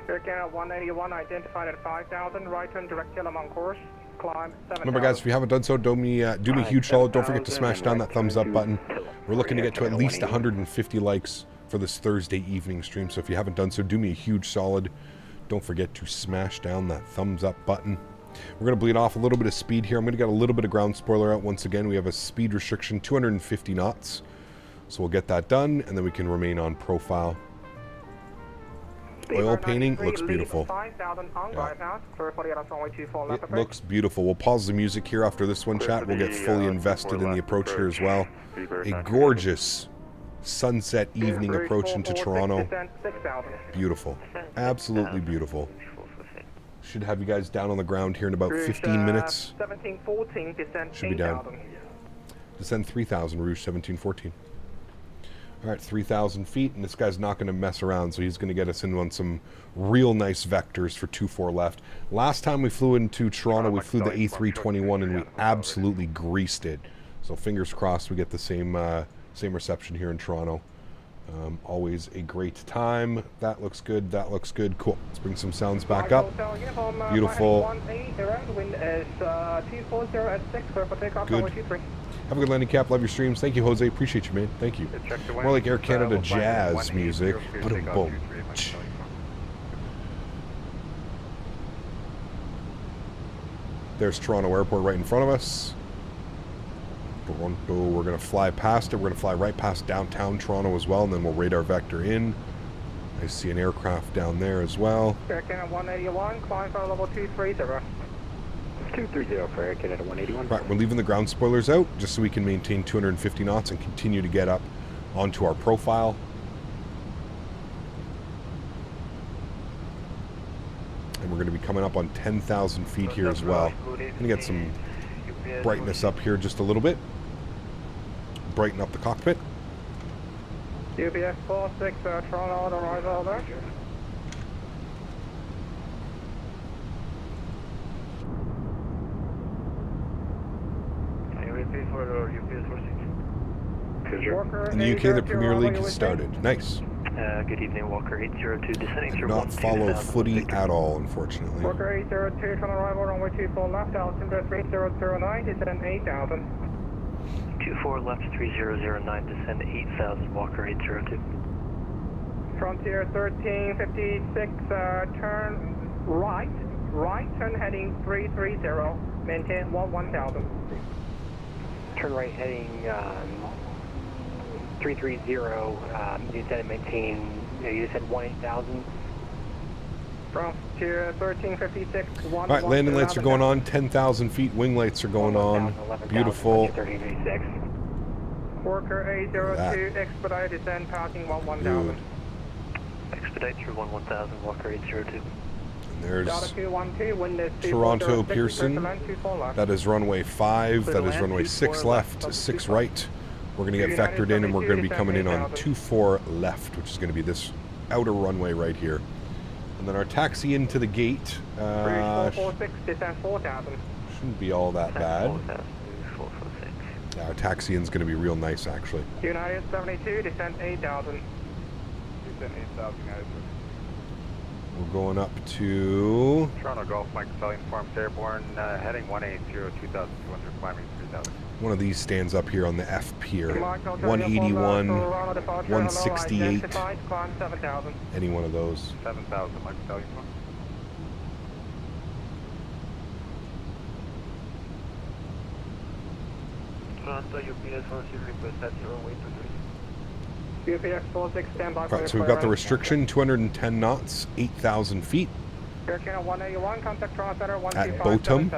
Air Canada 181, identified at 5,000, right turn direct kilometer on course, climb 7,000. Remember guys, if you haven't done so, do me a huge solid. Don't forget to smash down that thumbs up button. We're looking to get to at least 150 likes for this Thursday evening stream, so if you haven't done so, do me a huge solid. Don't forget to smash down that thumbs up button. We're going to bleed off a little bit of speed here. I'm going to get a little bit of ground spoiler out once again. We have a speed restriction, 250 knots. So we'll get that done, and then we can remain on profile. Oil painting looks beautiful. Yeah. It looks beautiful. We'll pause the music here after this one, chat. We'll get fully invested in the approach here as well. A gorgeous sunset evening approach into Toronto. Beautiful. Absolutely beautiful. Should have you guys down on the ground here in about 15 minutes. 1714, descent Should be down. 8,000. Descend 3,000, Rouge 1714. All right, 3,000 feet, and this guy's not going to mess around, so he's going to get us in on some real nice vectors for 2-4 left. Last time we flew into Toronto, we flew the A321, and we absolutely greased it. So fingers crossed we get the same reception here in Toronto. Always a great time. That looks good. That looks good. Cool. Let's bring some sounds back up. Beautiful. Good. Have a good landing cap. Love your streams. Thank you, Jose. Appreciate you, man. Thank you. More like Air Canada jazz music. Boom, boom. There's Toronto Airport right in front of us. Toronto. We're going to fly past it. We're going to fly right past downtown Toronto as well, and then we'll radar vector in. I see an aircraft down there as well. Air Canada 181, climb for level 230. 230 for Air Canada 181. Right, we're leaving the ground spoilers out just so we can maintain 250 knots and continue to get up onto our profile. And we're going to be coming up on 10,000 feet here as well. I'm going to get some brightness up here just a little bit. Brighten up the cockpit. UBS 46, Toronto, arrival there. In the UK, the Premier League has started. Nice. Good evening, Walker 802, descending I do through not follow footy at all, unfortunately. Walker 802, on arrival, runway 24 left, altimeter 3009, descend 8,000. 24 left, 3009, descend 8,000, Walker 802. Frontier 1356, turn right, turn heading 330, maintain 1,000. Turn right heading 330, you said maintain, you said 18,000. Frontier 1356, All right, landing lights are going on, 10,000 feet, wing lights are going on. Beautiful. Worker 802, expedite, descend, passing 1,000. Expedite through 1,000, Walker 802. There's Toronto Pearson. That is runway 5. That is runway 6 left, 6 right. We're going to get vectored in, and we're going to be coming in on 24 left, which is going to be this outer runway right here. And then our taxi into the gate shouldn't be all that bad. Yeah, our taxi in's going to be real nice, actually. United 72, descent 8,000. Descent 8,000, guys. We're going up to Toronto Golf Mike Stallion Farms Airborne, heading 180, 2,200, climbing 3,000. one of these stands up here on the F pier. 181, 168, any one of those. 7,000, Mike Stallion Farms. Toronto UPS 16 request at 0823. UPS 46, stand by. Right, so we've got the restriction, 210 knots, 8,000 feet. Air Canada 181, contact Toronto Center, at Botham.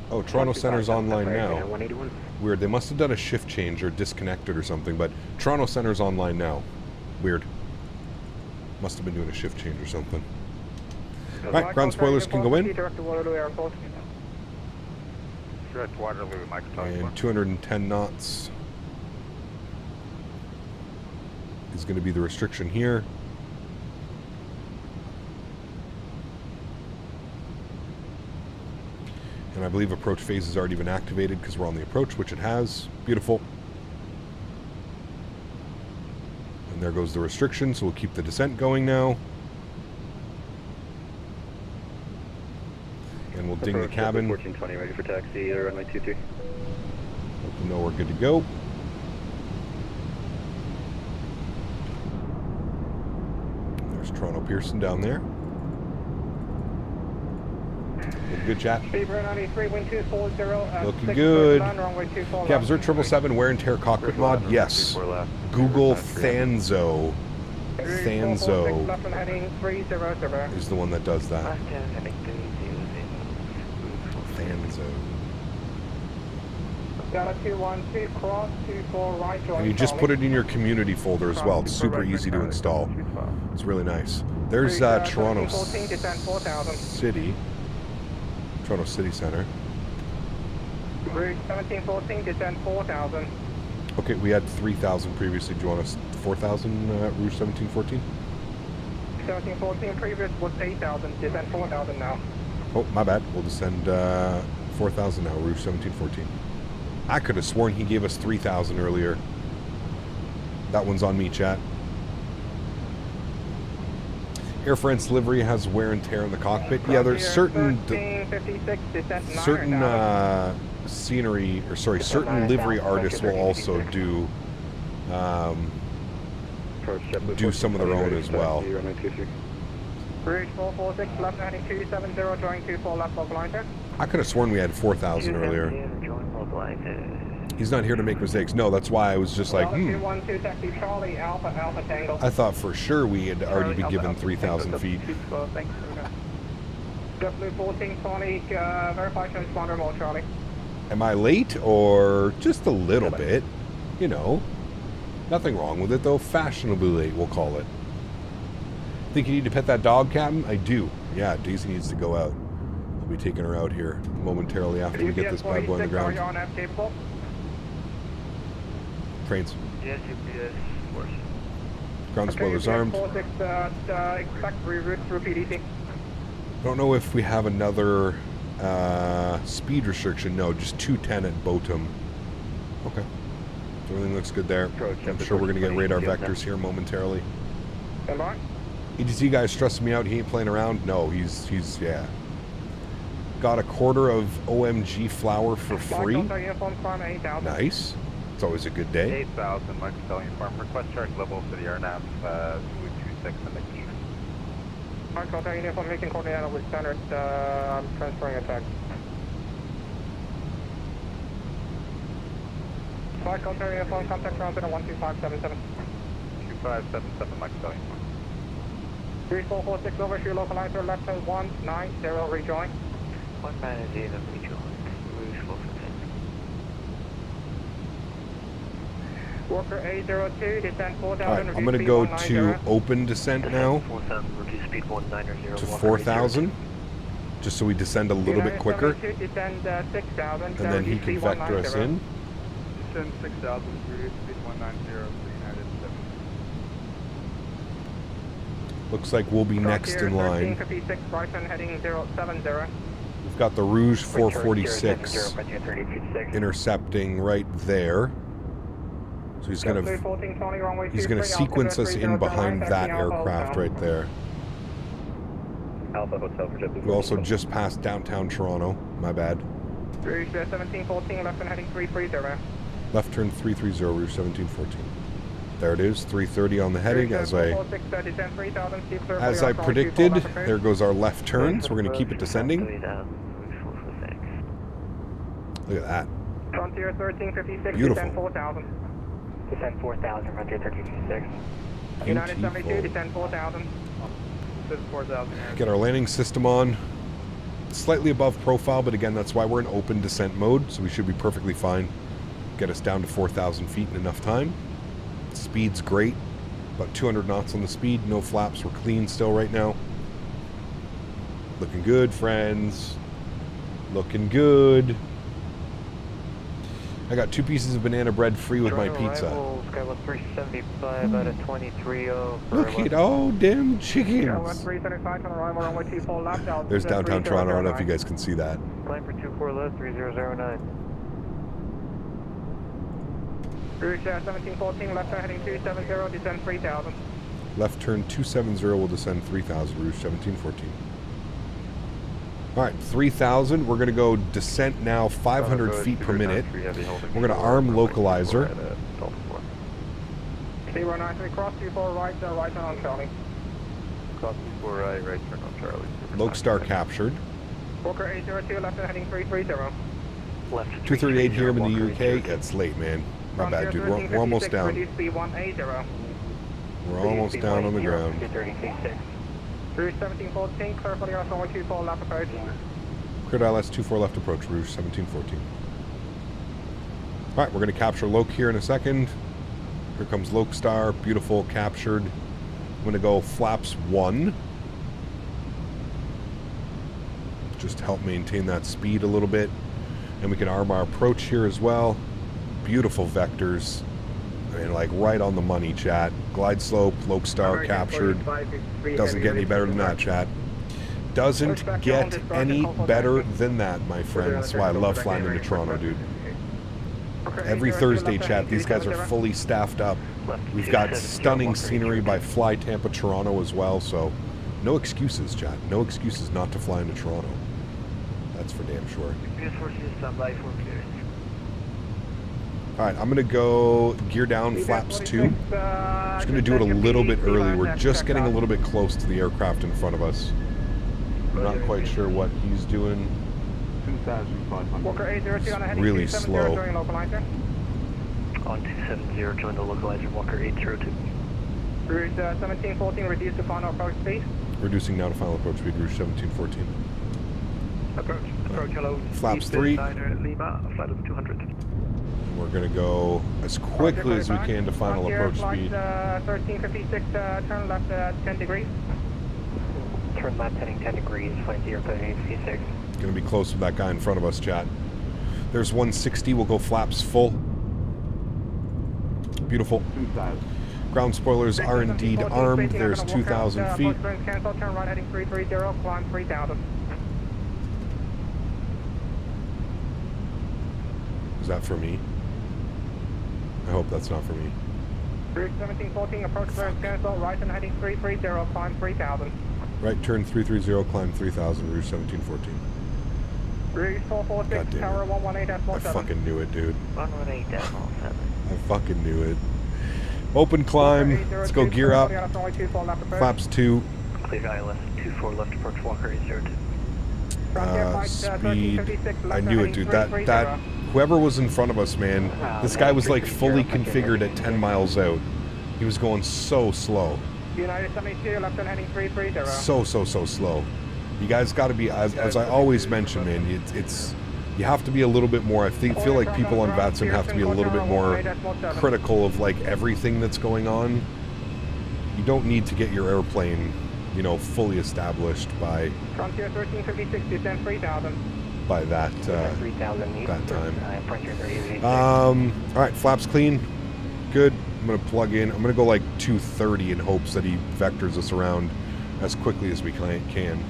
Oh, Toronto Center's online now. Weird, they must have done a shift change or disconnected or something, but Toronto Center's online now. Weird. Must have been doing a shift change or something. Alright, ground spoilers can go in. And 210 knots is going to be the restriction here. And I believe approach phase has already been activated because we're on the approach, which it has. Beautiful. And there goes the restriction, so we'll keep the descent going now. And we'll ding the cabin. 1420, ready for taxi, runway 23. Let them know we're good to go. There's Toronto Pearson down there. Good chat. Looking good. Cabs are 777 wear and tear cockpit mod. Yes. Google Thanzo. Thanzo is the one that does that. Thanzo. And you just put it in your community folder as well. It's super easy to install. It's really nice. There's Toronto City. Toronto City Center. Rouge 1714, descend 4,000. Okay, we had 3,000 previously. Do you want us 4,000, Rouge 1714? 1714 previous was 8,000, descend 4,000 now. Oh, my bad. We'll descend 4,000 now, Rouge 1714. I could have sworn he gave us 3,000 earlier. That one's on me, chat. Air France livery has wear and tear in the cockpit. Yeah, there's certain scenery, or sorry, certain livery artists will also do some of their own as well. Rouge 446, left heading 270, drawing 24 left localizer. I could have sworn we had 4,000 earlier. He's not here to make mistakes. No, that's why I was just like, 212 taxi Charlie, Alpha Tango. I thought for sure we had already been given 3,000 feet. W1420, verify transponder mode, Charlie. Am I late or just a little bit? You know, nothing wrong with it though. Fashionably late, we'll call it. Think you need to pet that dog, Captain? I do. Yeah, Daisy needs to go out. I'll be taking her out here momentarily after we get this bad boy on the ground. Trains. Yes, UPS. Ground spoilers armed. Expect reroute through PDT. Don't know if we have another speed restriction. No, just 210 at Botum. Okay. Everything looks good there. I'm sure we're going to get radar vectors here momentarily. Stand by. EDC guy's stressing me out. He ain't playing around. No, he's yeah. Got a quarter of OMG flour for free. Nice. It's always a good day. 8,000, Mike Stallion Farm. Request charge level for the RNAV 226 in the key. Mike Stallion Farm, making coordinate with standard, I'm transferring attack. Mike Stallion Farm, contact ground 12577. 2577, Mike Stallion Farm. 3446 overshoot localizer, left hand 190, rejoin. 190, rejoin. Rouge 446. Worker A02, descend 4,000. Alright, I'm going to go to open descent now. 4,000, reduce speed 190. To 4,000. Just so we descend a little bit quicker. Descend 6,000. And then he can vector us in. Descend 6,000, reduce speed 190, United 7. Looks like we'll be next in line. 1356, right hand heading 070. We've got the Rouge 446 intercepting right there. So he's gonna sequence us in behind that aircraft right there. We also just passed downtown Toronto. My bad. Rouge 1714, left hand heading 330. Left turn 330, Rouge 1714. There it is, 330 on the heading as I predicted. There goes our left turn, so we're going to keep it descending. Look at that. Frontier 1356, beautiful. descend 4,000. Descend 4,000, Frontier 1356. United 72, descend 4,000. Descend 4,000. Get our landing system on. Slightly above profile, but again, that's why we're in open descent mode, so we should be perfectly fine. Get us down to 4,000 feet in enough time. Speed's great, about 200 knots on the speed, no flaps, we're clean still right now. Looking good, friends. Looking good. I got 2 pieces of banana bread free with my pizza. Skywell 375 out of 23.0. Look at all them chickens. There's downtown Toronto. I don't know if you guys can see that. Climb for 24 left, 3009. Rouge 1714, left turn heading 270, descend 3,000. Left turn 270 will descend 3,000, Rouge 1714. Alright, 3,000. We're going to go descent now 500 feet per minute. We're going to arm localizer. 093, cross 24 right, right turn on Charlie. Cross 24 right, right turn on Charlie. Lokestar captured. Walker 802, left turn heading 330. Left 238 here in the UK. Yeah, it's late, man. My bad, dude. We're almost down. We're almost down on the ground. Rouge 1714, clear for the ILS 124 left approach. Cleared ILS 24 left approach, Rouge 1714. Alright, we're going to capture Loke here in a second. Here comes Lokestar, beautiful, captured. I'm going to go flaps 1. just help maintain that speed a little bit. And we can arm our approach here as well. Beautiful vectors. I mean, like right on the money, chat. Glide slope, Lodestar captured. Doesn't get any better than that, chat. Doesn't get any better than that, my friend. That's why I love flying into Toronto, dude. Every Thursday, chat, these guys are fully staffed up. We've got stunning scenery by Fly Tampa Toronto as well, so no excuses, chat. No excuses not to fly into Toronto. That's for damn sure. Alright, I'm going to go gear down flaps 2. Just going to do it a little bit early. We're just getting a little bit close to the aircraft in front of us. I'm not quite sure what he's doing. It's really slow. On 270, join the localizer, Walker 802. Rouge 1714, reduce to final approach speed. Reducing now to final approach speed, Rouge 1714. Approach, hello. Flaps 3. Lima, flight of 200. We're going to go as quickly as we can to final approach speed. 1356, turn left 10 degrees. Turn left heading 10 degrees, flight 038C6. Going to be close with that guy in front of us, chat. There's 160, we'll go flaps full. Beautiful. Ground spoilers are indeed armed. There's 2,000 feet. Cancel, turn right heading 330, climb 3,000. Is that for me? I hope that's not for me. Rouge 1714, approach clearance cancel, right and heading 330, climb 3,000. Right turn 330, climb 3,000, Rouge 1714. Rouge 446, tower 118.7. I fucking knew it, dude. 118.7. I fucking knew it. Open climb. Let's go gear up. Flaps 2. Clear ILS 24 left approach, Walker 802. Speed. I knew it, dude. That whoever was in front of us, man, this guy was like fully configured at 10 miles out. He was going so slow. United 72, left and heading 330. So slow. You guys got to be, as I always mention, man, it's you have to be a little bit more. I feel like people on VATSIM have to be a little bit more critical of like everything that's going on. You don't need to get your airplane, you know, fully established by Frontier 1356, descend 3,000. By that time. All right, flaps clean, good. I'm gonna plug in. I'm gonna go like 230 in hopes that he vectors us around as quickly as we can.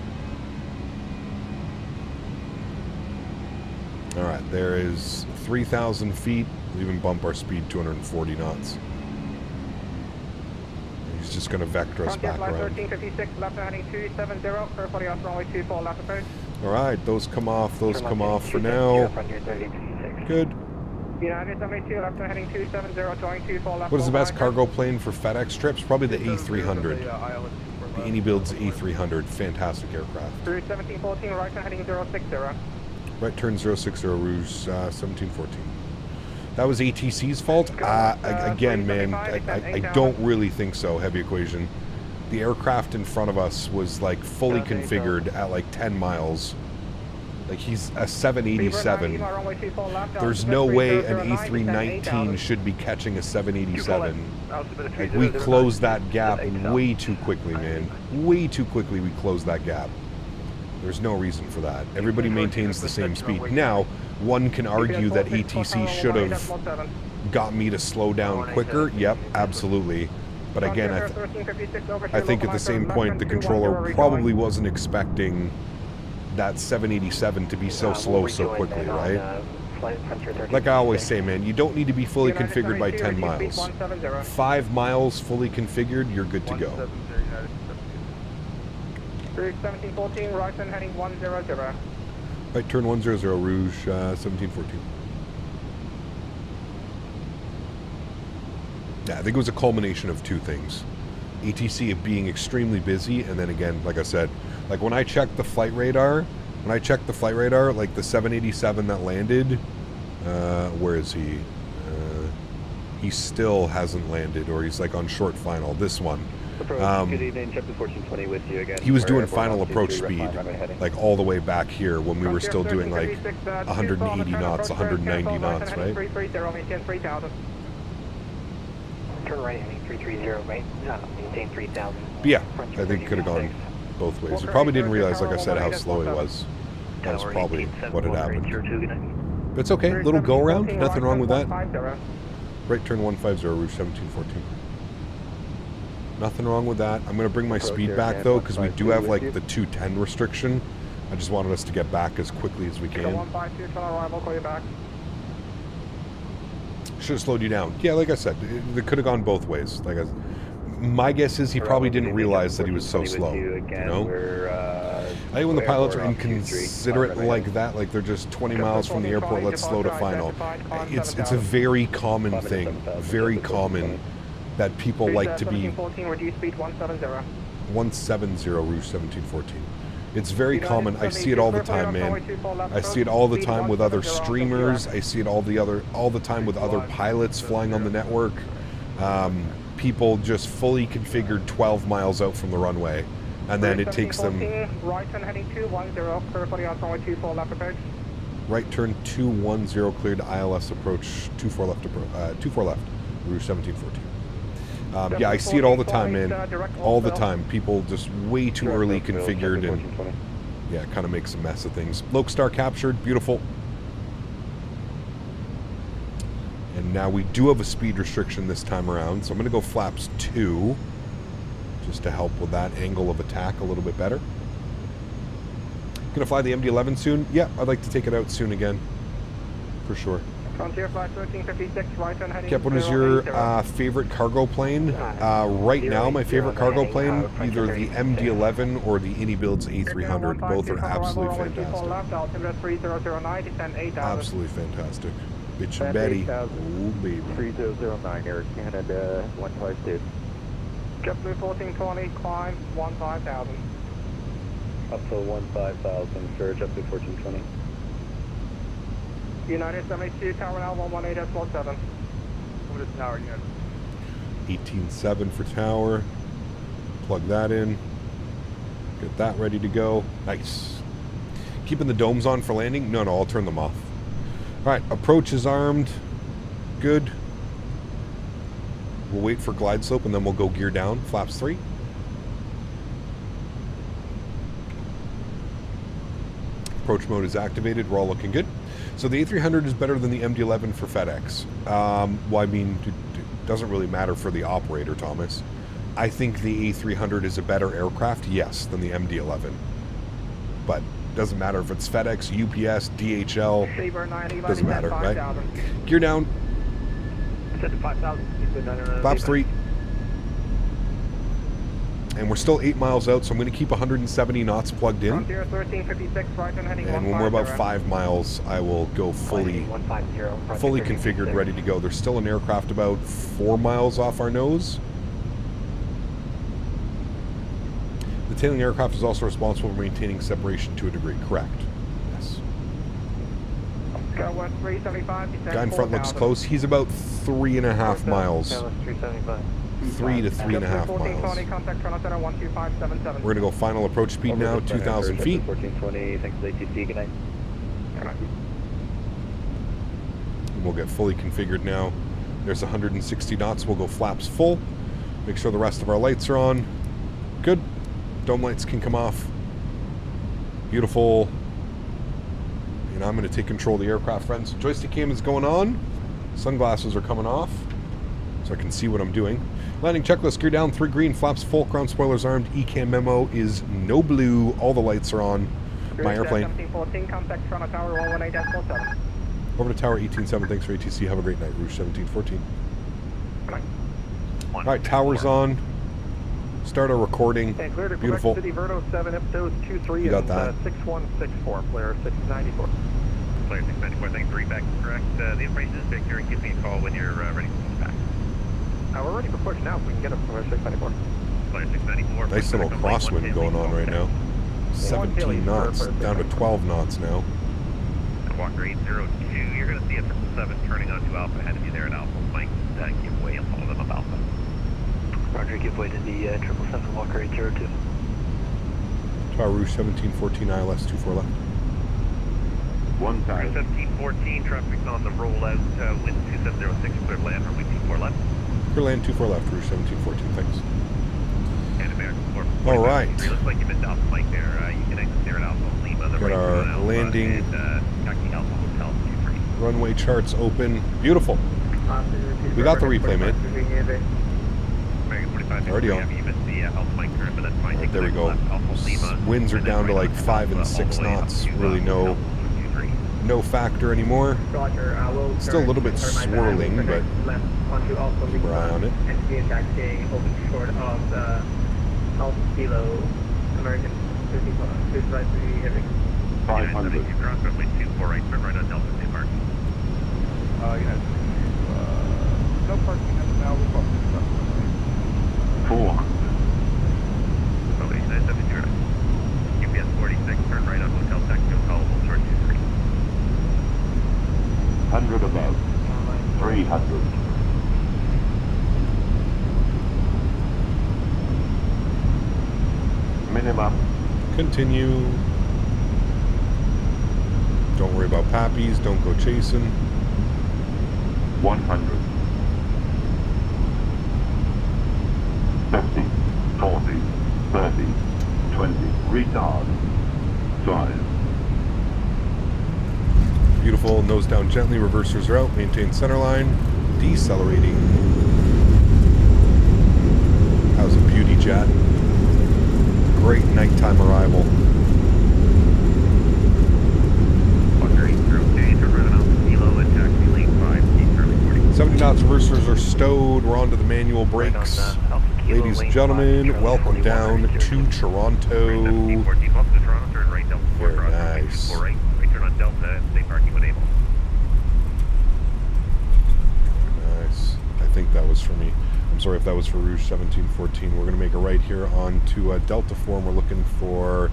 All right, there is 3,000 feet. We'll even bump our speed 240 knots. He's just gonna vector us back around. 1356, left heading 270, carefully off runway 24 left approach. All right, those come off for now. Good. United 72, left heading 270, join 24 left. What is the best cargo plane for FedEx trips? Probably the A300. The Anybuild's A300, fantastic aircraft. Rouge 1714, right heading 060. Right turn 060, Rouge 1714. That was ATC's fault? Again, man, I don't really think so, Heavy Equation. The aircraft in front of us was like fully configured at like 10 miles. Like he's a 787. There's no way an A319 should be catching a 787. Like we closed that gap way too quickly, man. Way too quickly we closed that gap. There's no reason for that. Everybody maintains the same speed. Now, one can argue that ATC should have got me to slow down quicker. Yep, absolutely. But again, I think at the same point, the controller probably wasn't expecting that 787 to be so slow so quickly, right? Like I always say, man, you don't need to be fully configured by 10 miles. 5 miles fully configured, you're good to go. Rouge 1714, right and heading 100. Right turn 100, Rouge 1714. Yeah, I think it was a culmination of two things. ATC being extremely busy, and then again, like I said, like when I checked the flight radar, like the 787 that landed, where is he? He still hasn't landed, or he's like on short final, this one. Good evening, Chapter 1420 with you again. He was doing final approach speed, like all the way back here when we were still doing like 180 knots, 190 knots, right? Turn right heading 330, right? Maintain 3,000. But yeah, I think it could have gone both ways. We probably didn't realize, like I said, how slow he was. That's Tower probably 18-7, what had Walker happened. 802, good night. But it's okay. Little go around. Nothing wrong with that. 150. Right turn 150, Rouge 1714. Nothing wrong with that. I'm going to bring my speed back though, because we do have like the 210 restriction. I just wanted us to get back as quickly as we can. 152, turn arrival, call you back. Should have slowed you down. Yeah, like I said, it could have gone both ways. My guess is he probably didn't realize that he was so slow. You know? I think when the pilots are inconsiderate like that, like they're just 20 miles from the airport, let's slow to final. It's a very common thing, very common that people like to be 1714, reduce speed 170. 170 Rouge 1714. It's very common. I see it all the time, man. I see it all the time with other streamers. I see it all the time with other pilots flying on the network. People just fully configured 12 miles out from the runway, and then it takes them. Right turn heading 210, clear for the runway 24 left approach. Right turn 210, cleared to ILS approach 24 left, Rouge 1714. Yeah, I see it all the time, man. All the time. People just way too early configured, and yeah, it kind of makes a mess of things. Lokestar captured, beautiful. And now we do have a speed restriction this time around, so I'm going to go flaps 2, just to help with that angle of attack a little bit better. Going to fly the MD-11 soon? Yeah, I'd like to take it out soon again, for sure. Frontier flight 1356, right turn heading. Kep, what is your favorite cargo plane? Right now, my favorite cargo plane, either the MD-11 or the Builds A300. Both are absolutely fantastic. Absolutely fantastic. Bitch and Betty. Oh, baby. 3009, Air Canada 152. JetBlue 1420, climb 15,000. Up to 15,000 for JetBlue 1420. United 72, tower now 118.7. Over to tower, United. 18.7 for tower. Plug that in. Get that ready to go. Nice. Keeping the domes on for landing? No, I'll turn them off. Alright, approach is armed. Good. We'll wait for glide slope and then we'll go gear down. Flaps 3. Approach mode is activated. We're all looking good. So the A300 is better than the MD-11 for FedEx. Well, I mean, it doesn't really matter for the operator, Thomas. I think the A300 is a better aircraft, yes, than the MD-11. But doesn't matter if it's FedEx, UPS, DHL, doesn't matter, right? Gear down. Flaps 3. And we're still 8 miles out, so I'm going to keep 170 knots plugged in. And when we're about 5 miles, I will go fully configured, ready to go. There's still an aircraft about 4 miles off our nose. The tailing aircraft is also responsible for maintaining separation to a degree. Correct. Yes. Guy in front looks close. He's about 3.5 miles. 3 to 3.5 miles. We're going to go final approach speed now, 2,000 feet. 1420, thanks to ATC, good night. And we'll get fully configured now. There's 160 knots. We'll go flaps full. Make sure the rest of our lights are on. Good. Dome lights can come off. Beautiful. And I'm going to take control of the aircraft, friends. Joystick cam is going on. Sunglasses are coming off, so I can see what I'm doing. Landing checklist, gear down, 3 green, flaps full, ground spoilers armed, ECAM memo is no blue, all the lights are on. My airplane. Over to tower 18.7, thanks for ATC, have a great night, Rouge 1714. Alright, tower's on. Start our recording. Beautiful. You got that. 6164, player 694. Player 694, thanks for back correct. The information is Victor, and give me a call when you're ready to push back. We're ready for push now, if we can get up from 694. Player 694. Nice little crosswind going on right now. 17 knots, down to 12 knots now. Walker 802, you're going to see a 7 turning onto Alpha ahead of you there at Alpha Flank. Give way and follow them up Alpha. Roger, give way to the 777 Walker 802. Tower Rouge 1714 ILS 24 left. 1714, traffic's on the rollout, wind 2706, clear land, runway 24 left. Clear land 24 left, Rouge 1714, thanks. And American All right. It looks like you missed Alpha Mike there. You can exit there at Alpha Lima. Got our landing. Taxi Alpha Hotel 23. Runway charts open. Beautiful. We got the replay, man. Already on. Right, there we go. Winds are down to like 5 and 6 knots. Really no factor anymore. Still a little bit swirling, but keep our eye on it. American 500. Crossroadway 24 right, turn right on Delta, stay parking. No parking at the now. 400. Probably 970. UPS 46, turn right on Hotel Taxi, callable short 23. 100 above. 300. Minimum. Continue. Don't worry about pappies. Don't go chasing. 100. 50. 40. 30. 20. Retard. 5. Beautiful. Nose down gently. Reversers are out. Maintain center line. Decelerating. That was a beauty jet. Great nighttime arrival. 70 knots, reversers are stowed. We're onto the manual brakes. Ladies and gentlemen, welcome down to Toronto. Very nice. Nice. I think that was for me. I'm sorry if that was for Rouge 1714. We're going to make a right here onto Delta 4. We're looking for,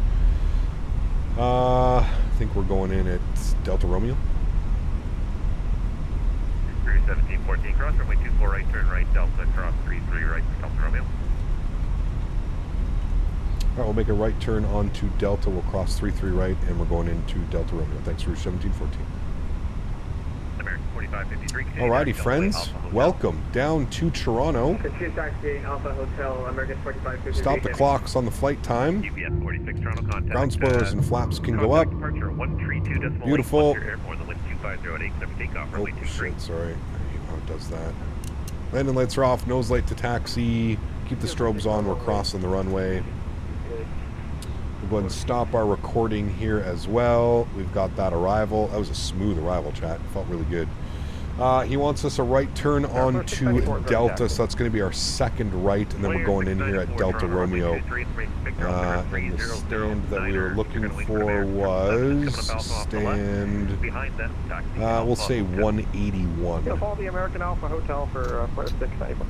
I think we're going in at Delta Romeo. 1714 cross, runway 24 right, turn right, Delta, cross 33 right, Delta Romeo. Alright, we'll make a right turn onto Delta, we'll cross 33 right, and we're going into Delta Romeo. Thanks, Rouge 1714. American 4553. Alrighty, friends, welcome down to Toronto. Stop the clocks on the flight time. UPS 46, Toronto contact. Ground spoilers and flaps can go up. Beautiful. Oh shit, sorry. I hate how it does that. Landing lights are off, nose light to taxi. Keep the strobes on, we're crossing the runway. We'll go ahead and stop our recording here as well. We've got that arrival. That was a smooth arrival, chat. It felt really good. He wants us a right turn onto Delta, so that's going to be our second right, and then we're going in here at Delta Romeo. And the stand that we were looking for was stand, we'll say 181. Follow the American Alpha Hotel for Flite 691.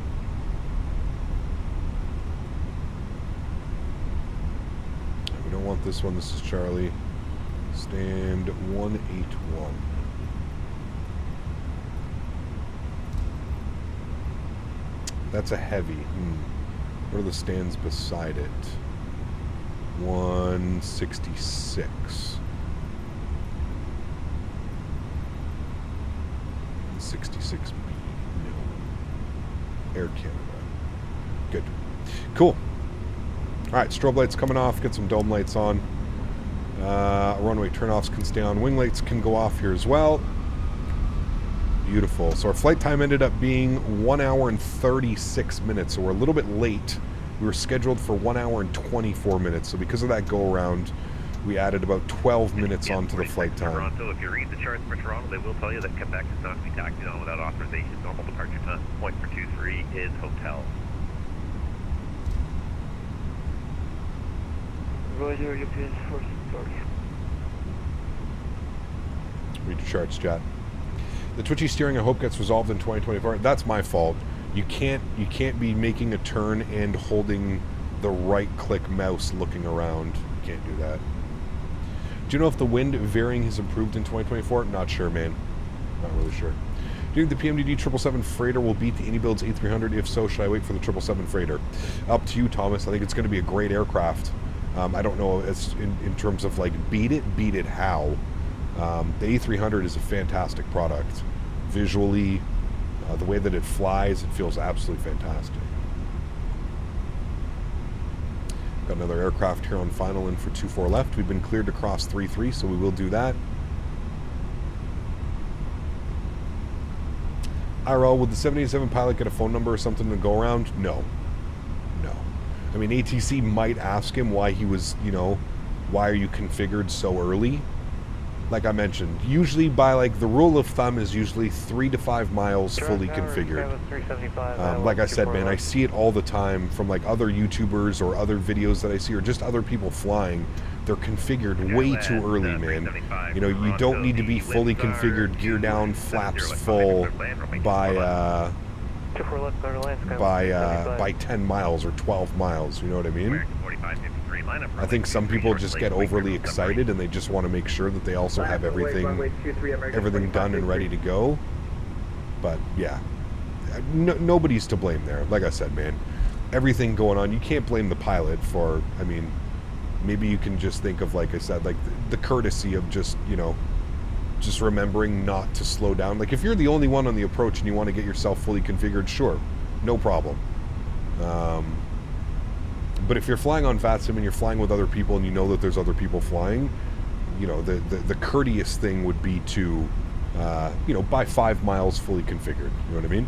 We don't want this one. This is Charlie. Stand 181. That's a heavy. What are the stands beside it? 166. 166B. No. Air Canada. Good. Cool. Alright, strobe lights coming off. Get some dome lights on. Runway turnoffs can stay on. Wing lights can go off here as well. Beautiful. So our flight time ended up being 1 hour and 36 minutes. So we're a little bit late. We were scheduled for 1 hour and 24 minutes. So because of that go around, we added about 12 minutes onto the flight time. Toronto, if you read the charts for Toronto, they will tell you that Quebec is not to be taxied on without authorization. Normal departure time point for 23 is hotel. Roger, UPS 440. Read your charts, chat. The twitchy steering, I hope, gets resolved in 2024. That's my fault. You can't be making a turn and holding the right-click mouse looking around. You can't do that. Do you know if the wind varying has improved in 2024? Not sure, man. Not really sure. Do you think the PMDD 777 freighter will beat the Anybuild's A300? If so, should I wait for the 777 freighter? Up to you, Thomas. I think it's going to be a great aircraft. I don't know as in terms of like beat it how. The A300 is a fantastic product. Visually, the way that it flies, it feels absolutely fantastic. Got another aircraft here on final in for 24 left. We've been cleared to cross 33, so we will do that. IRL, would the 787 pilot get a phone number or something to go around? No. No. I mean, ATC might ask him why he was, you know, why are you configured so early? Like I mentioned, usually by like the rule of thumb is usually 3 to 5 miles fully configured. Like I said, man, I see it all the time from like other YouTubers or other videos that I see or just other people flying. They're configured way too early, man. You know, you don't need to be fully configured, gear down, flaps full by 10 miles or 12 miles, you know what I mean? I think some people just get overly excited and they just want to make sure that they also have everything done and ready to go. But yeah, nobody's to blame there. Like I said, man, everything going on, you can't blame the pilot for, I mean, maybe you can just think of, like I said, like the courtesy of just, you know, just remembering not to slow down. Like if you're the only one on the approach and you want to get yourself fully configured, sure, no problem. But if you're flying on VATSIM and you're flying with other people and you know that there's other people flying, you know, the courteous thing would be to, you know, by 5 miles fully configured. You know what I mean?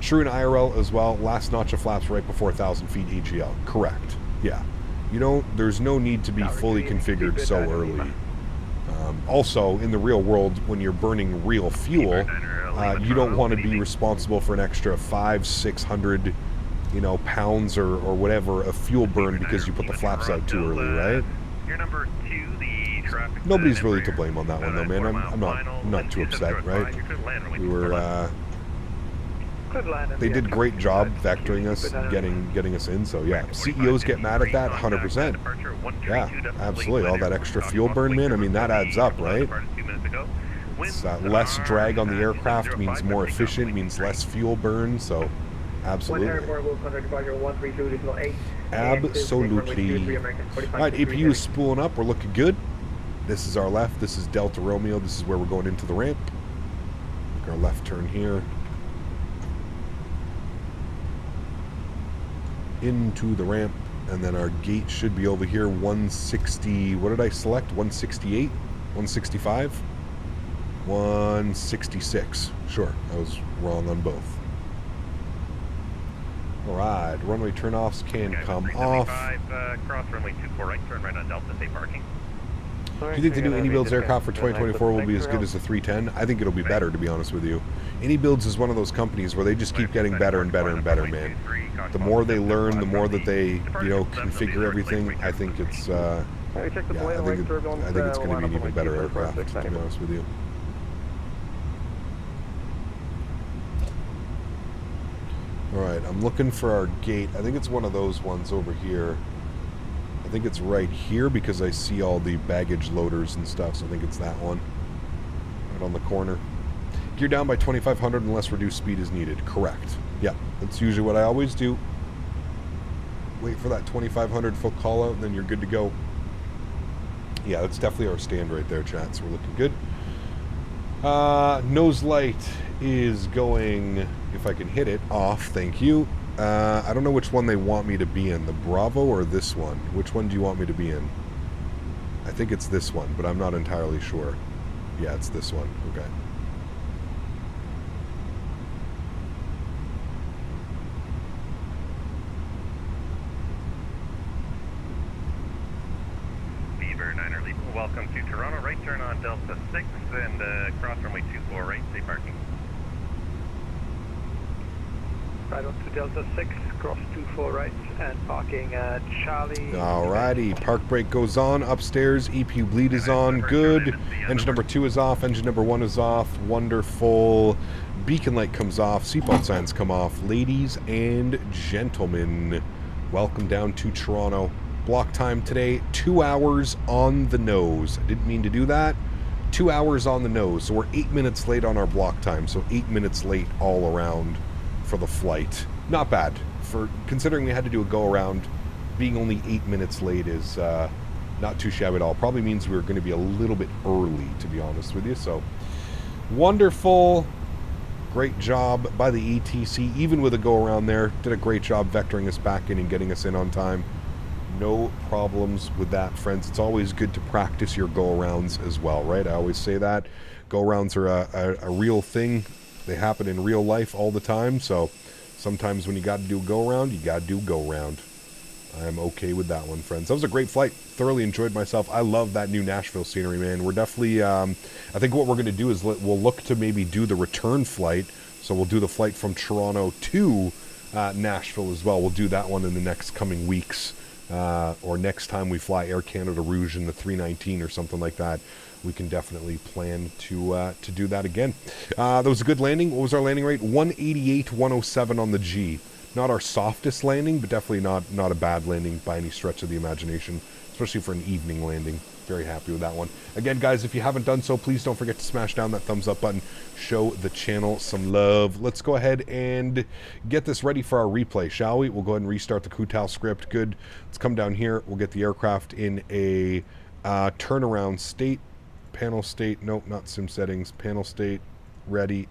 True in IRL as well. Last notch of flaps right before 1,000 feet AGL. Correct. Yeah. You don't, there's no need to be fully configured so early. Also, in the real world, when you're burning real fuel, you don't want to be responsible for an extra 500-600, you know, pounds or whatever of fuel burn because you put the flaps out too early, right? Nobody's really to blame on that one, though, man. I'm not too upset, right? We were. They did great job vectoring us, getting us in. So yeah, CEOs get mad at that 100%. Yeah, absolutely. All that extra fuel burn, man. I mean, that adds up, right? It's less drag on the aircraft means more efficient, means less fuel burn. So absolutely. Absolutely. All right, APU is spooling up. We're looking good. This is our left. This is Delta Romeo. This is where we're going into the ramp. Make our left turn here. Into the ramp, and then our gate should be over here. 160. What did I select? 168? 165? 166. Sure, I was wrong on both. Alright, runway turnoffs can come off. Cross runway 24 right, turn right on Delta, stay parking. Do you think the new AnyBuilds aircraft for 2024 will be as good as the 310? I think it'll be better, to be honest with you. AnyBuilds is one of those companies where they just keep getting better and better and better, man. The more they learn, the more that they, you know, configure everything. I think it's, yeah, I think it's going to be an even better aircraft, to be honest with you. All right, I'm looking for our gate. I think it's one of those ones over here. I think it's right here because I see all the baggage loaders and stuff, so I think it's that one. Right on the corner. Gear down by 2,500 unless reduced speed is needed. Correct. Yeah, that's usually what I always do. Wait for that 2,500 foot call out and then you're good to go. Yeah, that's definitely our stand right there, chat, so we're looking good. Nose light is going, if I can hit it, off, thank you. I don't know which one they want me to be in, the Bravo or this one. Which one do you want me to be in? I think it's this one, but I'm not entirely sure. Yeah, it's this one. Okay. Beaver 9er leaving. Welcome to Toronto. Right turn on Delta 6 and cross runway 24 right, stay parking. Right on to Delta 6, cross 24 right, and parking at Charlie. Alrighty, park brake goes on, upstairs, EPU bleed is on, good. Engine number 2 is off, engine number 1 is off, wonderful. Beacon light comes off, seatbelt signs come off. Ladies and gentlemen, welcome down to Toronto. Block time today, 2 hours on the nose. I didn't mean to do that. 2 hours on the nose, so we're 8 minutes late on our block time, so 8 minutes late all around for the flight. Not bad. For considering we had to do a go-around, being only 8 minutes late is not too shabby at all. Probably means we're going to be a little bit early, to be honest with you. So, wonderful. Great job by the ATC, even with a go-around there. Did a great job vectoring us back in and getting us in on time. No problems with that, friends. It's always good to practice your go-arounds as well, right? I always say that. Go-arounds are a real thing. They happen in real life all the time, so sometimes when you got to do a go-around, you got to do a go-around. I'm okay with that one, friends. That was a great flight. Thoroughly enjoyed myself. I love that new Nashville scenery, man. We're definitely, I think what we're going to do is we'll look to maybe do the return flight. So we'll do the flight from Toronto to Nashville as well. We'll do that one in the next coming weeks. Or next time we fly Air Canada Rouge in the 319 or something like that, we can definitely plan to do that again. That was a good landing. What was our landing rate? 188.107 on the G. Not our softest landing, but definitely not a bad landing by any stretch of the imagination, especially for an evening landing. Very happy with that one. Again, guys, if you haven't done so, please don't forget to smash down that thumbs up button. Show the channel some love. Let's go ahead and get this ready for our replay, shall we? We'll go ahead and restart the Kutal script. Good. Let's come down here. We'll get the aircraft in a turnaround state. Panel state. Nope, not sim settings. Panel state. Ready.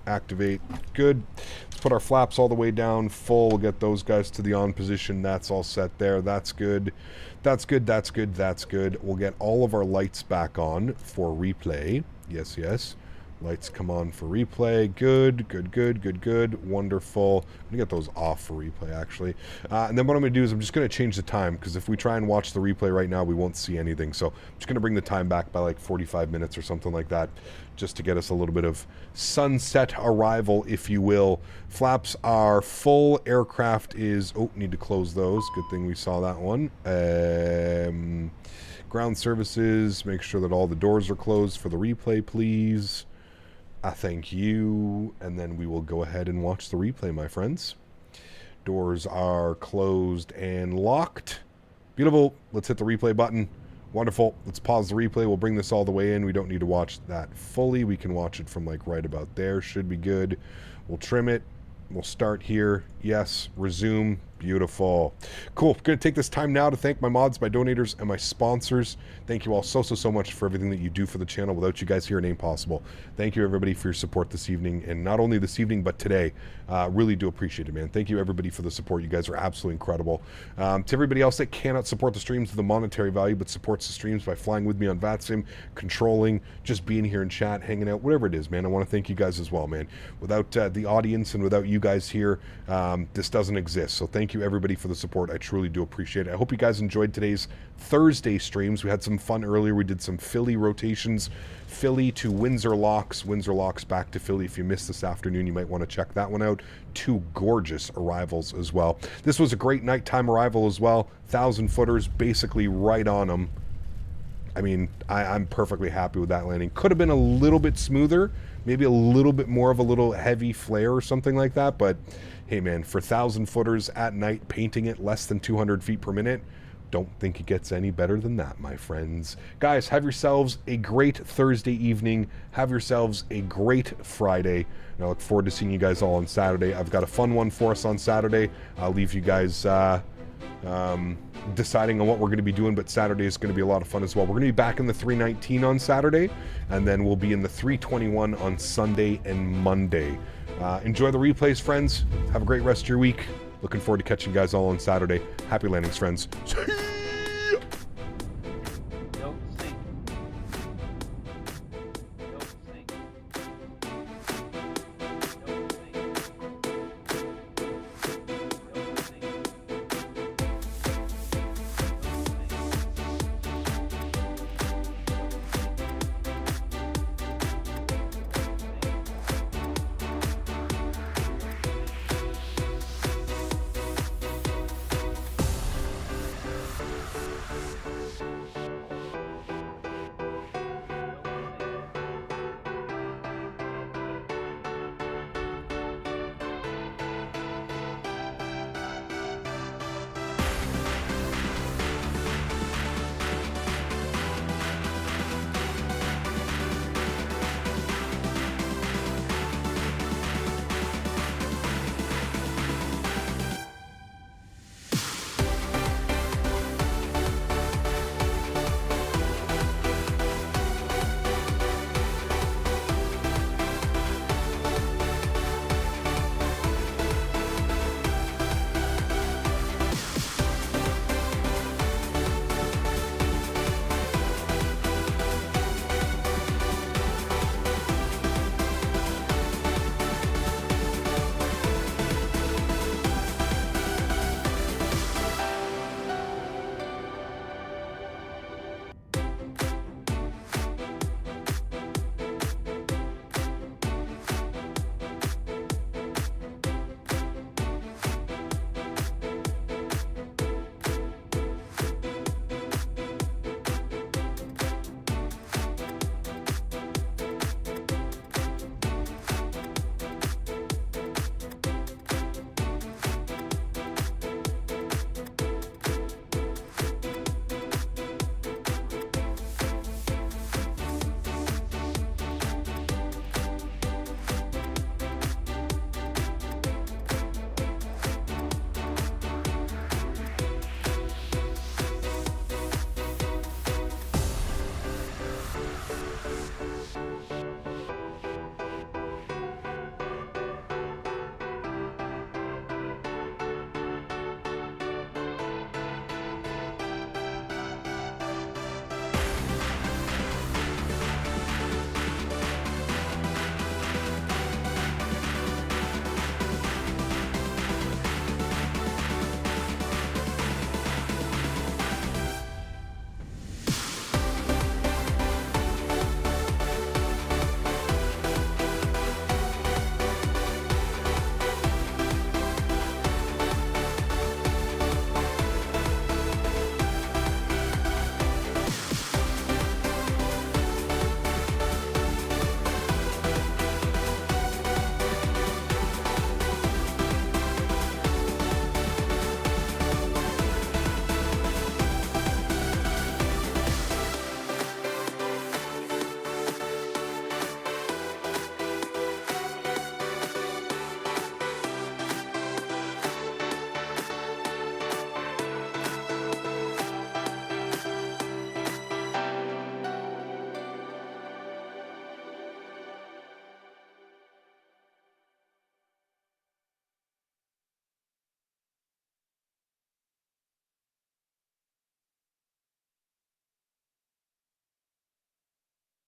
Activate. Good. Let's put our flaps all the way down full. We'll get those guys to the on position. That's all set there. That's good. That's good. That's good. That's good. We'll get all of our lights back on for replay. Yes, yes. Lights come on for replay. Good, good, good, good, good. Wonderful. I'm going to get those off for replay, actually. And then what I'm going to do is I'm just going to change the time, because if we try and watch the replay right now, we won't see anything. So I'm just going to bring the time back by like 45 minutes or something like that, just to get us a little bit of sunset arrival, if you will. Flaps are full. Aircraft is... Oh, need to close those. Good thing we saw that one. Ground services, make sure that all the doors are closed for the replay, please. I thank you. And then we will go ahead and watch the replay, my friends. Doors are closed and locked. Beautiful. Let's hit the replay button. Wonderful. Let's pause the replay. We'll bring this all the way in. We don't need to watch that fully. We can watch it from like right about there. Should be good. We'll trim it. We'll start here. Yes. Resume. Beautiful. Cool. I'm going to take this time now to thank my mods, my donators, and my sponsors. Thank you all so much for everything that you do for the channel. Without you guys here, it ain't possible. Thank you, everybody, for your support this evening. And not only this evening, but today. Really do appreciate it, man. Thank you, everybody, for the support. You guys are absolutely incredible. To everybody else that cannot support the streams with a monetary value, but supports the streams by flying with me on VATSIM, controlling, just being here in chat, hanging out, whatever it is, man. I want to thank you guys as well, man. Without the audience and without you guys here, this doesn't exist. So thank you, everybody, for the support. I truly do appreciate it. I hope you guys enjoyed today's Thursday streams. We had some fun earlier. We did some Philly rotations. Philly to Windsor locks. Windsor locks back to Philly. If you missed this afternoon, you might want to check that one out. 2 gorgeous arrivals as well. This was a great nighttime arrival as well. 1,000-footers basically right on them. I mean, I'm perfectly happy with that landing. Could have been a little bit smoother, maybe a little bit more of a little heavy flare or something like that, but hey man, for 1,000-footers at night, painting it less than 200 feet per minute, don't think it gets any better than that, my friends. Guys, have yourselves a great Thursday evening. Have yourselves a great Friday. And I look forward to seeing you guys all on Saturday. I've got a fun one for us on Saturday. I'll leave you guys deciding on what we're going to be doing, but Saturday is going to be a lot of fun as well. We're going to be back in the 319 on Saturday, and then we'll be in the 321 on Sunday and Monday. Enjoy the replays, friends. Have a great rest of your week. Looking forward to catching you guys all on Saturday. Happy landings, friends.